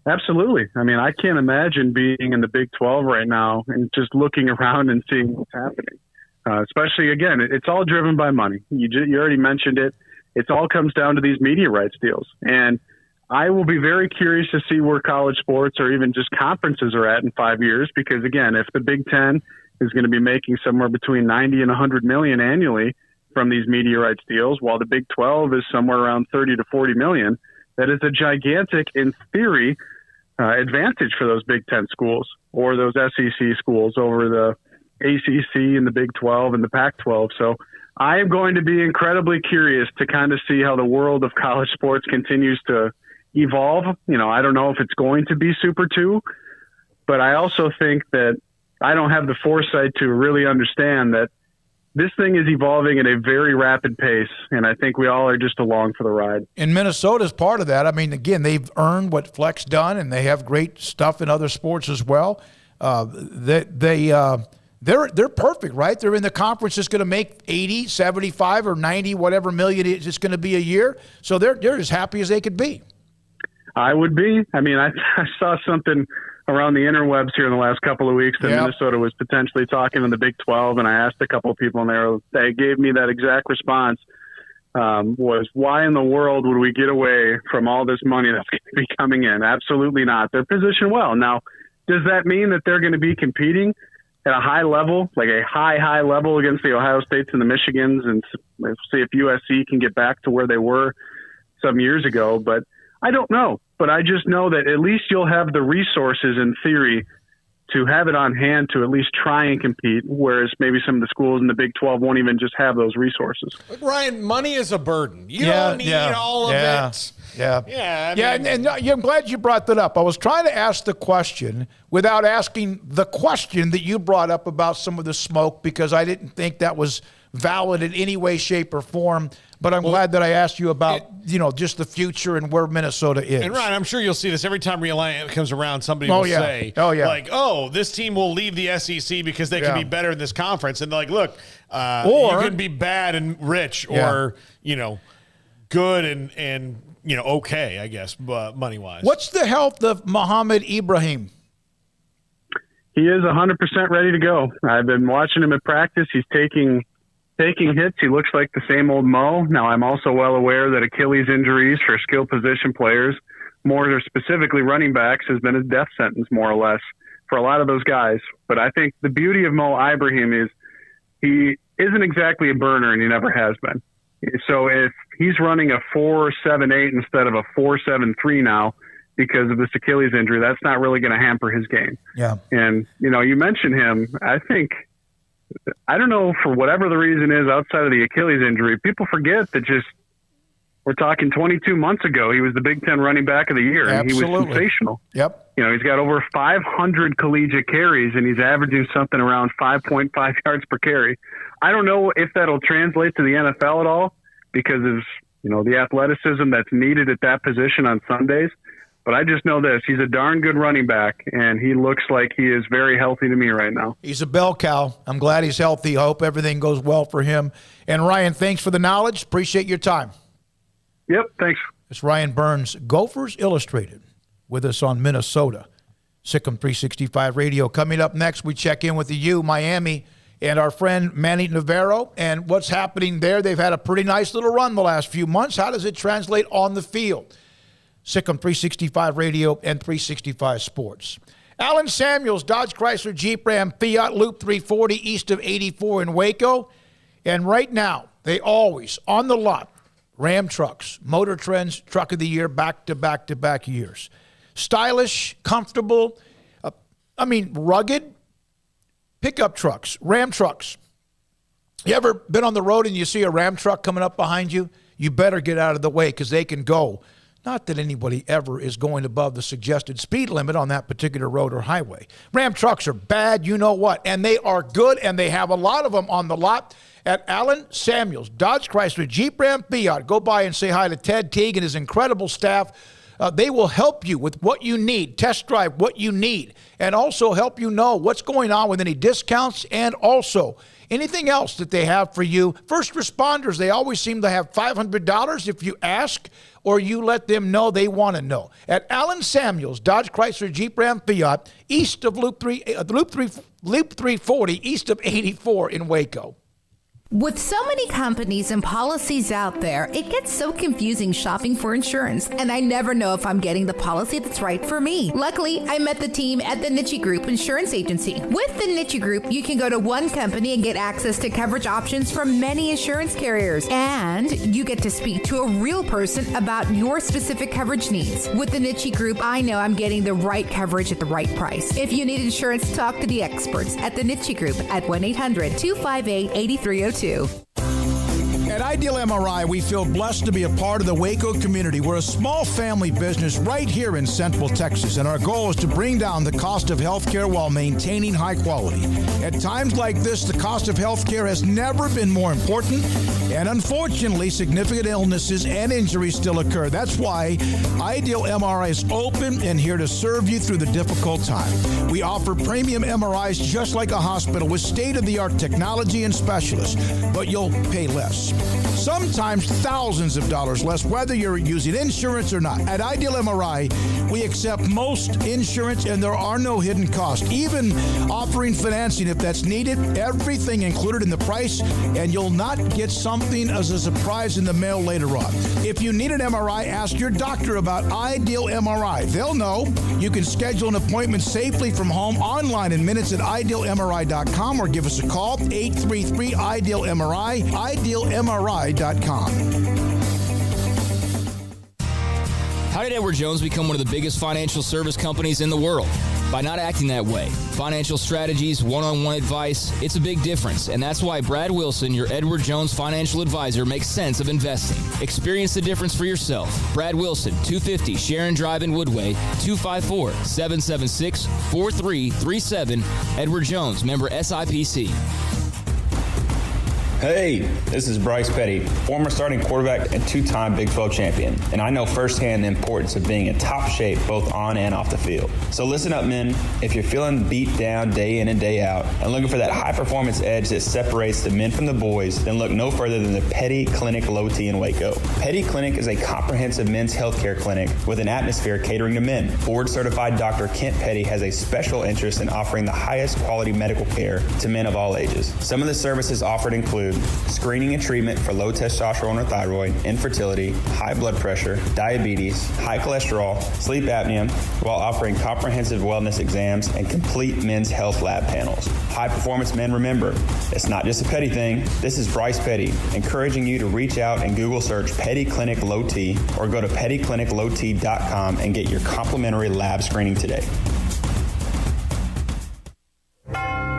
Absolutely. I mean, I can't imagine being in the Big 12 right now and just looking around and seeing what's happening. Especially, again, it's all driven by money. You already mentioned it. It all comes down to these media rights deals. And I will be very curious to see where college sports or even just conferences are at in 5 years, because, again, if the Big 10 is going to be making somewhere between 90 and 100 million annually from these media rights deals, while the Big 12 is somewhere around 30 to 40 million, that is a gigantic, in theory, advantage for those Big 10 schools or those SEC schools over the ACC and the Big 12 and the Pac-12. So I am going to be incredibly curious to kind of see how the world of college sports continues to evolve. You know, I don't know if it's going to be Super 2, but I also think that I don't have the foresight to really understand that this thing is evolving at a very rapid pace, and I think we all are just along for the ride. And Minnesota's part of that. I mean, again, they've earned what Fleck's done, and they have great stuff in other sports as well. They're perfect, right? They're in the conference that's going to make 80, 75, or 90, whatever million it's going to be a year. So they're as happy as they could be. I would be. I mean, I saw something around the interwebs here in the last couple of weeks that Minnesota was potentially talking in the Big 12, and I asked a couple of people in there, they gave me that exact response, was why in the world would we get away from all this money that's going to be coming in? Absolutely not. They're positioned well. Now, does that mean that they're going to be competing at a high level, like a high level against the Ohio States and the Michigans, and see if USC can get back to where they were some years ago? But I don't know. But I just know that at least you'll have the resources in theory to have it on hand to at least try and compete, whereas maybe some of the schools in the Big 12 won't even just have those resources. Ryan, money is a burden. You don't need all of it. Yeah. Yeah. And I'm glad you brought that up. I was trying to ask the question without asking the question that you brought up about some of the smoke, because I didn't think that was valid in any way, shape, or form. But I'm glad that I asked you about, just the future and where Minnesota is. And Ryan, I'm sure you'll see this every time Realignment comes around. Somebody will say, this team will leave the SEC because they can be better in this conference. And they're like, look, you can be bad and rich or, good and okay, I guess, but money-wise. What's the health of Muhammad Ibrahim? He is 100% ready to go. I've been watching him at practice. He's taking hits. He looks like the same old Mo. Now, I'm also well aware that Achilles injuries for skill position players, more specifically running backs, has been a death sentence, more or less, for a lot of those guys. But I think the beauty of Mo Ibrahim is he isn't exactly a burner, and he never has been. So if he's running a 4.78 instead of a 4.73 now because of this Achilles injury, that's not really going to hamper his game. Yeah. And, you mentioned him. I don't know, for whatever the reason is outside of the Achilles injury, people forget that we're talking 22 months ago, he was the Big Ten running back of the year. Absolutely. And he was sensational. Yep. He's got over 500 collegiate carries, and he's averaging something around 5.5 yards per carry. I don't know if that'll translate to the NFL at all because of, the athleticism that's needed at that position on Sundays. But I just know this. He's a darn good running back, and he looks like he is very healthy to me right now. He's a bell cow. I'm glad he's healthy. I hope everything goes well for him. And, Ryan, thanks for the knowledge. Appreciate your time. Yep, thanks. It's Ryan Burns, Gophers Illustrated, with us on Minnesota. Sikkim 365 Radio. Coming up next, we check in with the U, Miami, and our friend Manny Navarro. And what's happening there? They've had a pretty nice little run the last few months. How does it translate on the field? Sikkim 365 Radio and 365 Sports. Alan Samuels, Dodge Chrysler Jeep Ram Fiat Loop 340 east of 84 in Waco. And right now, they always, on the lot, Ram trucks, Motor Trend's Truck of the Year, back-to-back-to-back years. Stylish, comfortable, rugged pickup trucks, Ram trucks. You ever been on the road and you see a Ram truck coming up behind you? You better get out of the way because they can go. Not that anybody ever is going above the suggested speed limit on that particular road or highway. Ram trucks are bad, you know what, and they are good, and they have a lot of them on the lot at Alan Samuels, Dodge Chrysler Jeep Ram Fiat. Go by and say hi to Ted Teague and his incredible staff. They will help you with what you need, test drive what you need, and also help you know what's going on with any discounts and also anything else that they have for you. First responders, they always seem to have $500 if you ask or you let them know they want to know. At Alan Samuels, Dodge Chrysler Jeep Ram Fiat, east of Loop 340, east of 84 in Waco. With so many companies and policies out there, it gets so confusing shopping for insurance, and I never know if I'm getting the policy that's right for me. Luckily, I met the team at the Niche Group Insurance Agency. With the Niche Group, you can go to one company and get access to coverage options from many insurance carriers, and you get to speak to a real person about your specific coverage needs. With the Niche Group, I know I'm getting the right coverage at the right price. If you need insurance, talk to the experts at the Niche Group at 1-800-258-8302. At Ideal MRI, we feel blessed to be a part of the Waco community. We're a small family business right here in Central Texas, and our goal is to bring down the cost of healthcare while maintaining high quality. At times like this, the cost of healthcare has never been more important, and unfortunately, significant illnesses and injuries still occur. That's why Ideal MRI is open and here to serve you through the difficult time. We offer premium MRIs just like a hospital with state-of-the-art technology and specialists, but you'll pay less. Sometimes thousands of dollars less, whether you're using insurance or not. At Ideal MRI, we accept most insurance and there are no hidden costs, even offering financing if that's needed, everything included in the price, and you'll not get something as a surprise in the mail later on. If you need an MRI, ask your doctor about Ideal MRI. They'll know. You can schedule an appointment safely from home online in minutes at idealmri.com or give us a call, 833-IDEAL-MRI, idealmri.com. How did Edward Jones become one of the biggest financial service companies in the world? by not acting that way. Financial strategies, one-on-one advice, it's a big difference, and that's why Brad Wilson, your Edward Jones financial advisor, makes sense of investing. Experience the difference for yourself. Brad Wilson, 250 Sharon Drive in Woodway, 254-776-4337. Edward Jones, member SIPC. Hey, this is Bryce Petty, former starting quarterback and two-time Big 12 champion, and I know firsthand the importance of being in top shape both on and off the field. So listen up, men. If you're feeling beat down day in and day out and looking for that high-performance edge that separates the men from the boys, then look no further than the Petty Clinic Low T in Waco. Petty Clinic is a comprehensive men's healthcare clinic with an atmosphere catering to men. Board-certified Dr. Kent Petty has a special interest in offering the highest quality medical care to men of all ages. Some of the services offered include screening and treatment for low testosterone or thyroid, infertility, high blood pressure, diabetes, high cholesterol, sleep apnea, while offering comprehensive wellness exams and complete men's health lab panels. High performance men, remember, it's not just a Petty thing. This is Bryce Petty, encouraging you to reach out and Google search Petty Clinic Low T or go to pettycliniclowt.com and get your complimentary lab screening today.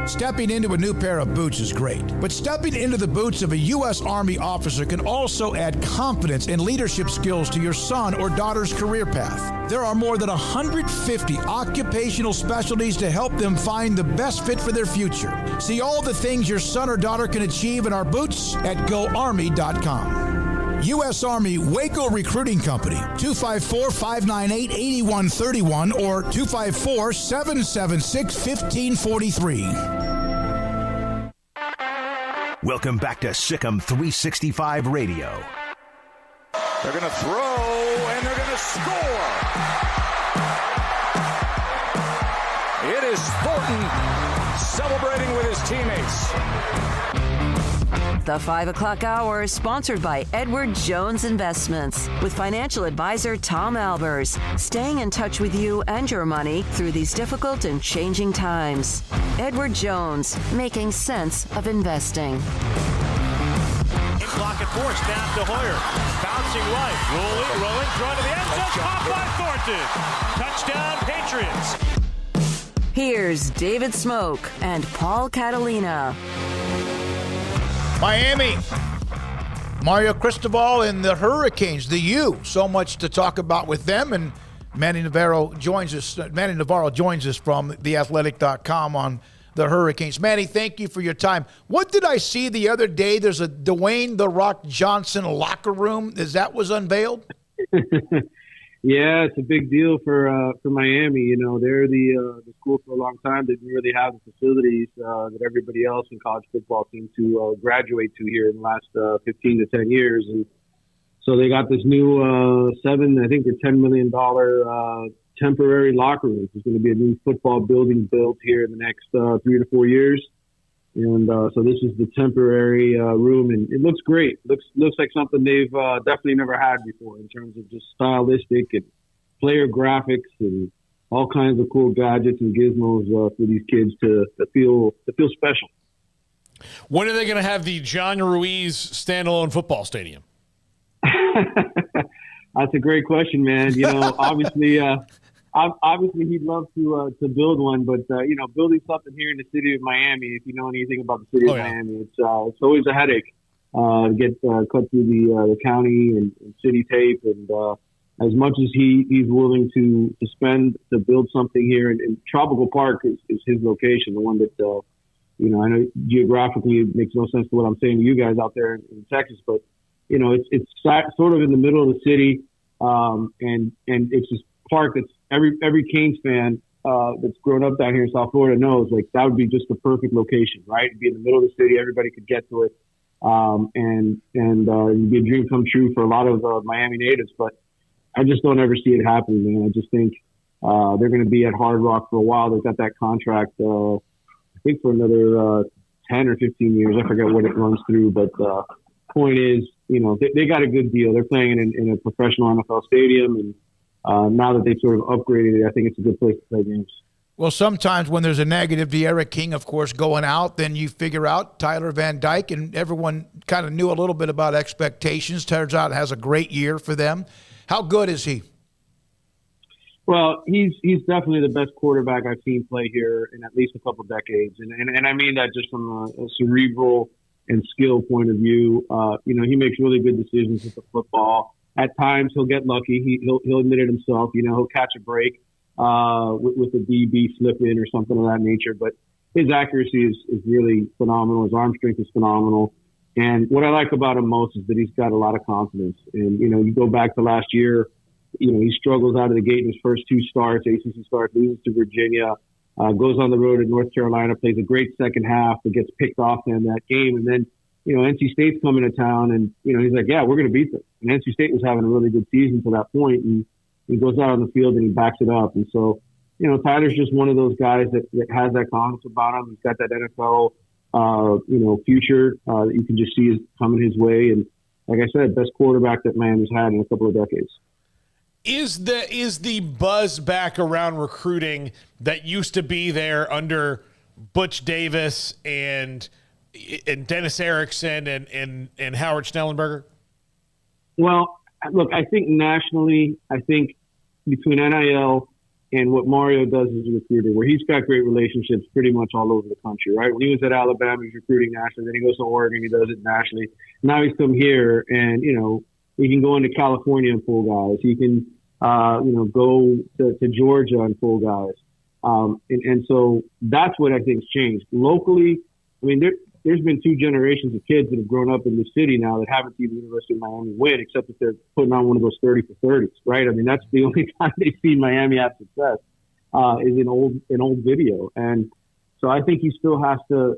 Stepping into a new pair of boots is great, but stepping into the boots of a U.S. Army officer can also add confidence and leadership skills to your son or daughter's career path. There are more than 150 occupational specialties to help them find the best fit for their future. See all the things your son or daughter can achieve in our boots at GoArmy.com. U.S. Army Waco Recruiting Company, 254-598-8131 or 254-776-1543. Welcome back to Sikkim 365 Radio. They're going to throw, and they're going to score. It is Thornton celebrating with his teammates. The 5 o'clock hour is sponsored by Edward Jones Investments with financial advisor Tom Albers, staying in touch with you and your money through these difficult and changing times. Edward Jones, making sense of investing. In block and force, down to Hoyer. Bouncing right, rolling, throwing to the end zone, caught by Thornton. Touchdown, Patriots. Here's David Smoak and Paul Catalina. Miami, Mario Cristobal and the Hurricanes, the U. So much to talk about with them, and Manny Navarro joins us from theathletic.com on the Hurricanes. Manny, thank you for your time. What did I see the other day? There's a Dwayne "The Rock" Johnson locker room. That was unveiled? Yeah, it's a big deal for Miami. You know, they're the school for a long time. They didn't really have the facilities that everybody else in college football seemed to graduate to here in the last 15 to 10 years. And so they got this new $10 million temporary locker room. There's going to be a new football building built here in the next 3 to 4 years. And so this is the temporary room, and it looks great. Looks like something they've definitely never had before in terms of just stylistic and player graphics and all kinds of cool gadgets and gizmos for these kids to feel special. When are they going to have the John Ruiz standalone football stadium? That's a great question, man. You know, obviously he'd love to build one, but building something here in the city of Miami, if you know anything about the city of Miami, it's always a headache to get cut through the county and city tape. And as much as he's willing to spend to build something here in Tropical Park is his location, the one that I know geographically it makes no sense to what I'm saying to you guys out there in Texas, but it's sort of in the middle of the city, and it's this park that's every Canes fan that's grown up down here in South Florida knows, like, that would be just the perfect location, right? It'd be in the middle of the city, everybody could get to it, and it'd be a dream come true for a lot of Miami natives. But I just don't ever see it happening, man. I just think they're going to be at Hard Rock for a while. They've got that contract, I think, for another 10 or 15 years. I forget what it runs through, but point is, they got a good deal. They're playing in a professional NFL stadium, and now that they've sort of upgraded it, I think it's a good place to play games. Well, sometimes when there's a negative, De'Ara King, of course, going out, then you figure out Tyler Van Dyke, and everyone kind of knew a little bit about expectations. Turns out it has a great year for them. How good is he? Well, he's definitely the best quarterback I've seen play here in at least a couple decades, and I mean that just from a cerebral and skill point of view. He makes really good decisions with the football. At times, he'll get lucky. He'll admit it himself. He'll catch a break with a DB slip in or something of that nature. But his accuracy is really phenomenal. His arm strength is phenomenal. And what I like about him most is that he's got a lot of confidence. And, you go back to last year, he struggles out of the gate in his first 2 starts, ACC starts, loses to Virginia, goes on the road at North Carolina, plays a great second half, but gets picked off in that game. And then, NC State's coming to town and, he's like, yeah, we're going to beat them. And NC State was having a really good season to that point, and he goes out on the field and he backs it up. And so, Tyler's just one of those guys that has that confidence about him. He's got that NFL, future that you can just see is coming his way. And like I said, best quarterback that Miami's had in a couple of decades. Is the buzz back around recruiting that used to be there under Butch Davis and Dennis Erickson and Howard Schnellenberger? Well, look, I think nationally, between NIL and what Mario does as a recruiter, where he's got great relationships pretty much all over the country, right? When he was at Alabama, he's recruiting nationally. Then he goes to Oregon, he does it nationally. Now he's come here, and he can go into California and pull guys. He can, go to Georgia and pull guys. And so that's what I think's changed locally. I mean, there's been 2 generations of kids that have grown up in the city now that haven't seen the University of Miami win, except that they're putting on one of those 30 for 30s, right? I mean, that's the only time they've seen Miami have success is in old video. And so I think he still has to,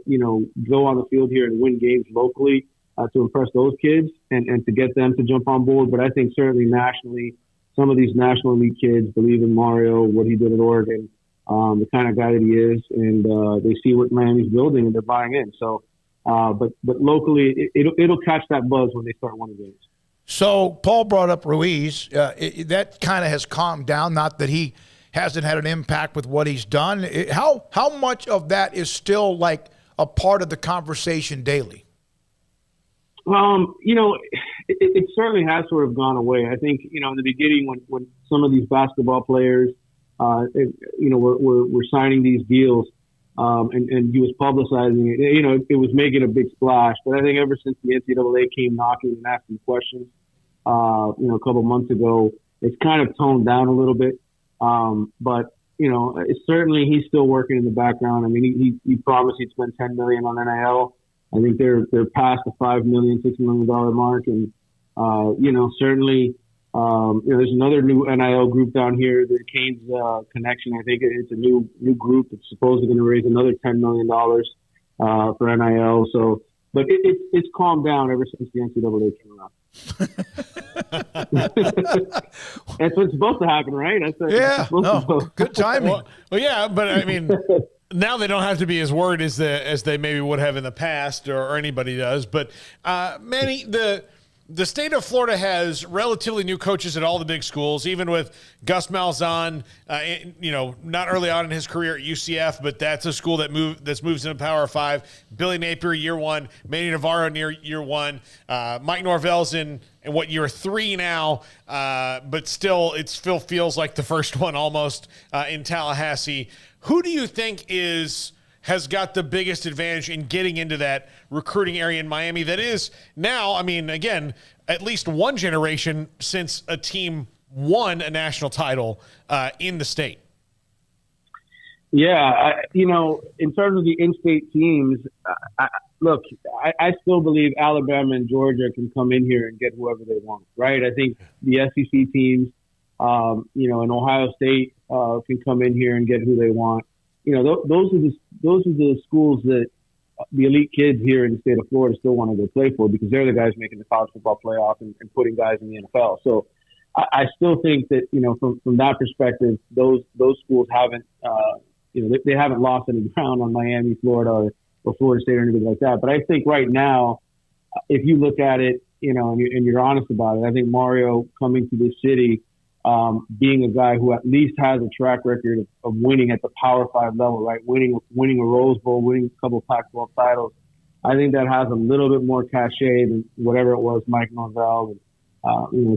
go on the field here and win games locally to impress those kids and to get them to jump on board. But I think certainly nationally, some of these national elite kids believe in Mario, what he did at Oregon, the kind of guy that he is, and they see what Miami's building and they're buying in. So, but locally, it'll catch that buzz when they start winning games. So Paul brought up Ruiz. That kind of has calmed down. Not that he hasn't had an impact with what he's done. How much of that is still like a part of the conversation daily? It certainly has sort of gone away. I think, in the beginning when some of these basketball players, were signing these deals, and he was publicizing it, it was making a big splash. But I think ever since the NCAA came knocking and asking questions, a couple months ago, it's kind of toned down a little bit. But certainly he's still working in the background. I mean, he promised he'd spend $10 million on NIL. I think they're past the $5 million, $6 million mark. And, certainly, there's another new NIL group down here, the Canes Connection. I think it's a new group that's supposedly going to raise another $10 million for NIL. So, but it's calmed down ever since the NCAA came around. That's what's supposed to happen, right? Good timing. Well, yeah, but I mean, now they don't have to be as worried as they maybe would have in the past, or anybody does. But Manny, the state of Florida has relatively new coaches at all the big schools, even with Gus Malzahn, not early on in his career at UCF, but that's a school that moves into Power 5. Billy Napier, year 1. Manny Navarro, year 1. Mike Norvell's in year 3 now, but still, it still feels like the first one almost in Tallahassee. Who do you think has got the biggest advantage in getting into that recruiting area in Miami that is now, I mean, again, at least one generation since a team won a national title in the state? Yeah, in terms of the in-state teams, I still believe Alabama and Georgia can come in here and get whoever they want, right? I think the SEC teams, and Ohio State can come in here and get who they want. Those are the schools that the elite kids here in the state of Florida still want to go play for, because they're the guys making the college football playoff and putting guys in the NFL. So I still think that, from that perspective, those schools haven't, they haven't lost any ground on Miami, Florida, or Florida State or anything like that. But I think right now, if you look at it, and you're honest about it, I think Mario coming to this city, being a guy who at least has a track record of winning at the Power 5 level, right? Winning a Rose Bowl, winning a couple of Pac-12 titles. I think that has a little bit more cachet than whatever it was Mike Norvell,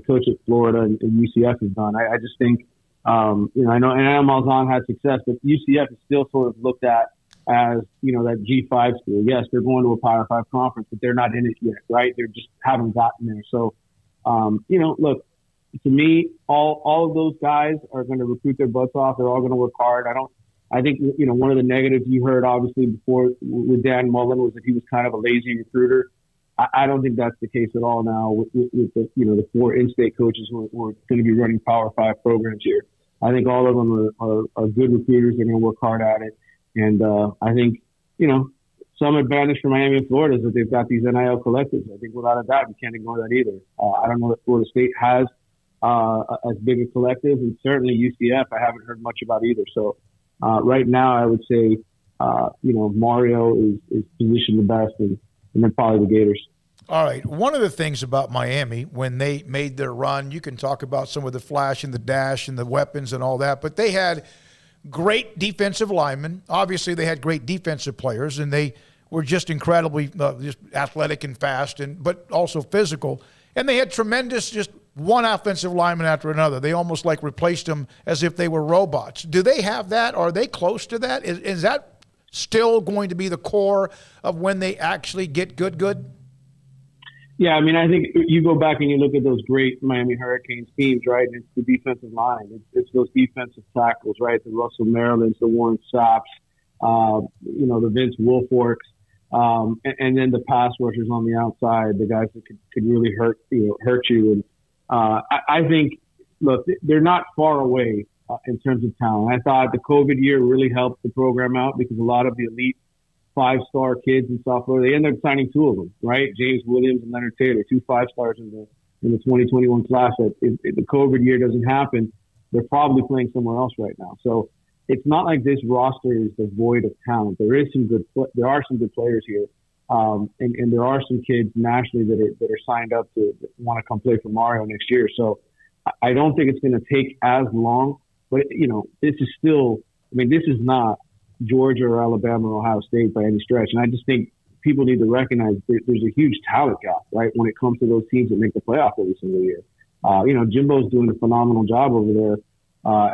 coach at Florida and UCF has done. I just think, I know Malzahn had success, but UCF is still sort of looked at as, that G5 school. Yes, they're going to a Power 5 conference, but they're not in it yet, right? They just haven't gotten there. So, look, to me, all of those guys are going to recruit their butts off. They're all going to work hard. I think, one of the negatives you heard obviously before with Dan Mullen was that he was kind of a lazy recruiter. I don't think that's the case at all now with the 4 in-state coaches who are going to be running Power 5 programs here. I think all of them are good recruiters. They're going to work hard at it. And I think, some advantage for Miami and Florida is that they've got these NIL collectives. I think without a doubt, you can't ignore that either. I don't know that Florida State has as big a collective, and certainly UCF I haven't heard much about either. So right now I would say, Mario is positioned the best, and then probably the Gators. All right. One of the things about Miami, when they made their run, you can talk about some of the flash and the dash and the weapons and all that, but they had great defensive linemen. Obviously, they had great defensive players, and they were just incredibly just athletic and fast, but also physical. And they had tremendous, just one offensive lineman after another. They almost like replaced them as if they were robots. Do they have that? Are they close to that? Is that still going to be the core of when they actually get good? Yeah, I mean, I think you go back and you look at those great Miami Hurricanes teams, right? It's the defensive line. It's those defensive tackles, right? The Russell Marylands, the Warren Sapps, the Vince Wilforks, and then the pass rushers on the outside, the guys that could really hurt you. And I think, look, they're not far away in terms of talent. I thought the COVID year really helped the program out because a lot of the elite 5-star kids in South Florida, they ended up signing 2 of them, right? James Williams and Leonard Taylor, 2 5-stars in the 2021 class. If the COVID year doesn't happen, they're probably playing somewhere else right now. So it's not like this roster is devoid of talent. There are some good players here, and there are some kids nationally that are signed up to want to come play for Mario next year. So I don't think it's going to take as long, but this is still. I mean, this is not Georgia or Alabama or Ohio State by any stretch. And I just think people need to recognize there's a huge talent gap, right, when it comes to those teams that make the playoff every single year. Jimbo's doing a phenomenal job over there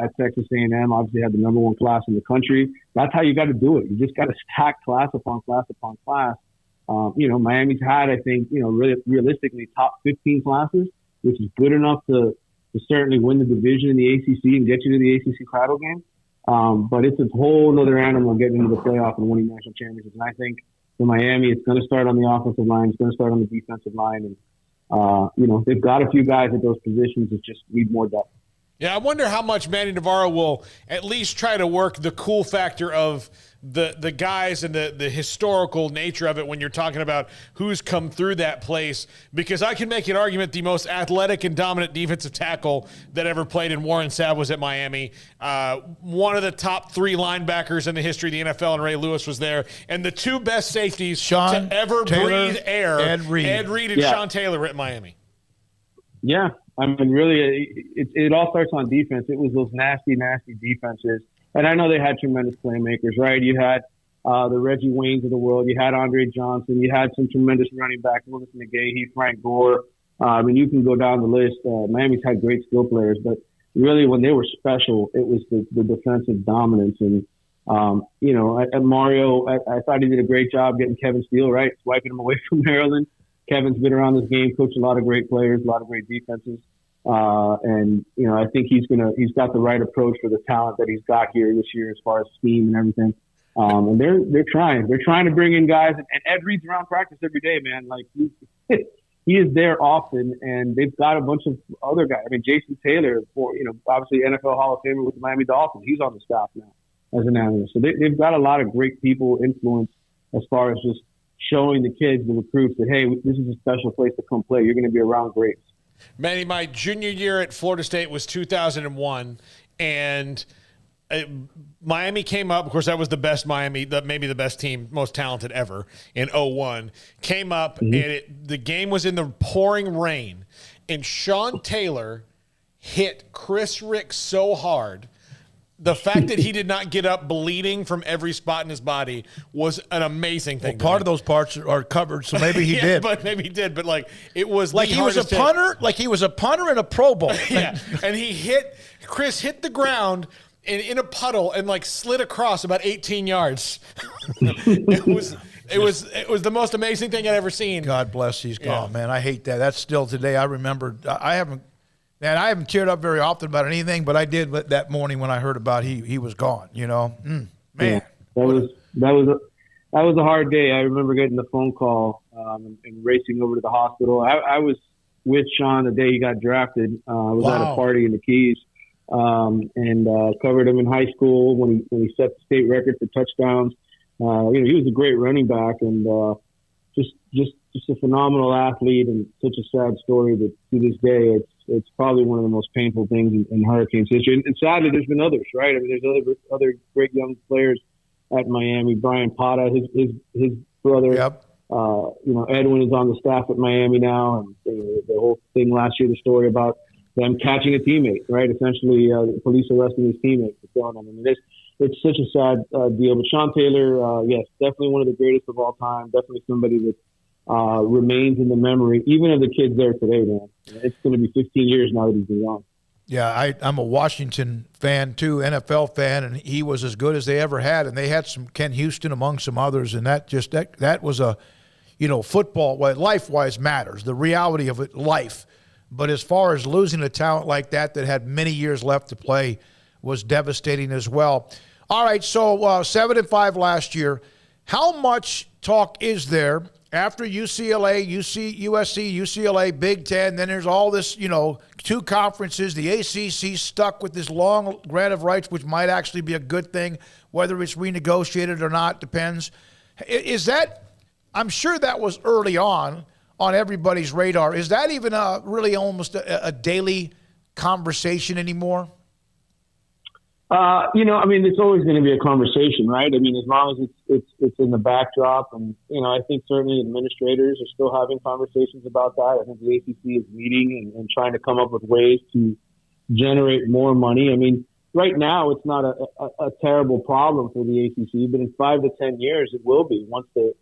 at Texas A&M. Obviously had the number 1 class in the country. That's how you got to do it. You just got to stack class upon class upon class. Miami's had, I think, realistically top 15 classes, which is good enough to certainly win the division in the ACC and get you to the ACC title game. But it's a whole other animal getting into the playoff and winning national championships. And I think for Miami, it's going to start on the offensive line. It's going to start on the defensive line. And, they've got a few guys at those positions that just need more depth. Yeah, I wonder how much Manny Navarro will at least try to work the cool factor of the guys and the historical nature of it when you're talking about who's come through that place, because I can make an argument the most athletic and dominant defensive tackle that ever played in Warren Sapp was at Miami. One of the top 3 linebackers in the history of the NFL, and Ray Lewis was there. And the 2 best safeties to ever breathe air, Ed Reed and Sean Taylor were at Miami. Yeah. I mean, really, it all starts on defense. It was those nasty, nasty defenses. And I know they had tremendous playmakers, right? You had the Reggie Waynes of the world. You had Andre Johnson. You had some tremendous running backs, Willis McGahee, Frank Gore. I mean, you can go down the list. Miami's had great skill players. But really, when they were special, it was the defensive dominance. And, at Mario, I thought he did a great job getting Kevin Steele, right? Swiping him away from Maryland. Kevin's been around this game, coached a lot of great players, a lot of great defenses. I think he's got the right approach for the talent that he's got here this year as far as scheme and everything. And they're trying to bring in guys, and Ed Reed's around practice every day, man. Like he is there often, and they've got a bunch of other guys. I mean, Jason Taylor, obviously NFL Hall of Famer with the Miami Dolphins. He's on the staff now as an analyst. So they've got a lot of great people influence as far as just showing the kids, the recruits, that, hey, this is a special place to come play. You're going to be around greats. Manny, my junior year at Florida State was 2001, and Miami came up. Of course, that was the best Miami, maybe the best team, most talented ever in 01. Came up, and the game was in the pouring rain, and Sean Taylor hit Chris Rick so hard the fact that he did not get up bleeding from every spot in his body was an amazing thing. Well, part of those parts are covered, so maybe he did. But maybe he did. But like it was like he was a punter, like he was a punter in a Pro Bowl. Yeah, and Chris hit the ground in a puddle and like slid across about 18 yards. It was the most amazing thing I'd ever seen. God bless, he's gone, man. I hate that. That's still today. I remember. I haven't teared up very often about anything, but I did that morning when I heard about he was gone. You know, man. Yeah, that was a hard day. I remember getting the phone call and racing over to the hospital. I was with Sean the day he got drafted. I was at a party in the Keys and covered him in high school when he set the state record for touchdowns. He was a great running back and just a phenomenal athlete and such a sad story that to this day it's probably one of the most painful things in Hurricanes history. And sadly, there's been others, right? I mean, there's other great young players at Miami. Brian Pata, his brother. Yep. Edwin is on the staff at Miami now, and the whole thing last year, the story about them catching a teammate, right? Essentially, the police arresting his teammate for killing him. I mean, it's such a sad deal. But Sean Taylor, yes, definitely one of the greatest of all time. Definitely somebody that remains in the memory, even of the kids there today, man. It's going to be 15 years now that he's been gone. Yeah, I'm a Washington fan too, NFL fan, and he was as good as they ever had. And they had some Ken Houston among some others, and that was a, football, life-wise matters, the reality of it, life. But as far as losing a talent like that had many years left to play was devastating as well. All right, so 7-5 last year. How much talk is there after UCLA, USC, UCLA, Big Ten? Then there's all this, two conferences. The ACC stuck with this long grant of rights, which might actually be a good thing. Whether it's renegotiated or not depends. Is that? I'm sure that was early on everybody's radar. Is that even really almost a daily conversation anymore? It's always going to be a conversation, right? I mean, as long as it's in the backdrop, and I think certainly administrators are still having conversations about that. I think the ACC is meeting and trying to come up with ways to generate more money. I mean, right now it's not a terrible problem for the ACC, but in 5 to 10 years it will be once the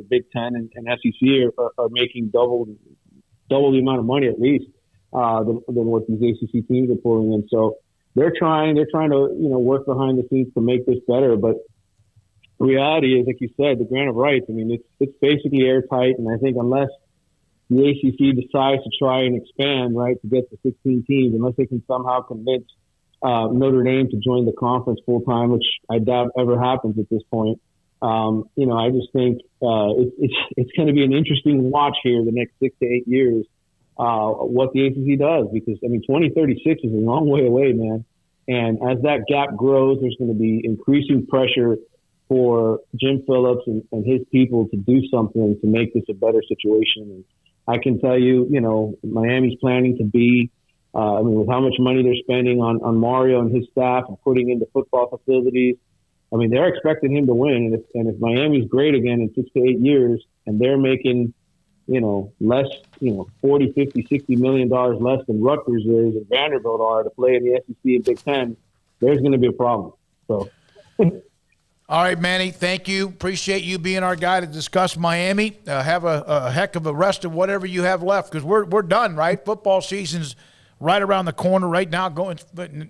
Big Ten and SEC are making double the amount of money at least than what these ACC teams are pulling in. So they're trying to work behind the scenes to make this better. But the reality is, like you said, the grant of rights. I mean, it's basically airtight, and I think unless the ACC decides to try and expand, right, to get to 16 teams, unless they can somehow convince Notre Dame to join the conference full time, which I doubt ever happens at this point. I just think it's going to be an interesting watch here the next 6 to 8 years. What the ACC does, because 2036 is a long way away, man. And as that gap grows, there's going to be increasing pressure for Jim Phillips and his people to do something to make this a better situation. And I can tell you, Miami's planning to be, with how much money they're spending on Mario and his staff and putting into football facilities. They're expecting him to win. And if Miami's great again in 6 to 8 years and they're making, less, 40, 50, $60 million less than Rutgers is and Vanderbilt are to play in the SEC and Big Ten, there's going to be a problem. So, all right, Manny, thank you. Appreciate you being our guy to discuss Miami. Have a heck of a rest of whatever you have left, because we're done, right? Football season's right around the corner right now, going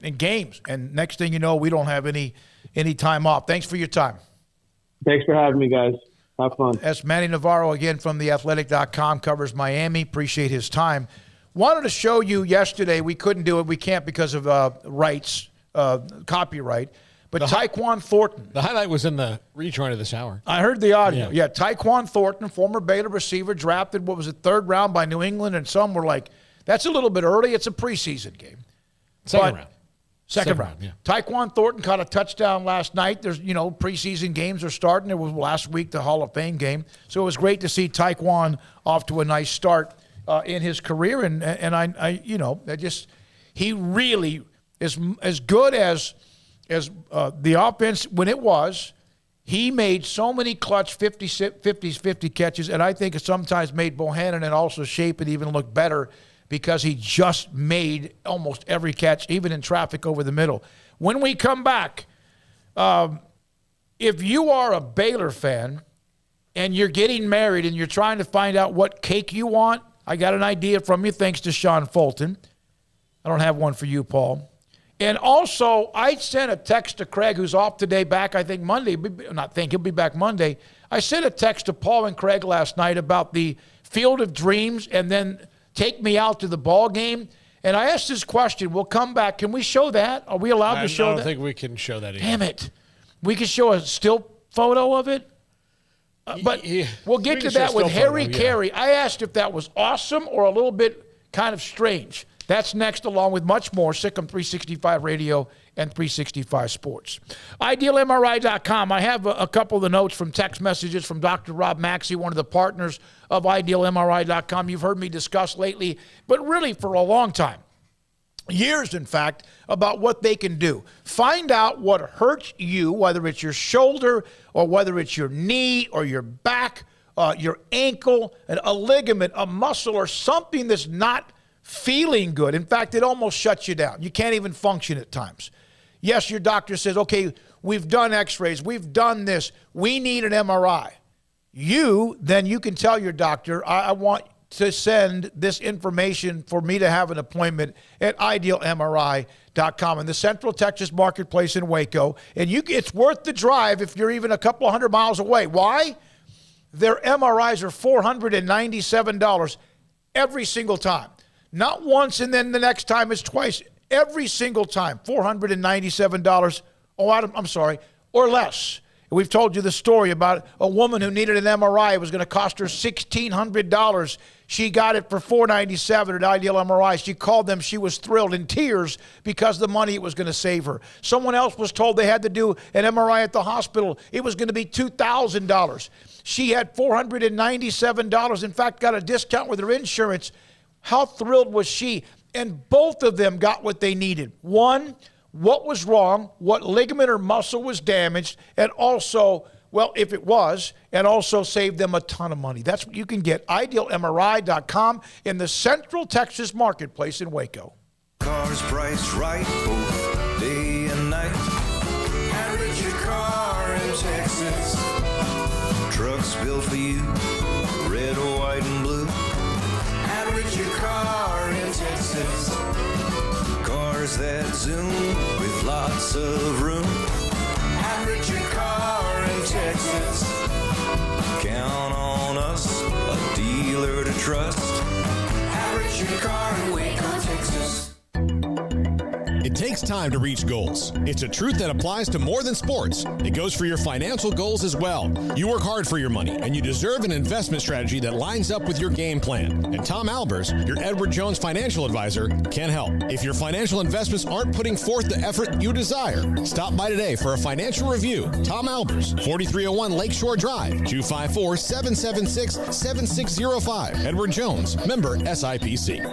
in games. And next thing you know, we don't have any time off. Thanks for your time. Thanks for having me, guys. Have fun. That's Manny Navarro again from theathletic.com, covers Miami. Appreciate his time. Wanted to show you yesterday. We couldn't do it. We can't because of rights, copyright. But Tyquan Thornton. The highlight was in the rejoin of this hour. I heard the audio. Yeah, Tyquan Thornton, former Baylor receiver, drafted, third round by New England, and some were like, that's a little bit early. It's a preseason game. Second round. Second round, yeah. Tyquan Thornton caught a touchdown last night. There's, preseason games are starting. There was last week the Hall of Fame game. So it was great to see Tyquan off to a nice start in his career. And he really is as good as the offense when it was. He made so many clutch 50 catches, and I think it sometimes made Bohannon and also shape it even look better, because he just made almost every catch, even in traffic over the middle. When we come back, if you are a Baylor fan and you're getting married and you're trying to find out what cake you want, I got an idea from you thanks to Sean Fulton. I don't have one for you, Paul. And also, I sent a text to Craig, who's off today, back, I think, Monday. He'll be back Monday. I sent a text to Paul and Craig last night about the Field of Dreams and then Take Me Out to the Ball Game. And I asked this question. We'll come back. Can we show that? Are we allowed to show that? I don't think we can show that either. Damn it. We can show a still photo of it? But we'll get to that with Harry Carey. I asked if that was awesome or a little bit kind of strange. That's next, along with much more. Sikkim 365 Radio and 365 Sports. IdealMRI.com. I have a couple of the notes from text messages from Dr. Rob Maxey, one of the partners of IdealMRI.com. You've heard me discuss lately, but really for a long time, years, in fact, about what they can do. Find out what hurts you, whether it's your shoulder or whether it's your knee or your back, your ankle, a ligament, a muscle, or something that's not feeling good. In fact, it almost shuts you down. You can't even function at times. Yes, your doctor says, okay, we've done x-rays, we've done this, we need an MRI. Then you can tell your doctor, I want to send this information for me to have an appointment at IdealMRI.com in the Central Texas Marketplace in Waco. And it's worth the drive if you're even a couple 100 miles away. Why? Their MRIs are $497 every single time. Not once and then the next time is twice. Every single time, $497. Or less. We've told you the story about a woman who needed an MRI. It was going to cost her $1,600. She got it for $497 at Ideal MRI. She called them. She was thrilled, in tears, because of the money it was going to save her. Someone else was told they had to do an MRI at the hospital. It was going to be $2,000. She had $497. In fact, got a discount with her insurance. How thrilled was she? And both of them got what they needed. One, what was wrong, what ligament or muscle was damaged, and also, well, if it was, and also saved them a ton of money. That's what you can get. IdealMRI.com in the Central Texas Marketplace in Waco. Cars priced right both day and night. Average your car in Texas. Trucks built for you, red, white, and blue. Average your car in Texas. Cars that zoom with lots of room. Average your car in Texas. Count on us, a dealer to trust. Average your car in Waco, Texas. It takes time to reach goals. It's a truth that applies to more than sports. It goes for your financial goals as well. You work hard for your money, and you deserve an investment strategy that lines up with your game plan. And Tom Albers, your Edward Jones financial advisor, can help. If your financial investments aren't putting forth the effort you desire, stop by today for a financial review. Tom Albers, 4301 Lakeshore Drive, 254-776-7605. Edward Jones, member SIPC.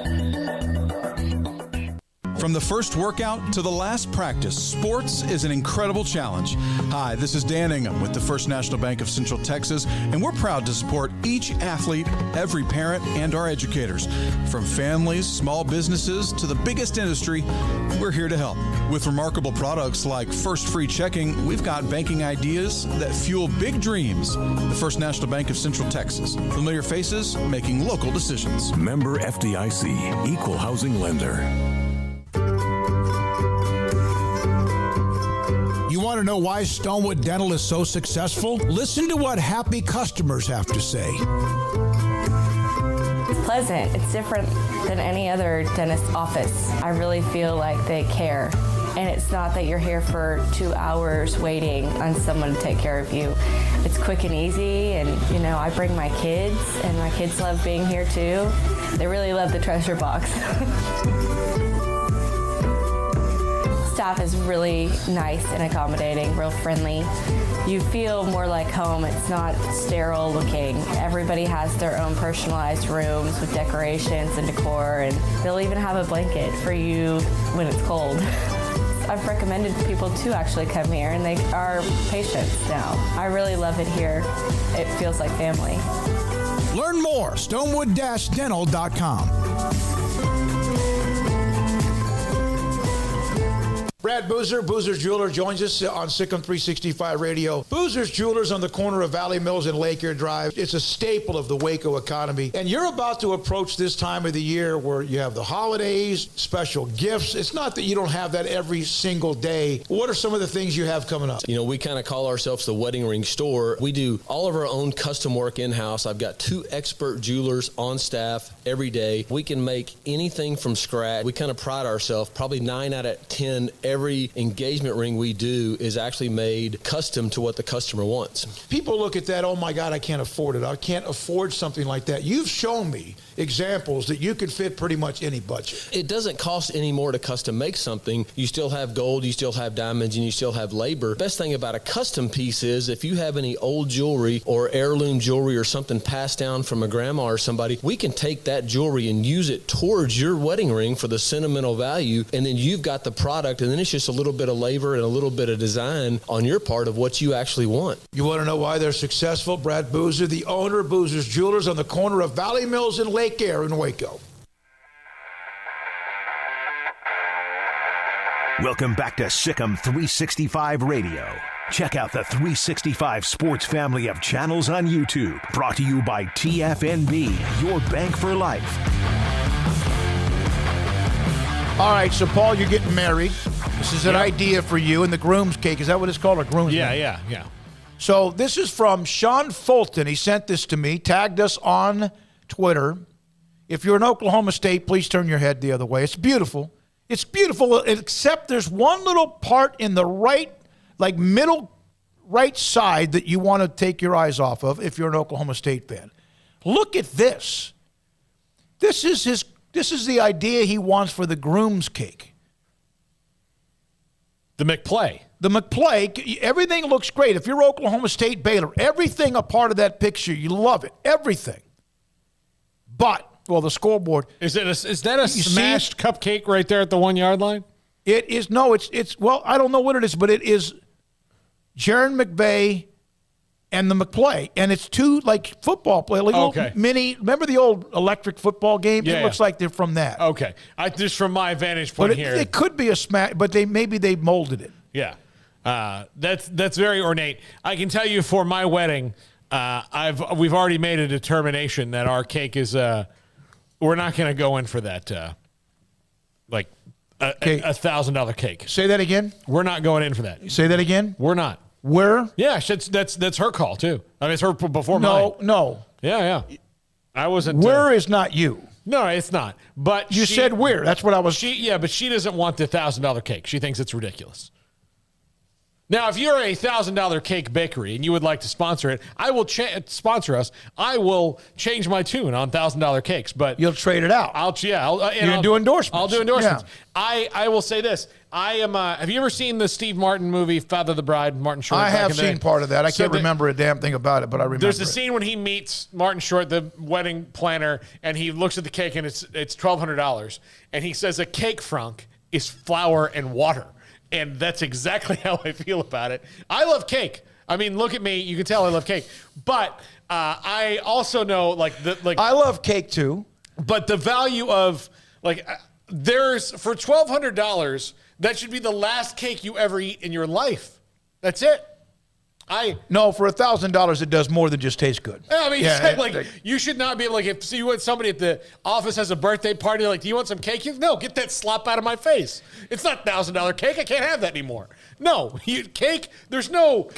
From the first workout to the last practice, sports is an incredible challenge. Hi, this is Dan Ingham with the First National Bank of Central Texas, and we're proud to support each athlete, every parent, and our educators. From families, small businesses, to the biggest industry, we're here to help. With remarkable products like First Free Checking, we've got banking ideas that fuel big dreams. The First National Bank of Central Texas. Familiar faces making local decisions. Member FDIC, Equal Housing Lender. You want to know why Stonewood Dental is so successful? Listen to what happy customers have to say. It's pleasant. It's different than any other dentist office. I really feel like they care. And it's not that you're here for 2 hours waiting on someone to take care of you. It's quick and easy, and I bring my kids, and my kids love being here too. They really love the treasure box. Staff is really nice and accommodating, real friendly. You feel more like home. It's not sterile looking. Everybody has their own personalized rooms with decorations and decor, and they'll even have a blanket for you when it's cold. I've recommended people to actually come here, and they are patients now. I really love it here. It feels like family. Learn more, stonewood-dental.com. Brad Boozer, Boozer's Jeweler, joins us on Sikkim 365 Radio. Boozer's Jewelers on the corner of Valley Mills and Lake Air Drive. It's a staple of the Waco economy. And you're about to approach this time of the year where you have the holidays, special gifts. It's not that you don't have that every single day. What are some of the things you have coming up? You know, we kind of call ourselves the wedding ring store. We do all of our own custom work in-house. I've got 2 expert jewelers on staff every day. We can make anything from scratch. We kind of pride ourselves. Probably 9 out of 10 every engagement ring we do is actually made custom to what the customer wants. People look at that, oh my God, I can't afford it. I can't afford something like that. You've shown me examples that you could fit pretty much any budget. It doesn't cost any more to custom make something. You still have gold, you still have diamonds, and you still have labor. Best thing about a custom piece is if you have any old jewelry or heirloom jewelry or something passed down from a grandma or somebody, we can take that jewelry and use it towards your wedding ring for the sentimental value, and then you've got the product, and then it's just a little bit of labor and a little bit of design on your part of what you actually want. You want to know why they're successful? Brad Boozer, the owner of Boozer's Jewelers on the corner of Valley Mills and Lake Air in Waco. Welcome back to Sikkim 365 Radio. Check out the 365 Sports family of channels on YouTube. Brought to you by TFNB, your bank for life. All right, so Paul, you're getting married. This is an idea for you and the groom's cake. Is that what it's called, a groom's cake? Yeah. So this is from Sean Fulton. He sent this to me, tagged us on Twitter. If you're in Oklahoma State, please turn your head the other way. It's beautiful. It's beautiful, except there's one little part in the right, like middle right side that you want to take your eyes off of if you're an Oklahoma State fan. Look at this. This is the idea he wants for the groom's cake. The McPlay. The McPlay, everything looks great. If you're Oklahoma State, Baylor, everything a part of that picture, you love it. Everything. But, well, the scoreboard. Is that a smashed cupcake right there at the 1 yard line? It is. No, it's well, I don't know what it is, but it is Jaron McVay and the McPlay. And it's 2 like football players, like little mini. Remember the old electric football game? Yeah, it looks like they're from that. Okay. Just from my vantage point here. It could be a smash, but maybe they molded it. Yeah. That's very ornate. I can tell you for my wedding, we've already made a determination that our cake is we're not going to go in for that like $1,000 cake. Say that again. We're not going in for that. Say that again. We're not. Where? Yeah, that's her call too. I mean, it's her before mine. No. Yeah. I wasn't. Where is not you. No, it's not. But you said where. That's what I was. But she doesn't want the $1,000 cake. She thinks it's ridiculous. Now, if you're a $1,000 cake bakery and you would like to sponsor it, I will sponsor us. I will change my tune on $1,000 cakes, but you'll trade it out. I'll do endorsements. I'll do endorsements. Yeah. I will say this. I am. Have you ever seen the Steve Martin movie Father of the Bride? Martin Short. I have seen part of that. I can't remember a damn thing about it, but I remember. There's a scene when he meets Martin Short, the wedding planner, and he looks at the cake and it's $1,200, and he says a cake, Frank, is flour and water. And that's exactly how I feel about it. I love cake. I mean, look at me. You can tell I love cake. But I also know, I love cake too. But the value of, there's, for $1,200, that should be the last cake you ever eat in your life. That's it. No, for $1,000, it does more than just taste good. I mean, you should not be if you want somebody at the office has a birthday party, do you want some cake? No, get that slop out of my face. It's not $1,000 cake. I can't have that anymore. No, cake. There's no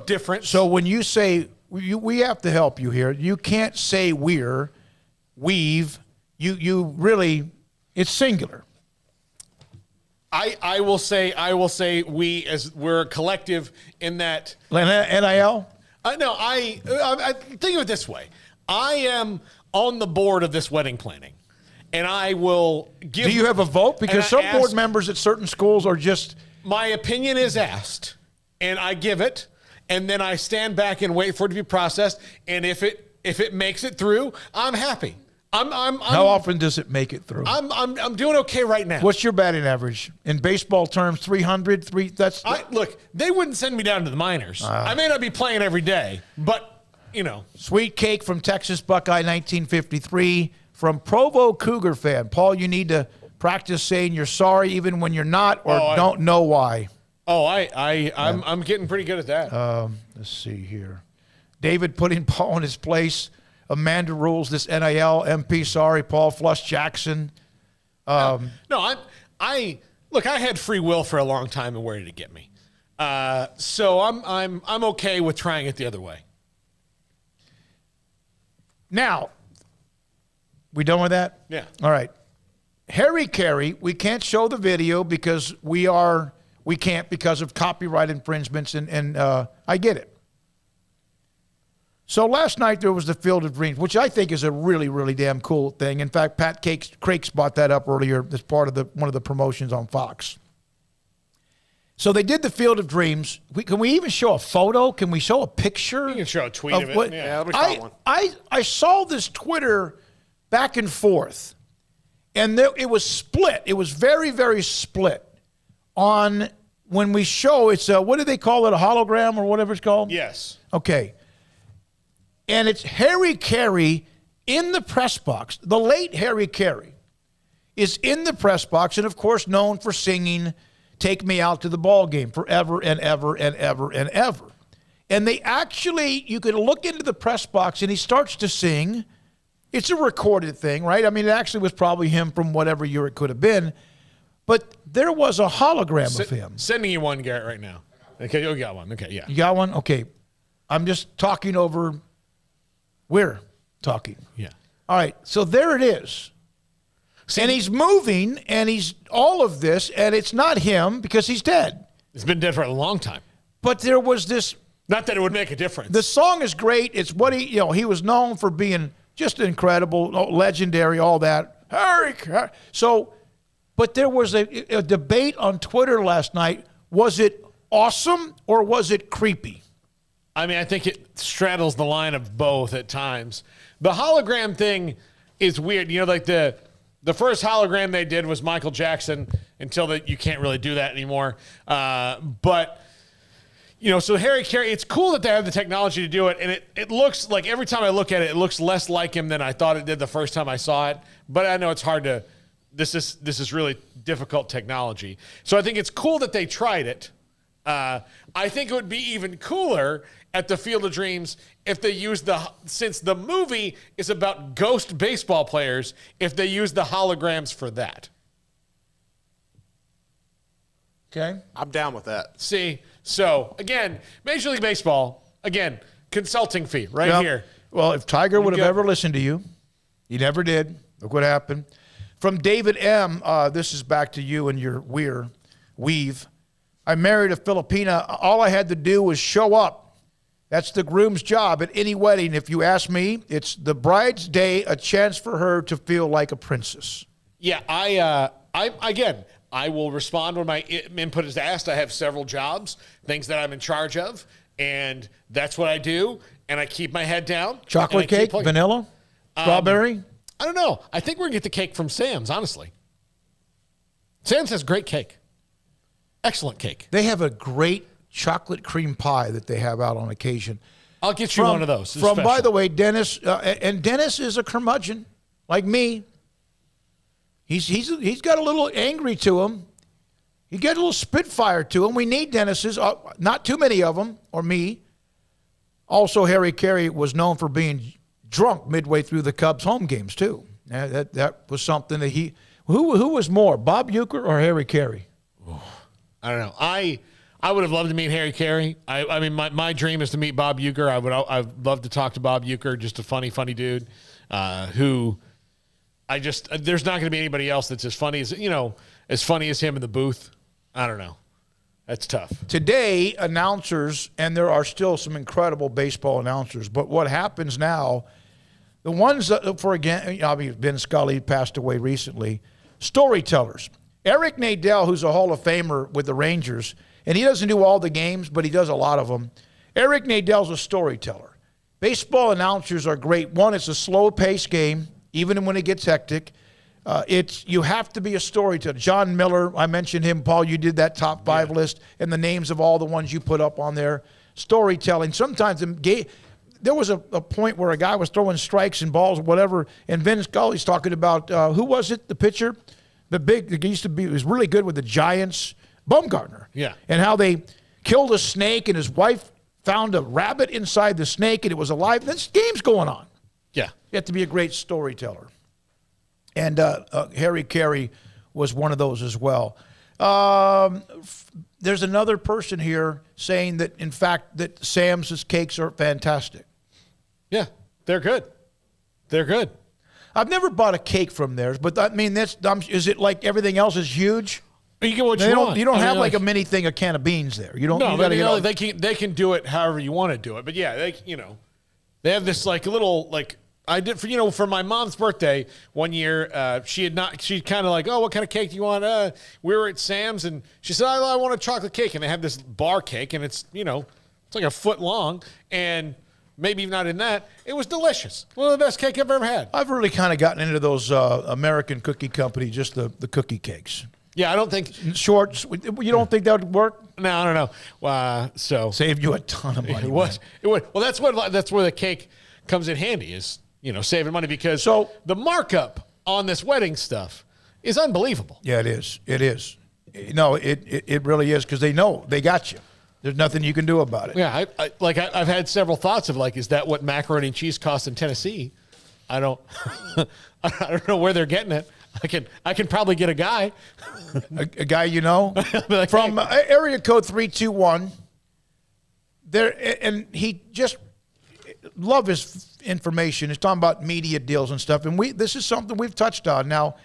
difference. So when you say we have to help you here, you can't say we've. You really, it's singular. I will say we, as we're a collective in that. NIL? No, I think of it this way. I am on the board of this wedding planning, and I will give. Do you have a vote? Because some board members at certain schools are just. My opinion is asked, and I give it, and then I stand back and wait for it to be processed. And if it makes it through, I'm happy. How often does it make it through? I'm doing okay right now. What's your batting average in baseball terms? 300. Look, they wouldn't send me down to the minors. I may not be playing every day, but Sweet cake from Texas Buckeye 1953 from Provo Cougar fan. Paul, you need to practice saying you're sorry even when you're not, or don't know why. Oh, I'm getting pretty good at that. Let's see here. David putting Paul in his place. Amanda rules this NIL. MP, sorry, Paul. Flush Jackson. No, I had free will for a long time, and where did it get me? So I'm okay with trying it the other way. Now, we done with that? Yeah. All right. Harry Carey, we can't show the video because we can't because of copyright infringements, and I get it. So last night there was the Field of Dreams, which I think is a really, really damn cool thing. In fact, Pat Crakes bought that up earlier as part of one of the promotions on Fox. So they did the Field of Dreams. Can we even show a photo? Can we show a picture? You can show a tweet of it. Yeah, that'll be fun. I saw this Twitter back and forth, and it was split. It was very, very split on when we show it's what do they call it, a hologram or whatever it's called? Yes. Okay. And it's Harry Carey in the press box. The late Harry Carey is in the press box, and of course known for singing "Take Me Out to the Ball Game" forever and ever and ever and ever. And they actually, you could look into the press box, and he starts to sing. It's a recorded thing, right? I mean, it actually was probably him from whatever year it could have been. But there was a hologram of him. Sending you one, Garrett, right now. Okay, you got one. Okay, yeah. You got one? Okay. I'm just talking over. We're talking. Yeah. All right. So there it is. And he's moving, and he's all of this, and it's not him because he's dead. He's been dead for a long time. But there was this. Not that it would make a difference. The song is great. It's what he was known for being just incredible, legendary, all that. So, but there was a debate on Twitter last night. Was it awesome or was it creepy? I mean, I think it straddles the line of both at times. The hologram thing is weird. You know, like the first hologram they did was Michael Jackson until you can't really do that anymore. But, you know, so Harry Carey, it's cool that they have the technology to do it. And it looks like every time I look at it, it looks less like him than I thought it did the first time I saw it. But I know it's hard to, this is really difficult technology. So I think it's cool that they tried it. I think it would be even cooler at the Field of Dreams if they used since the movie is about ghost baseball players, if they use the holograms for that. Okay. I'm down with that. See, so again, Major League Baseball, again, consulting fee right here. Well, if Tiger would have ever listened to you, he never did. Look what happened. From David M., this is back to you and your weave. I married a Filipina. All I had to do was show up. That's the groom's job at any wedding. If you ask me, it's the bride's day, a chance for her to feel like a princess. Yeah, I will respond when my input is asked. I have several jobs, things that I'm in charge of, and that's what I do, and I keep my head down. Chocolate cake, vanilla, strawberry? I don't know. I think we're going to get the cake from Sam's, honestly. Sam's has great cake. Excellent cake. They have a great chocolate cream pie that they have out on occasion. I'll get you one of those. By the way, Dennis, and Dennis is a curmudgeon, like me. He's got a little angry to him. He got a little spitfire to him. We need Dennis's, not too many of them, or me. Also, Harry Carey was known for being drunk midway through the Cubs home games too. That was something that who was more, Bob Uecker or Harry Carey? I don't know. I would have loved to meet Harry Carey. I mean, my dream is to meet Bob Uecker. I'd love to talk to Bob Uecker, just a funny dude who there's not going to be anybody else that's as funny as him in the booth. I don't know. That's tough. Today, announcers, and there are still some incredible baseball announcers, but what happens now, the ones Ben Scully passed away recently, storytellers. Eric Nadel, who's a Hall of Famer with the Rangers, and he doesn't do all the games, but he does a lot of them. Eric Nadel's a storyteller. Baseball announcers are great. One, it's a slow-paced game, even when it gets hectic. You have to be a storyteller. John Miller, I mentioned him. Paul, you did that top 5 list, and the names of all the ones you put up on there. Storytelling. Sometimes there was a point where a guy was throwing strikes and balls or whatever, and Vin Scully's talking about, who was it, the pitcher? He was really good with the Giants, Baumgartner. Yeah. And how they killed a snake and his wife found a rabbit inside the snake and it was alive. This game's going on. Yeah. You have to be a great storyteller. And Harry Carey was one of those as well. There's another person here saying that, in fact, that Sam's cakes are fantastic. Yeah, they're good. They're good. I've never bought a cake from theirs, but I mean, is it like everything else is huge? You get what you want. You don't have like a mini thing, a can of beans there. You don't. No, they can do it however you want to do it. But yeah, they have this like little like. I did for my mom's birthday one year. She kind of like, oh, what kind of cake do you want? We were at Sam's and she said, I want a chocolate cake. And they have this bar cake and it's, it's like a foot long and maybe not in that. It was delicious. One of the best cake I've ever had. I've really kind of gotten into those American cookie company, just the cookie cakes. Yeah, I don't think shorts. You don't think that would work? No, I don't know. So saved you a ton of money. It would. Well, that's where the cake comes in handy is. Saving money because the markup on this wedding stuff is unbelievable. Yeah, it is. It is. No, it really is because they know they got you. There's nothing you can do about it. Yeah, I've had several thoughts of like, is that what macaroni and cheese costs in Tennessee? I don't know where they're getting it. I can probably get a guy, a guy like, from area code 321. There, and he just love his information. He's talking about media deals and stuff, and this is something we've touched on. Now,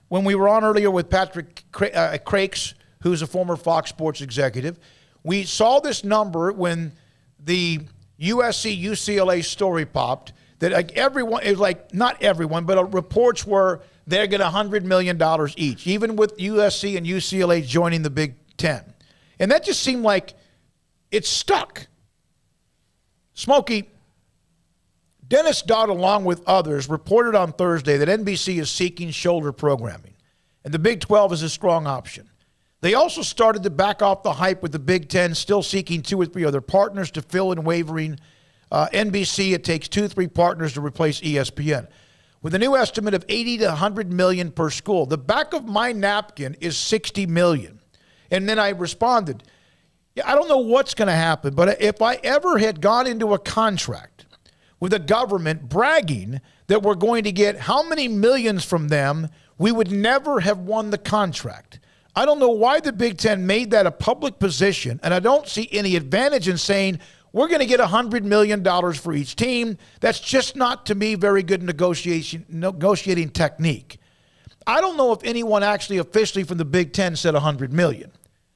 when we were on earlier with Patrick Crakes, who's a former Fox Sports executive, we saw this number when the USC UCLA story popped that like everyone, it was like not everyone, but reports were they're getting $100 million each, even with USC and UCLA joining the Big Ten, and that just seemed like it stuck. Smokey, Dennis Dodd, along with others, reported on Thursday that NBC is seeking shoulder programming, and the Big 12 is a strong option. They also started to back off the hype with the Big 10 still seeking 2 or 3 other partners to fill in wavering. NBC, it takes 2-3 partners to replace ESPN. With a new estimate of $80 to $100 million per school, the back of my napkin is $60 million. And then I responded, yeah, I don't know what's going to happen, but if I ever had gone into a contract with the government bragging that we're going to get how many millions from them, we would never have won the contract. I don't know why the Big Ten made that a public position, and I don't see any advantage in saying we're going to get $100 million for each team. That's just not, to me, very good negotiating technique. I don't know if anyone actually officially from the Big Ten said $100 million.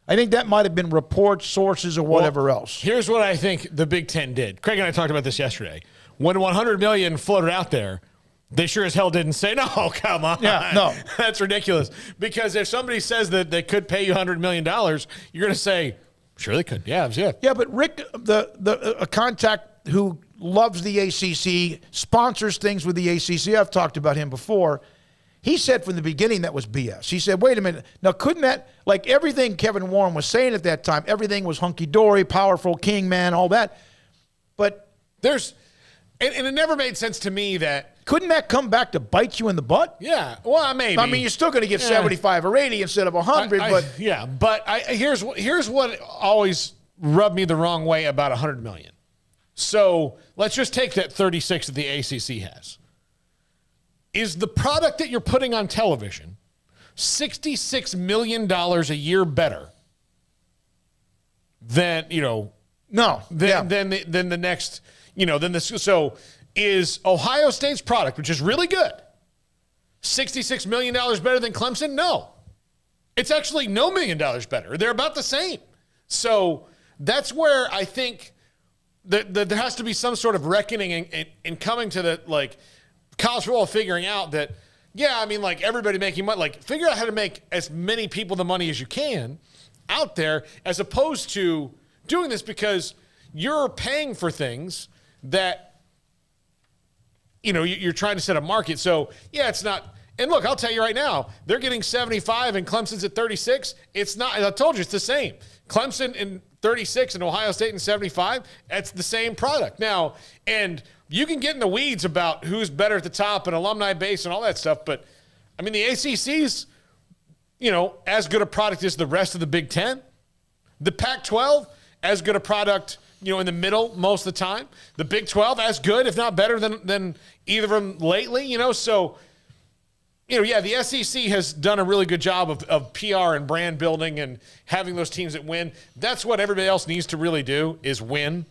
I think that might have been reports, sources, or whatever else. Here's what I think the Big Ten did. Craig and I talked about this yesterday. When $100 million floated out there, they sure as hell didn't say, no, come on. Yeah, no. That's ridiculous. Because if somebody says that they could pay you $100 million, you're going to say, sure they could. Yeah. Yeah, but Rick, a contact who loves the ACC, sponsors things with the ACC, I've talked about him before, he said from the beginning that was BS. He said, wait a minute, now couldn't that, like everything Kevin Warren was saying at that time, everything was hunky-dory, powerful, king man, all that, but there's... And it never made sense to me that... Couldn't that come back to bite you in the butt? Yeah, well, maybe. I mean, you're still going to get 75 or 80 instead of 100, but... Yeah, but here's what always rubbed me the wrong way about $100 million. So let's just take that 36 that the ACC has. Is the product that you're putting on television $66 million a year better than, No. Than the next... So is Ohio State's product, which is really good, $66 million better than Clemson? No. It's actually no $1 million better. They're about the same. So that's where I think that there has to be some sort of reckoning in coming to the, like, college football figuring out that, yeah, I mean, like, everybody making money, like, figure out how to make as many people the money as you can out there as opposed to doing this because you're paying for things that, you're trying to set a market. So, yeah, it's not. And look, I'll tell you right now, they're getting 75 and Clemson's at 36. It's not. I told you it's the same. Clemson in 36 and Ohio State in 75. That's the same product. Now, and you can get in the weeds about who's better at the top and alumni base and all that stuff. But, I mean, the ACC's as good a product as the rest of the Big Ten. The Pac-12, as good a product, in the middle most of the time. The Big 12, as good, if not better than either of them lately, So, the SEC has done a really good job of PR and brand building and having those teams that win. That's what everybody else needs to really do, is win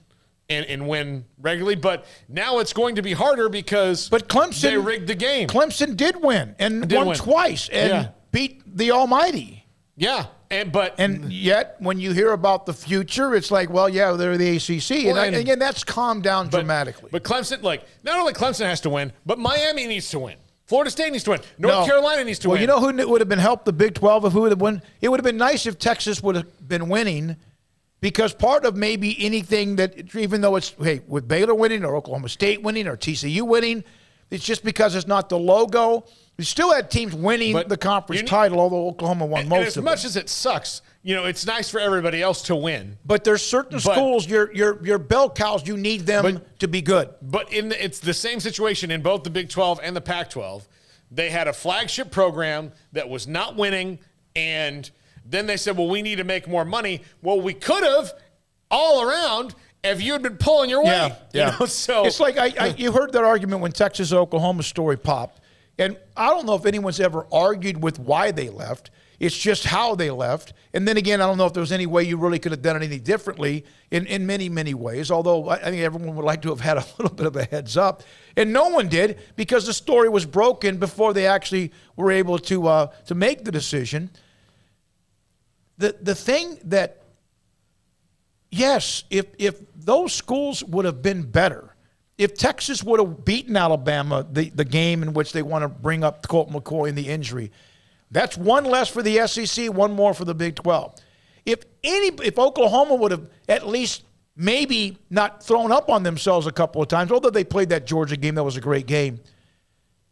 and win regularly. But now it's going to be harder because they rigged the game. Clemson did win and won twice and beat the Almighty. Yeah. And yet, when you hear about the future, it's like, well, yeah, they're the ACC. And again, that's calmed down dramatically. But Clemson, not only Clemson has to win, but Miami needs to win. Florida State needs to win. North Carolina needs to win. Well, you know who would have been helped the Big 12 if who would have won? It would have been nice if Texas would have been winning, because part of maybe anything that, even though it's, with Baylor winning or Oklahoma State winning or TCU winning, it's just because it's not the logo. We still had teams winning the conference title, although Oklahoma won most of it. As much as it sucks, it's nice for everybody else to win. But there's certain schools, your bell cows, you need them to be good. But it's the same situation in both the Big 12 and the Pac-12. They had a flagship program that was not winning, and then they said, well, we need to make more money. Well, we could have all around if you had been pulling your weight. Yeah. So it's like you heard that argument when Texas-Oklahoma story popped. And I don't know if anyone's ever argued with why they left. It's just how they left. And then again, I don't know if there was any way you really could have done anything differently in many, many ways, although I think everyone would like to have had a little bit of a heads up. And no one did, because the story was broken before they actually were able to make the decision. The thing that, yes, if those schools would have been better, if Texas would have beaten Alabama, the game in which they want to bring up Colt McCoy and the injury, that's one less for the SEC, one more for the Big 12. If Oklahoma would have at least maybe not thrown up on themselves a couple of times, although they played that Georgia game, that was a great game,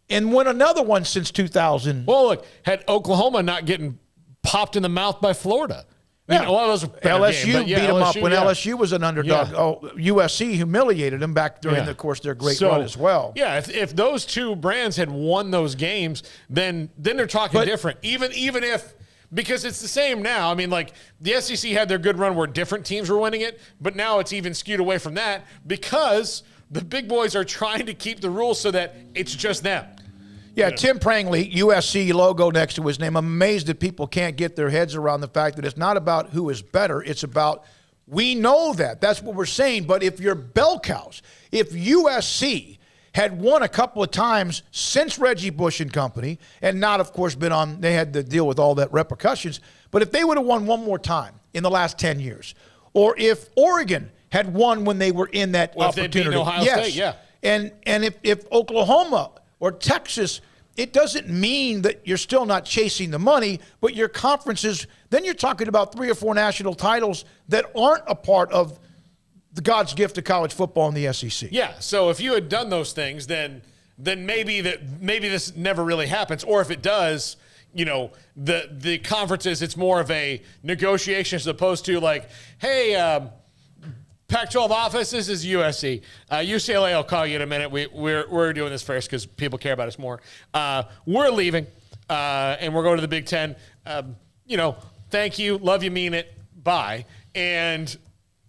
and won another one since 2000. Well, look, had Oklahoma not getting popped in the mouth by Florida. Yeah. LSU beat them up when LSU was an underdog. USC humiliated them back during, of course, their great run as well. Yeah, if those two brands had won those games, then they're talking different. Even if, because it's the same now. I mean, the SEC had their good run where different teams were winning it, but now it's even skewed away from that because the big boys are trying to keep the rules so that it's just them. Yeah, Tim Prangley, USC logo next to his name. I'm amazed that people can't get their heads around the fact that it's not about who is better. It's about, we know that. That's what we're saying. But if you're bell cows, if USC had won a couple of times since Reggie Bush and company, and not, of course, they had to deal with all that repercussions, but if they would have won one more time in the last 10 years, or if Oregon had won when they were in that opportunity. If they beat Ohio State, yeah. And if Oklahoma or Texas, it doesn't mean that you're still not chasing the money, but your conferences, then you're talking about 3 or 4 national titles that aren't a part of the God's gift of college football in the SEC. Yeah, so if you had done those things, then maybe this never really happens. Or if it does, the conferences, it's more of a negotiation as opposed to hey, Pac-12 office, this is USC. UCLA, I'll call you in a minute. We're doing this first because people care about us more. We're leaving, and we're going to the Big Ten. Thank you, love you, mean it, bye. And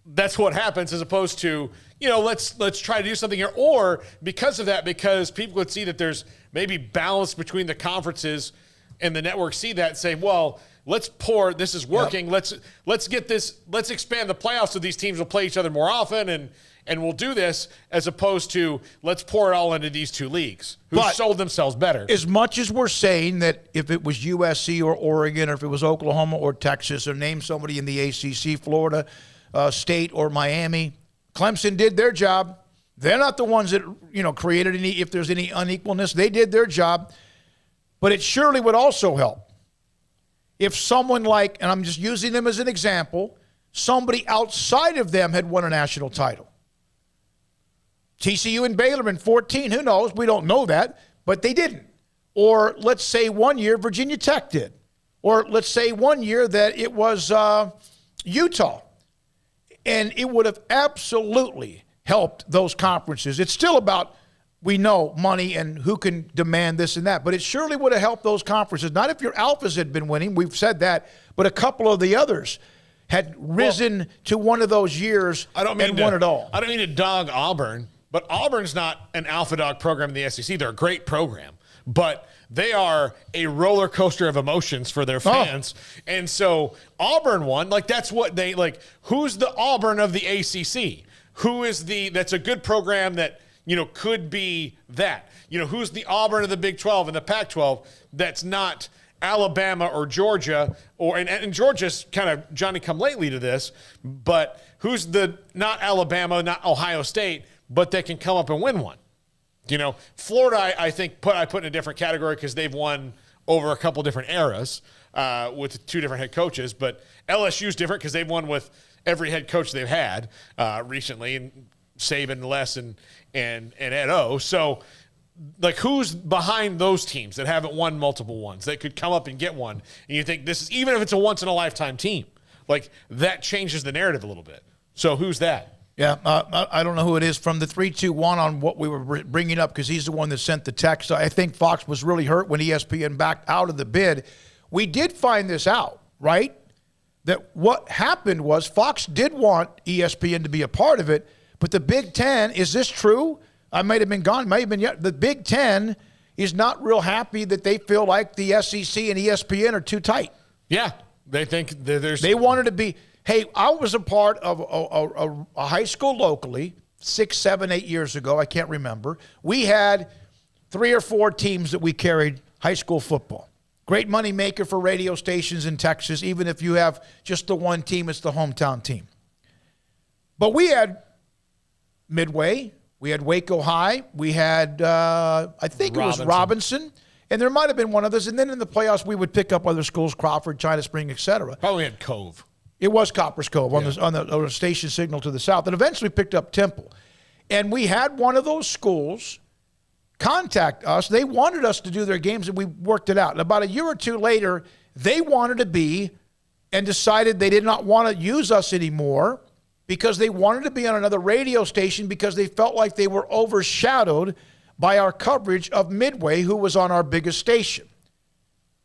that's what happens, as opposed to, let's try to do something here. Or because of that, because people would see that there's maybe balance between the conferences and the network see that and say, well, let's this is working. Yep. Let's get this. Let's expand the playoffs so these teams will play each other more often, and we'll do this, as opposed to let's pour it all into these two leagues who sold themselves better. As much as we're saying that if it was USC or Oregon, or if it was Oklahoma or Texas, or name somebody in the ACC, Florida State or Miami, Clemson did their job. They're not the ones that created any. If there's any unequalness, they did their job. But it surely would also help if someone and I'm just using them as an example, somebody outside of them had won a national title. TCU and Baylor in 2014, who knows? We don't know that, but they didn't. Or let's say one year Virginia Tech did. Or let's say one year that it was Utah. And it would have absolutely helped those conferences. It's still about we know money and who can demand this and that. But it surely would have helped those conferences. Not if your Alphas had been winning. We've said that. But a couple of the others had risen to one of those years and won it all. I don't mean to dog Auburn, but Auburn's not an alpha dog program in the SEC. They're a great program. But they are a roller coaster of emotions for their fans. And so Auburn won. Like, that's what they, like, who's the Auburn of the ACC? Who is that's a good program that, could be that? Who's the Auburn of the Big 12 and the Pac-12 that's not Alabama or Georgia, and Georgia's kind of Johnny-come-lately to this, but who's not Alabama, not Ohio State, but they can come up and win one? Florida, I think I put in a different category because they've won over a couple different eras with two different head coaches, but LSU's different because they've won with every head coach they've had recently, and Saban, Les, and Ed O. So, like, who's behind those teams that haven't won multiple ones that could come up and get one? And you think this is, even if it's a once-in-a-lifetime team, like, that changes the narrative a little bit. So who's that? Yeah, I don't know who it is from the 3-2-1 on what we were bringing up because he's the one that sent the text. I think Fox was really hurt when ESPN backed out of the bid. We did find this out, right? That what happened was Fox did want ESPN to be a part of it, but the Big Ten, is this true? I might have been gone, might have been yet. The Big Ten is not real happy that they feel like the SEC and ESPN are too tight. Yeah, they think there's. They wanted to be. Hey, I was a part of a high school locally 6, 7, 8 years ago. I can't remember. We had 3 or 4 teams that we carried high school football. Great money maker for radio stations in Texas. Even if you have just the one team, it's the hometown team. But we had Midway. We had Waco High. We had, I think it was Robinson. And there might have been one of those. And then in the playoffs, we would pick up other schools, Crawford, China Spring, et cetera. Probably had Cove. It was Copper's Cove on the station signal to the south. And eventually picked up Temple. And we had one of those schools contact us. They wanted us to do their games, and we worked it out. And about a year or two later, they wanted to be and decided they did not want to use us anymore because they wanted to be on another radio station because they felt like they were overshadowed by our coverage of Midway, who was on our biggest station.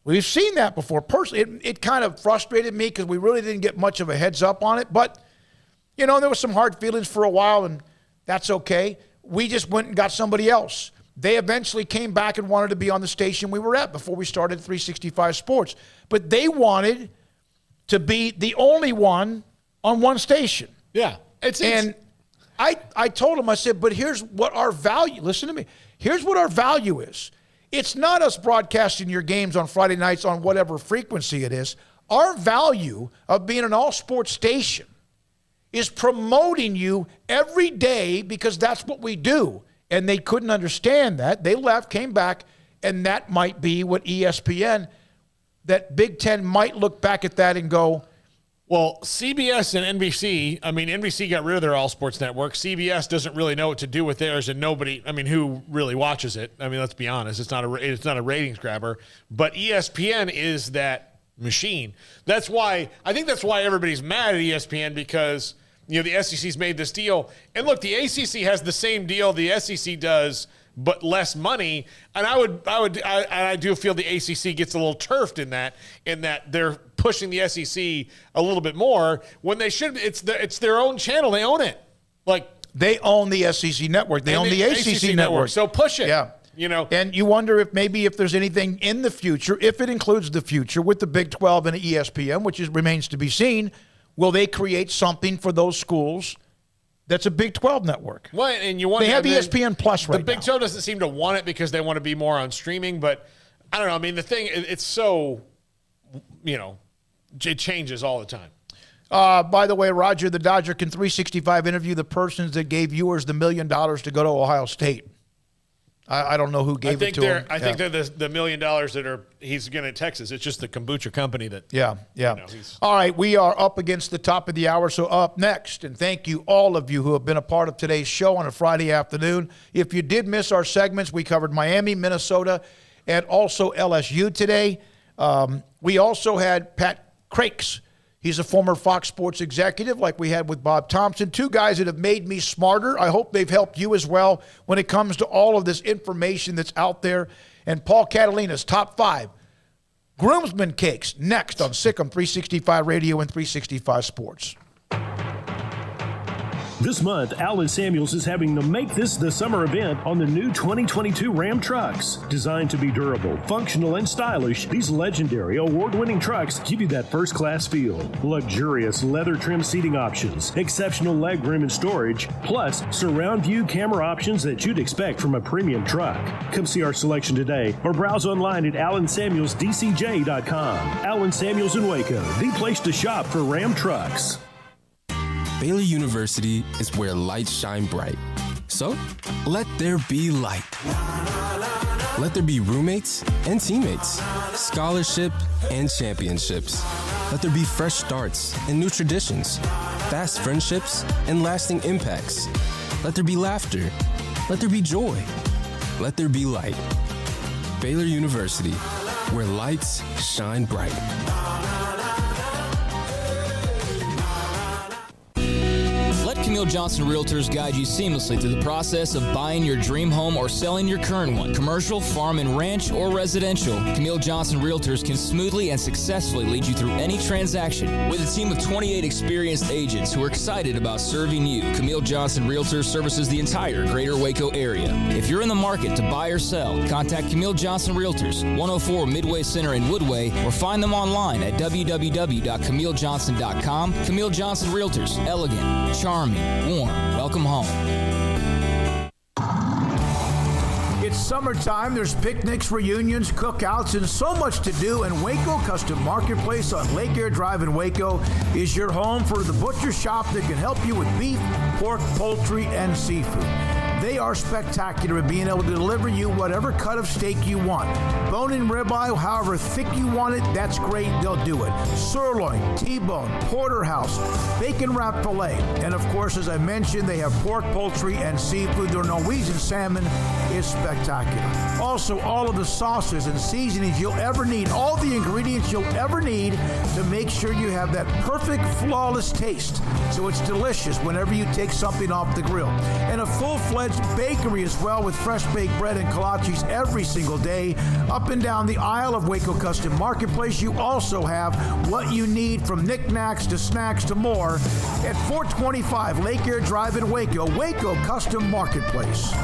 We've seen that before. Personally, it kind of frustrated me because we really didn't get much of a heads up on it. But, there was some hard feelings for a while, and that's okay. We just went and got somebody else. They eventually came back and wanted to be on the station we were at before we started 365 Sports. But they wanted to be the only one on one station. Yeah. I told him, I said, but here's what our value, listen to me, here's what our value is. It's not us broadcasting your games on Friday nights on whatever frequency it is. Our value of being an all-sports station is promoting you every day because that's what we do. And they couldn't understand that. They left, came back, and that might be what ESPN, that Big Ten might look back at that and go, well, CBS and NBC, NBC got rid of their all-sports network. CBS doesn't really know what to do with theirs, and nobody, who really watches it? Let's be honest. It's not a ratings grabber. But ESPN is that machine. I think that's why everybody's mad at ESPN because, the SEC's made this deal. And look, the ACC has the same deal the SEC does, but less money. And I do feel the ACC gets a little turfed in that they're pushing the SEC a little bit more when they should. It's their own channel. They own it. Like, they own the SEC network. They own the ACC network. So push it. Yeah. And you wonder if there's anything in the future, if it includes the future with the Big 12 and the ESPN, which remains to be seen, will they create something for those schools that's a Big 12 network? Well, and you want they have ESPN Plus right now. The Big 12 doesn't seem to want it because they want to be more on streaming, but I don't know. The thing, it's so, it changes all the time. By the way, Roger the Dodger can 365 interview the persons that gave viewers the $1 million to go to Ohio State. I don't know who gave it to him. I think they're the $1 million he's going to Texas. It's just the kombucha company that. Yeah. All right, we are up against the top of the hour, so up next, and thank you all of you who have been a part of today's show on a Friday afternoon. If you did miss our segments, we covered Miami, Minnesota, and also LSU today. We also had Pat Crakes He's a former Fox Sports executive like we had with Bob Thompson. Two guys that have made me smarter. I hope they've helped you as well when it comes to all of this information that's out there. And Paul Catalina's top 5 groomsmen cakes next on Sikkim 365 Radio and 365 Sports. This month, Allen Samuels is having the Make This the Summer event on the new 2022 Ram trucks. Designed to be durable, functional, and stylish, these legendary award-winning trucks give you that first-class feel. Luxurious leather-trimmed seating options, exceptional leg room and storage, plus surround view camera options that you'd expect from a premium truck. Come see our selection today or browse online at allensamuelsdcj.com. Allen Samuels in Waco, the place to shop for Ram trucks. Baylor University is where lights shine bright. So, let there be light. Let there be roommates and teammates, scholarship and championships. Let there be fresh starts and new traditions, fast friendships and lasting impacts. Let there be laughter. Let there be joy. Let there be light. Baylor University, where lights shine bright. Camille Johnson Realtors guide you seamlessly through the process of buying your dream home or selling your current one. Commercial, farm and ranch, or residential, Camille Johnson Realtors can smoothly and successfully lead you through any transaction. With a team of 28 experienced agents who are excited about serving you, Camille Johnson Realtors services the entire greater Waco area. If you're in the market to buy or sell, contact Camille Johnson Realtors, 104 Midway Center in Woodway, or find them online at www.camillejohnson.com. Camille Johnson Realtors, elegant, charming, warm. Welcome home. It's summertime. There's picnics, reunions, cookouts, and so much to do. And Waco Custom Marketplace on Lake Air Drive in Waco is your home for the butcher shop that can help you with beef, pork, poultry, and seafood. They are spectacular at being able to deliver you whatever cut of steak you want. Bone-in ribeye, however thick you want it, that's great. They'll do it. Sirloin, T-bone, porterhouse, bacon-wrapped filet. And, of course, as I mentioned, they have pork, poultry, and seafood. Their Norwegian salmon is spectacular. Also, all of the sauces and seasonings you'll ever need, all the ingredients you'll ever need to make sure you have that perfect, flawless taste. So it's delicious whenever you take something off the grill. And a full-fledged bakery as well, with fresh baked bread and kolaches every single day. Up and down the aisle of Waco Custom Marketplace, you also have what you need, from knickknacks to snacks to more, at 425 Lake Air Drive in Waco, Waco Custom Marketplace.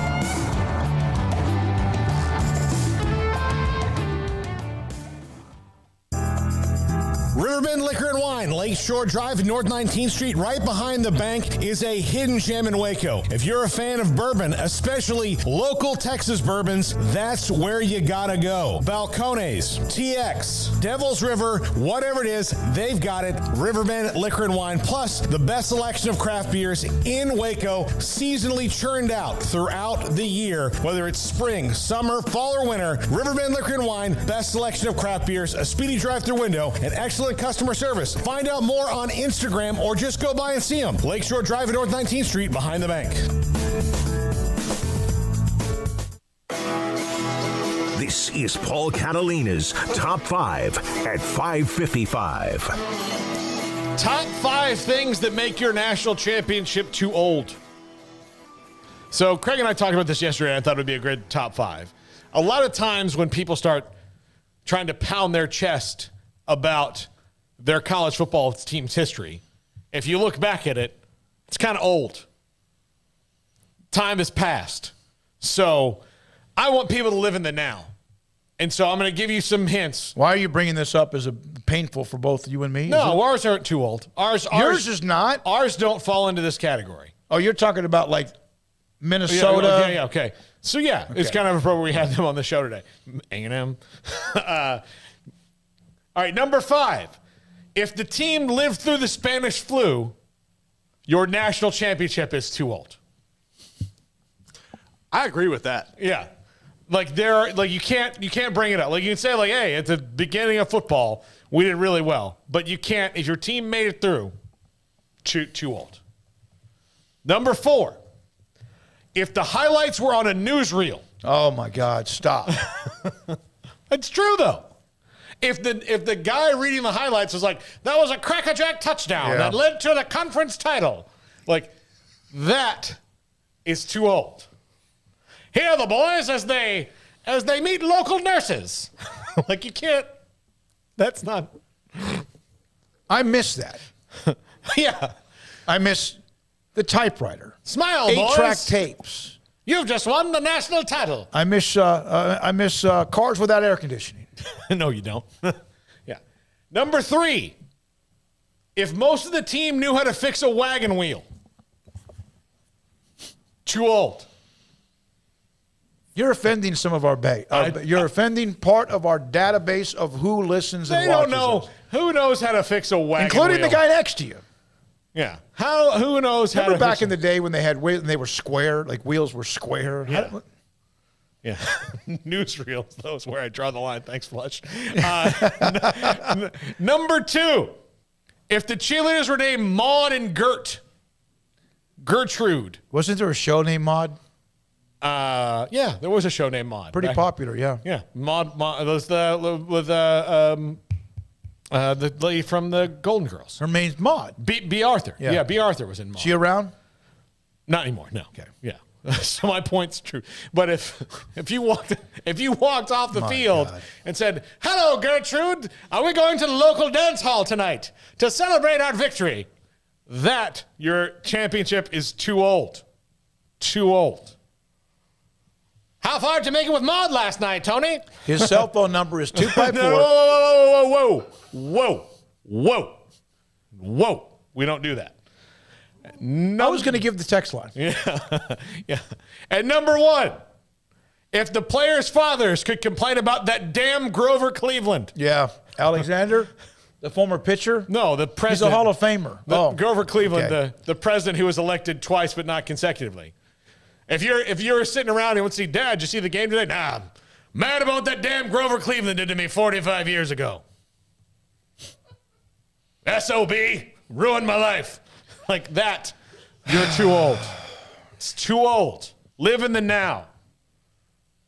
Riverbend Liquor and Wine, Lakeshore Drive and North 19th Street, right behind the bank, is a hidden gem in Waco. If you're a fan of bourbon, especially local Texas bourbons, that's where you gotta go. Balcones, TX, Devil's River, whatever it is, they've got it. Riverbend Liquor and Wine, plus the best selection of craft beers in Waco, seasonally churned out throughout the year, whether it's spring, summer, fall, or winter. Riverbend Liquor and Wine, best selection of craft beers, a speedy drive-through window, and excellent customer service. Find out more on Instagram or just go by and see them. Lakeshore Drive at North 19th Street, behind the bank. This is Paul Catalina's Top 5 at 5:55. Top 5 things that make your national championship too old. So Craig and I talked about this yesterday, and I thought it would be a great top 5. A lot of times when people start trying to pound their chest about their college football team's history, if you look back at it, it's kind of old. Time has passed. So I want people to live in the now. And so I'm going to give you some hints. Why are you bringing this up as a painful for both you and me? No, ours aren't too old. Yours is not? Ours don't fall into this category. Oh, you're talking about like Minnesota? Yeah, okay. So, yeah, it's kind of appropriate we had them on the show today. A&M. All right, number 5. If the team lived through the Spanish flu, your national championship is too old. I agree with that. Yeah. Like you can't bring it up. Like you can say like, hey, at the beginning of football, we did really well. But you can't, if your team made it through, too old. Number 4. If the highlights were on a newsreel. Oh my God, stop. It's true though. If the guy reading the highlights was like, that was a crackerjack touchdown that led to the conference title, like that is too old. Here are the boys as they meet local nurses. Like you can't. That's not. I miss that. Yeah. I miss the typewriter. Smile, boys. 8-track tapes. You've just won the national title. I miss cars without air conditioning. No, you don't. Yeah. Number 3. If most of the team knew how to fix a wagon wheel. Too old. You're offending some of our you're offending part of our database of who listens and watches. They don't know. Us. Who knows how to fix a wagon Including wheel? the guy next to you. Yeah. Who knows how to Remember back in the day when they had wheels and they were square, like wheels were square? Yeah. Yeah. Newsreels, those where I draw the line. Thanks, Flush. Number 2. If the cheerleaders were named Maud and Gertrude. Wasn't there a show named Maud? Yeah, there was a show named Maud. Pretty popular, yeah. Yeah. Maud was the lady from the Golden Girls. Her name's Maud. B. Arthur. Yeah, B. Arthur was in Maud. She around? Not anymore, no. Okay. Yeah. So my point's true. But if you walked off the field and said, "Hello, Gertrude, are we going to the local dance hall tonight to celebrate our victory?" That your championship is too old. Too old. How far did you make it with Maud last night, Tony? His cell phone number is 254. Whoa. We don't do that. I was going to give the text line. Yeah. And number 1, if the players' fathers could complain about that damn Grover Cleveland. Yeah. Alexander, the former pitcher? No, the president. He's a Hall of Famer. Grover Cleveland, the president who was elected twice but not consecutively. If you're sitting around and would see, Dad, did you see the game today? Nah, I'm mad about that damn Grover Cleveland did to me 45 years ago. SOB, ruined my life. Like that, you're too old. It's too old. Live in the now.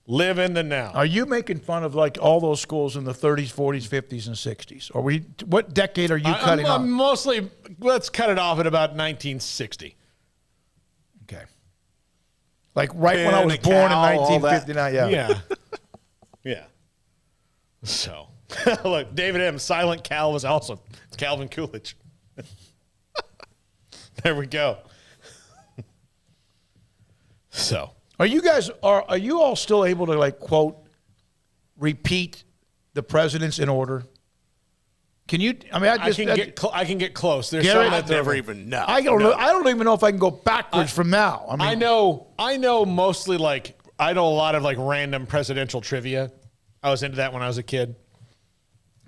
Live in the now. Are you making fun of like all those schools in the 30s, 40s, 50s, and 60s? What decade are you cutting off? Mostly, let's cut it off at about 1960. Okay. Like right when I was born in 1959, Yeah. Yeah. So, look, David M. Silent Cal was also Calvin Coolidge. There we go. So, are you all still able to like quote repeat the presidents in order? Can you? I mean, I can get close. There's Gary, some that never even know. I don't know. I don't even know if I can go backwards from now. I know mostly like I know a lot of like random presidential trivia. I was into that when I was a kid.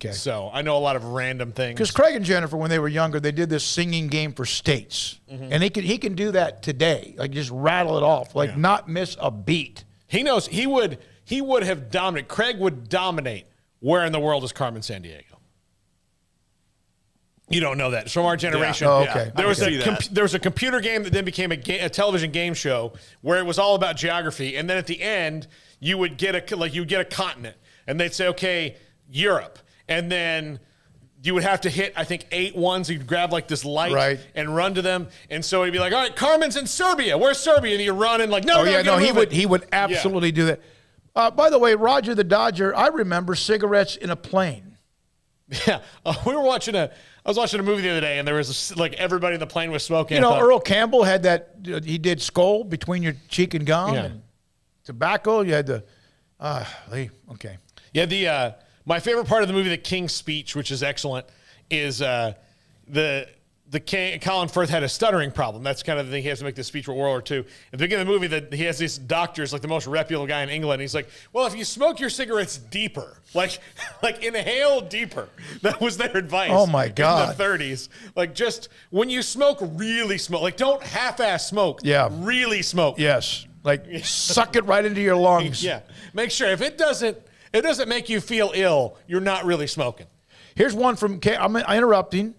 Okay. So I know a lot of random things. Because Craig and Jennifer, when they were younger, they did this singing game for states, and he can do that today. Like just rattle it off, like not miss a beat. He knows he would have dominated. Craig would dominate. Where in the world is Carmen Sandiego? You don't know that. It's from our generation. Yeah. Oh, okay. There was a computer game that then became a television game show where it was all about geography, and then at the end you would get a continent, and they'd say, okay, Europe. And then you would have to hit, I think, 8 ones. You'd grab like this light and run to them. And so he'd be like, all right, Carmen's in Serbia. Where's Serbia? And you run and like, he would absolutely do that. By the way, Roger the Dodger, I remember cigarettes in a plane. Yeah. I was watching a movie the other day, and there was like everybody in the plane was smoking. You know, Earl Campbell had that, he did skull between your cheek and gum. Yeah. And tobacco, you had the, okay. Yeah, my favorite part of the movie, The King's Speech, which is excellent, is the king. Colin Firth had a stuttering problem. That's kind of the thing. He has to make this speech for World War II. At the beginning of the movie, that he has these doctors, like the most reputable guy in England. And he's like, well, if you smoke your cigarettes deeper, like inhale deeper. That was their advice. Oh my God. In the 30s, like just when you smoke, really smoke. Like don't half-ass smoke. Yeah. Really smoke. Yes. Like suck it right into your lungs. Yeah. Make sure if it doesn't make you feel ill, you're not really smoking. Here's one from, I'm interrupting.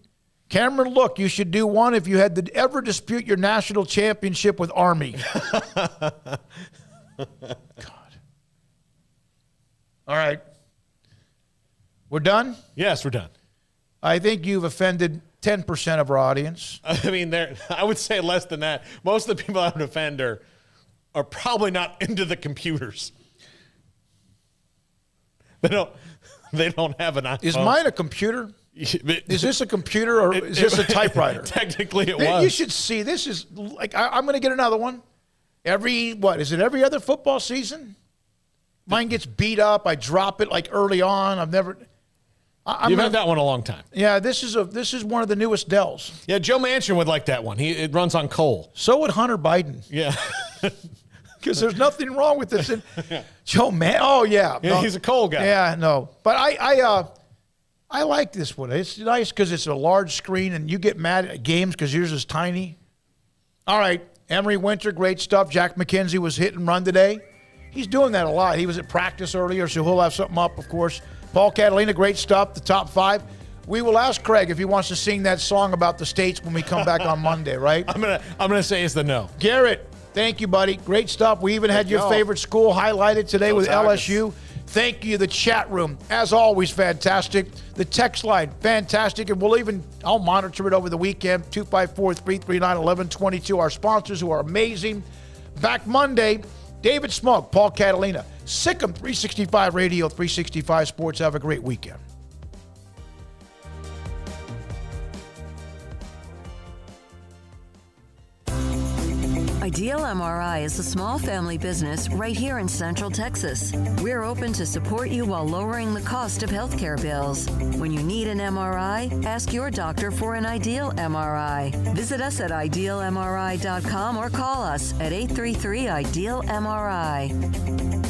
Cameron, look, you should do one if you had to ever dispute your national championship with Army. God. All right. We're done? Yes, we're done. I think you've offended 10% of our audience. I mean, I would say less than that. Most of the people I would offend are probably not into the computers. They don't have an iPhone. Is mine a computer? Is this a computer or is this a typewriter? Technically it was. You should see, this is like, I'm going to get another one. Every other football season? Mine gets beat up. I drop it like early on. You've had that one a long time. Yeah, this is one of the newest Dells. Yeah, Joe Manchin would like that one. It runs on coal. So would Hunter Biden. Yeah. Because there's nothing wrong with this. Joe yeah. Yeah, he's a coal guy. Yeah, no. But I like this one. It's nice because it's a large screen and you get mad at games because yours is tiny. All right, Emery Winter, great stuff. Jack McKenzie was hit and run today. He's doing that a lot. He was at practice earlier, so he'll have something up, of course. Paul Catalina, great stuff, the top 5. We will ask Craig if he wants to sing that song about the states when we come back on Monday, right? I'm gonna say it's the no. Garrett, thank you, buddy. Great stuff. We even had your favorite school highlighted today with LSU. Thank you, the chat room. As always, fantastic. The text line, fantastic. And I'll monitor it over the weekend, 254-339-1122. Our sponsors who are amazing. Back Monday, David Smoak, Paul Catalina, Sikkim 365 Radio, 365 Sports. Have a great weekend. Ideal MRI is a small family business right here in Central Texas. We're open to support you while lowering the cost of healthcare bills. When you need an MRI, ask your doctor for an Ideal MRI. Visit us at idealmri.com or call us at 833-IDEAL-MRI.